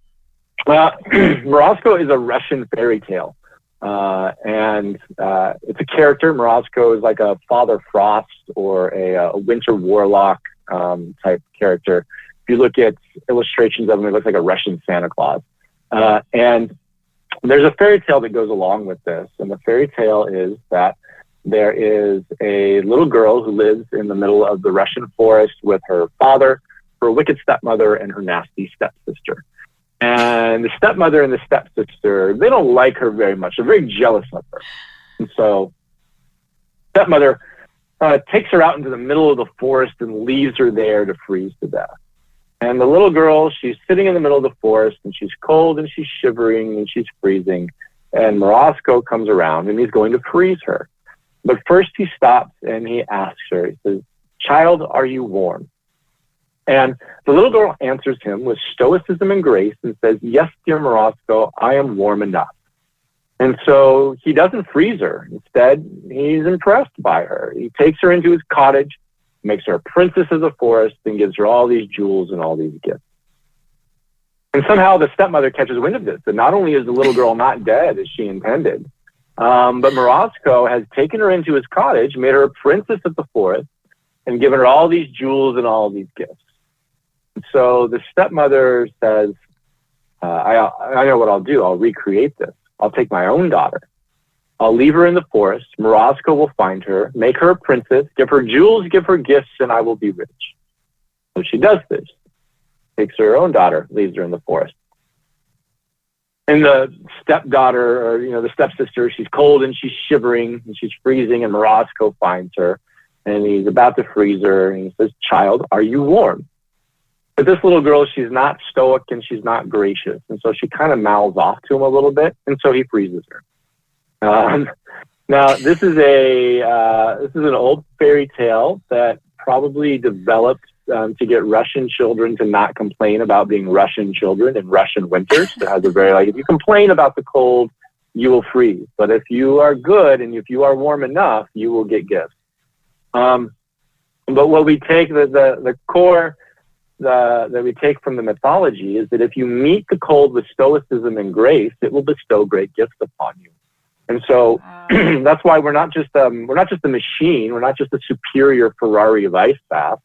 Morozko is a Russian fairy tale. And it's a character. Morozko is like a Father Frost or a winter warlock type character. If you look at illustrations of him, it looks like a Russian Santa Claus. And there's a fairy tale that goes along with this. And the fairy tale is that there is a little girl who lives in the middle of the Russian forest with her father, her wicked stepmother, and her nasty stepsister. And the stepmother and the stepsister, they don't like her very much. They're very jealous of her. And so stepmother takes her out into the middle of the forest and leaves her there to freeze to death. And the little girl, she's sitting in the middle of the forest, and she's cold, and she's shivering, and she's freezing. And Morozko comes around, and he's going to freeze her. But first he stops, and he asks her, he says, "Child, are you warm?" And the little girl answers him with stoicism and grace and says, "Yes, dear Morozko, I am warm enough." And so he doesn't freeze her. Instead, he's impressed by her. He takes her into his cottage, makes her a princess of the forest, and gives her all these jewels and all these gifts. And somehow the stepmother catches wind of this. And not only is the little girl not dead as she intended, but Morozko has taken her into his cottage, made her a princess of the forest, and given her all these jewels and all these gifts. So the stepmother says, I know what I'll do. I'll recreate this. I'll take my own daughter. I'll leave her in the forest. Morozko will find her, make her a princess, give her jewels, give her gifts, and I will be rich. So she does this. Takes her own daughter, leaves her in the forest. And the stepdaughter, or the stepsister, she's cold and she's shivering and she's freezing, and Morozko finds her and he's about to freeze her and he says, "Child, are you warm?" But this little girl, she's not stoic and she's not gracious. And so she kind of mouths off to him a little bit, and so he freezes her. Now, this is an old fairy tale that probably developed to get Russian children to not complain about being Russian children in Russian winters. It has a very, if you complain about the cold, you will freeze. But if you are good and if you are warm enough, you will get gifts. But what we take, the core that we take from the mythology is that if you meet the cold with stoicism and grace, it will bestow great gifts upon you. And so that's why we're not just a machine. We're not just a superior Ferrari of ice bath.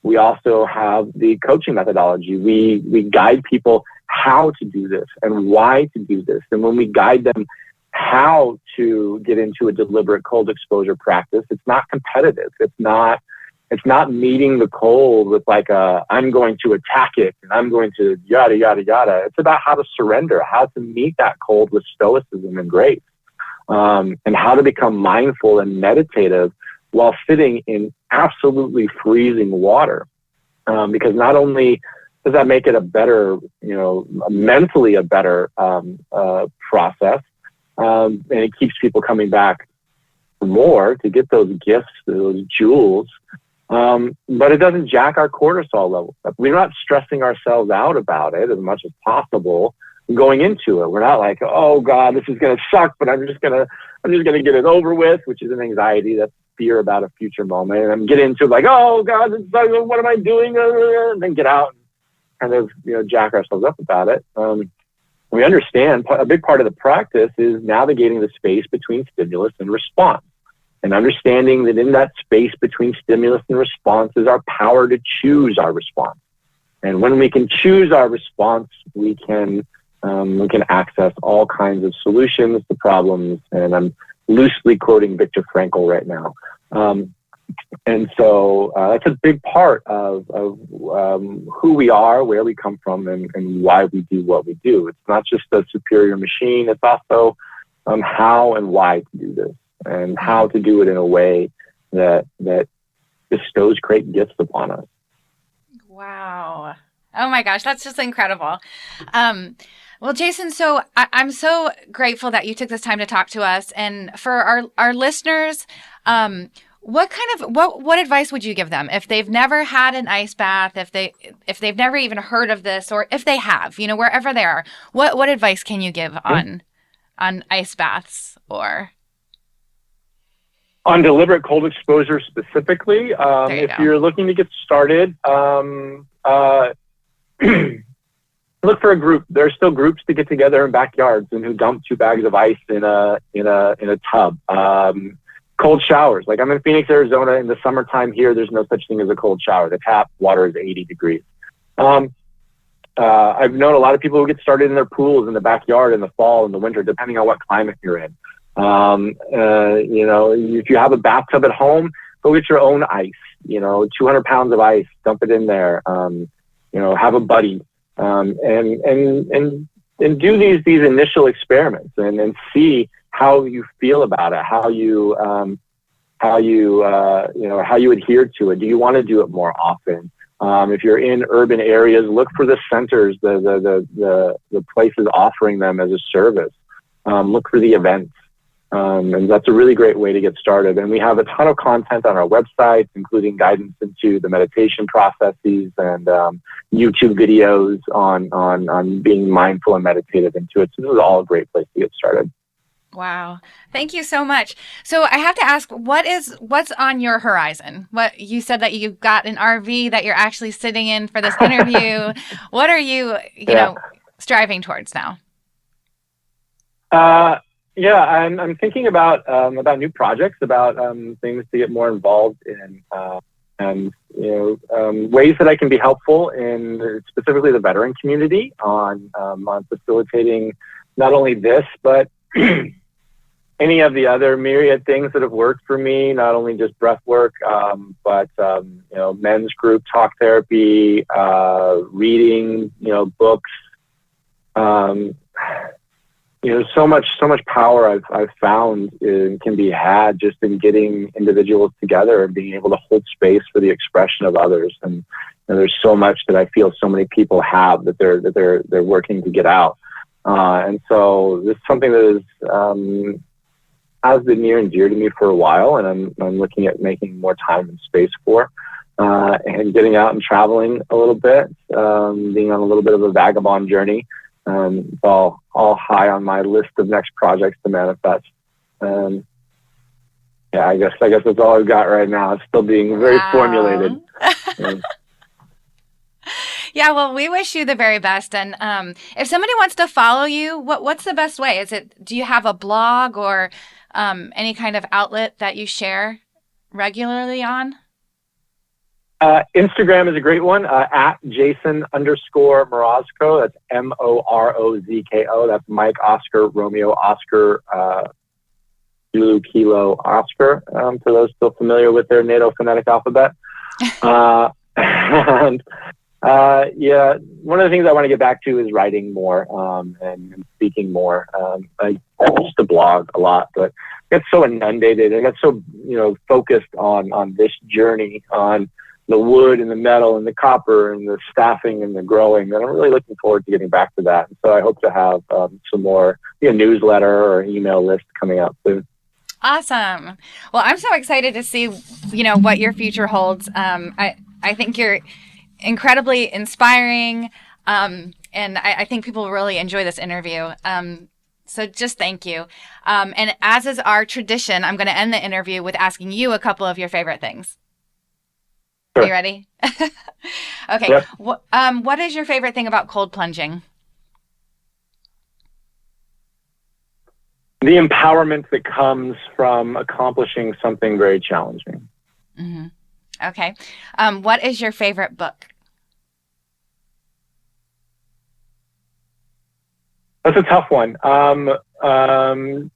We also have the coaching methodology. We guide people how to do this and why to do this. And when we guide them how to get into a deliberate cold exposure practice, it's not competitive. It's not meeting the cold with I'm going to attack it and I'm going to yada, yada, yada. It's about how to surrender, how to meet that cold with stoicism and grace, and how to become mindful and meditative while sitting in absolutely freezing water. Because not only does that make it a better, mentally a better process, and it keeps people coming back for more to get those gifts, those jewels, but it doesn't jack our cortisol levels up. We're not stressing ourselves out about it as much as possible going into it. We're not like, "Oh God, this is going to suck, but I'm just going to get it over with," which is an anxiety. That's fear about a future moment. And I'm getting into it "Oh God, what am I doing?" And then get out and kind of, jack ourselves up about it. We understand a big part of the practice is navigating the space between stimulus and response, and understanding that in that space between stimulus and response is our power to choose our response. And when we can choose our response, we can access all kinds of solutions to problems. And I'm loosely quoting Viktor Frankl right now. And so that's a big part of who we are, where we come from, and why we do what we do. It's not just a superior machine. It's also how and why to do this, and how to do it in a way that bestows great gifts upon us. Wow. Oh my gosh, that's just incredible. Well, Jason, so I'm so grateful that you took this time to talk to us. And for our listeners, what advice would you give them if they've never had an ice bath, if they've never even heard of this, or if they have, wherever they are, what advice can you give on ice baths or on deliberate cold exposure specifically? If you're looking to get started, look for a group. There are still groups to get together in backyards and who dump 2 bags of ice in a tub. Cold showers. Like, I'm in Phoenix, Arizona. In the summertime here, there's no such thing as a cold shower. The tap water is 80 degrees. I've known a lot of people who get started in their pools in the backyard in the fall and the winter, depending on what climate you're in. If you have a bathtub at home, go get your own ice. 200 pounds of ice, dump it in there. Have a buddy. And do these initial experiments and see how you feel about it, how you adhere to it. Do you want to do it more often? If you're in urban areas, look for the centers, the places offering them as a service. Look for the events. And that's a really great way to get started. And we have a ton of content on our website, including guidance into the meditation processes and YouTube videos on being mindful and meditative into it. So this is all a great place to get started. Wow. Thank you so much. So I have to ask, what's on your horizon? What you said that you've got an RV that you're actually sitting in for this interview. What are you striving towards now? I'm thinking about new projects, about things to get more involved in, and ways that I can be helpful in specifically the veteran community on facilitating not only this but any of the other myriad things that have worked for me. Not only just breath work, but men's group talk therapy, reading, books. So much power I've found can be had just in getting individuals together and being able to hold space for the expression of others. And there's so much that I feel so many people have that they're working to get out. And so this is something that has been near and dear to me for a while, and I'm looking at making more time and space for, and getting out and traveling a little bit, being on a little bit of a vagabond journey. All high on my list of next projects to manifest. I guess that's all I've got right now. It's still being very formulated. Yeah, well, we wish you the very best. And if somebody wants to follow you, what's the best way? Do you have a blog or any kind of outlet that you share regularly on? Instagram is a great one, at Jason_Morozko. That's Morozko. That's Mike, Oscar, Romeo, Oscar, Zulu, Kilo, Oscar, for those still familiar with their NATO phonetic alphabet. And one of the things I want to get back to is writing more and speaking more. I used to blog a lot, but I got so inundated. I got so focused on this journey, on the wood and the metal and the copper and the staffing and the growing. And I'm really looking forward to getting back to that. And so I hope to have some more newsletter or email list coming out soon. Awesome. Well, I'm so excited to see, what your future holds. I think you're incredibly inspiring. And I think people will really enjoy this interview. So just thank you. And as is our tradition, I'm going to end the interview with asking you a couple of your favorite things. Sure. Are you ready? Okay. Yep. What is your favorite thing about cold plunging? The empowerment that comes from accomplishing something very challenging. Mm-hmm. Okay. What is your favorite book? That's a tough one. Something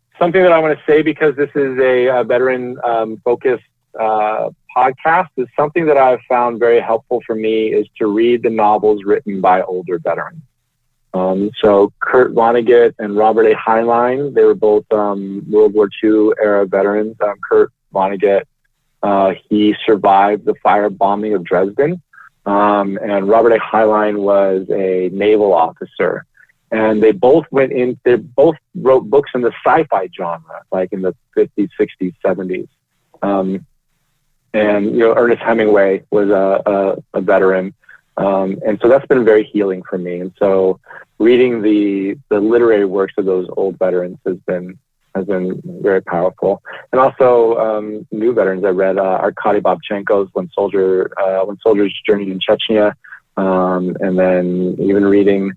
that I want to say, because this is a veteran focused podcast, is something that I've found very helpful for me is to read the novels written by older veterans. So Kurt Vonnegut and Robert A. Heinlein, they were both World War II era veterans. Kurt Vonnegut, he survived the firebombing of Dresden. And Robert A. Heinlein was a naval officer. And they both both wrote books in the sci-fi genre, like in the 50s, 60s, 70s. And Ernest Hemingway was a veteran, and so that's been very healing for me. And so reading the literary works of those old veterans has been very powerful. And also new veterans. I read Arkady Babchenko's When Soldiers Journeyed in Chechnya, and then even reading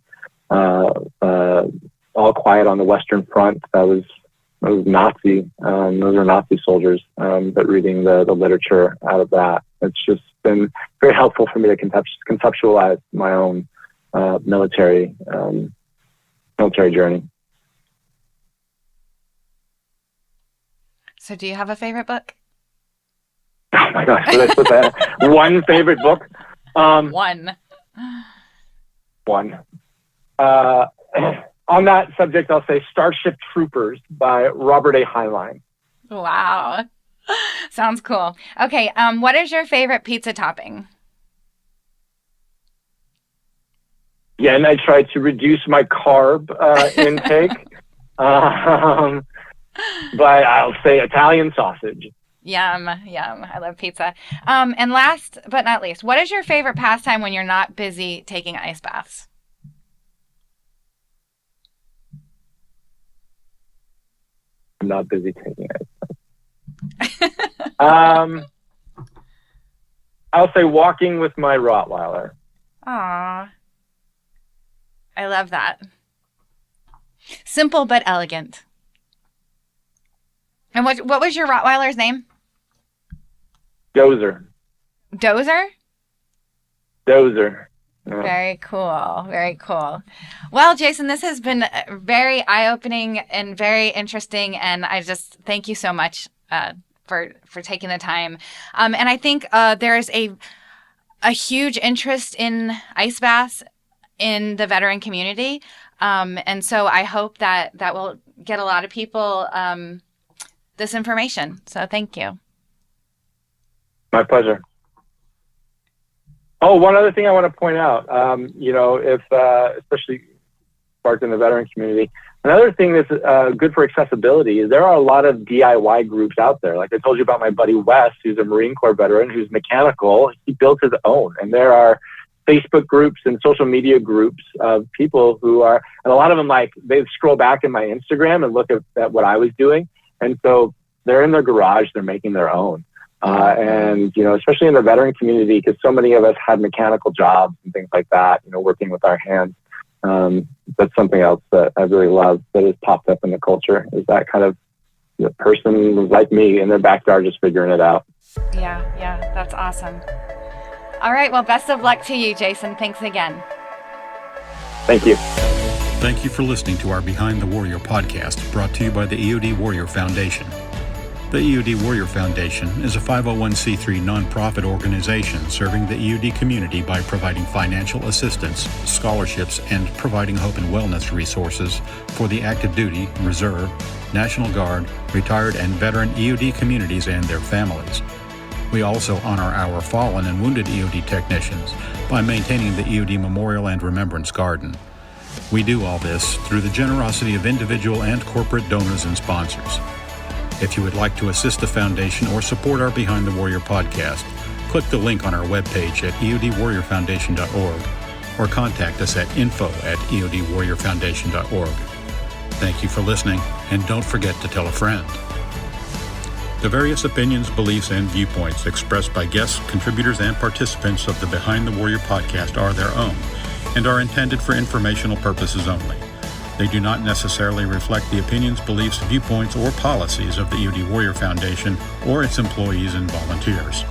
All Quiet on the Western Front. That was Nazi. Those are Nazi soldiers. But reading the literature out of that, it's just been very helpful for me to conceptualize my own military journey. So do you have a favorite book? Oh my gosh, did I put that? One favorite book? One. On that subject, I'll say Starship Troopers by Robert A. Heinlein. Wow. Sounds cool. Okay. What is your favorite pizza topping? Yeah, and I try to reduce my carb intake. but I'll say Italian sausage. Yum, yum. I love pizza. And last but not least, what is your favorite pastime when you're not busy taking ice baths? I'm not busy taking ice baths. I'll say walking with my Rottweiler. Aw. I love that. Simple but elegant. And what was your Rottweiler's name? Dozer. Dozer? Dozer. Yeah. Very cool. Very cool. Well, Jason, this has been very eye-opening and very interesting. And I just thank you so much for taking the time. And I think there's a huge interest in ice baths in the veteran community. And so I hope that will get a lot of people this information. So thank you. My pleasure. Oh, one other thing I want to point out, if especially sparked in the veteran community, another thing that's good for accessibility is there are a lot of DIY groups out there. Like I told you about my buddy Wes, who's a Marine Corps veteran, who's mechanical. He built his own, and there are Facebook groups and social media groups of people who are, and a lot of them, like, they scroll back in my Instagram and look at what I was doing. And so they're in their garage, they're making their own. And, especially in the veteran community, because so many of us had mechanical jobs and things like that, working with our hands. That's something else that I really love that has popped up in the culture, is that kind of person like me in their backyard just figuring it out. Yeah, that's awesome. All right, well, best of luck to you, Jason. Thanks again. Thank you. Thank you for listening to our Behind the Warrior podcast, brought to you by the EOD Warrior Foundation. The EOD Warrior Foundation is a 501c3 nonprofit organization serving the EOD community by providing financial assistance, scholarships, and providing hope and wellness resources for the active duty, reserve, National Guard, retired, and veteran EOD communities and their families. We also honor our fallen and wounded EOD technicians by maintaining the EOD Memorial and Remembrance Garden. We do all this through the generosity of individual and corporate donors and sponsors. If you would like to assist the foundation or support our Behind the Warrior podcast, click the link on our webpage at eodwarriorfoundation.org or contact us at info@eodwarriorfoundation.org. Thank you for listening, and don't forget to tell a friend. The various opinions, beliefs, and viewpoints expressed by guests, contributors, and participants of the Behind the Warrior podcast are their own and are intended for informational purposes only. They do not necessarily reflect the opinions, beliefs, viewpoints, or policies of the EOD Warrior Foundation or its employees and volunteers.